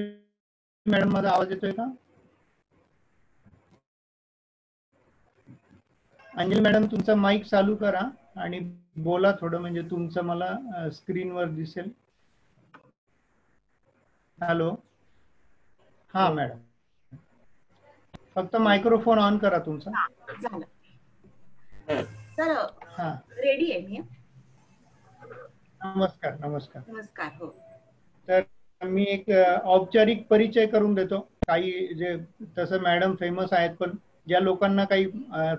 मॅडम, माझा आवाज येतोय का? अंजली मॅडम तुमचा माईक चालू करा. आणि बोला थोडं, म्हणजे तुमचं मला स्क्रीनवर दिसेल. हॅलो. हा मॅडम, फक्त मायक्रोफोन ऑन करा तुमचा. झालं. तर रेडी आहे मी. नमस्कार. नमस्कार. नमस्कार. हो. तर मी एक औपचारिक परिचय करून देतो. काही जे तसं मॅडम फेमस आहेत, पण ज्या लोकांना काही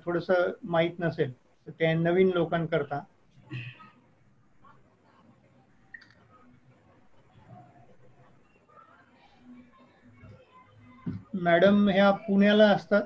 थोडस माहित नसेल त्या नवीन लोकांकरता. मॅडम ह्या पुण्याला असतात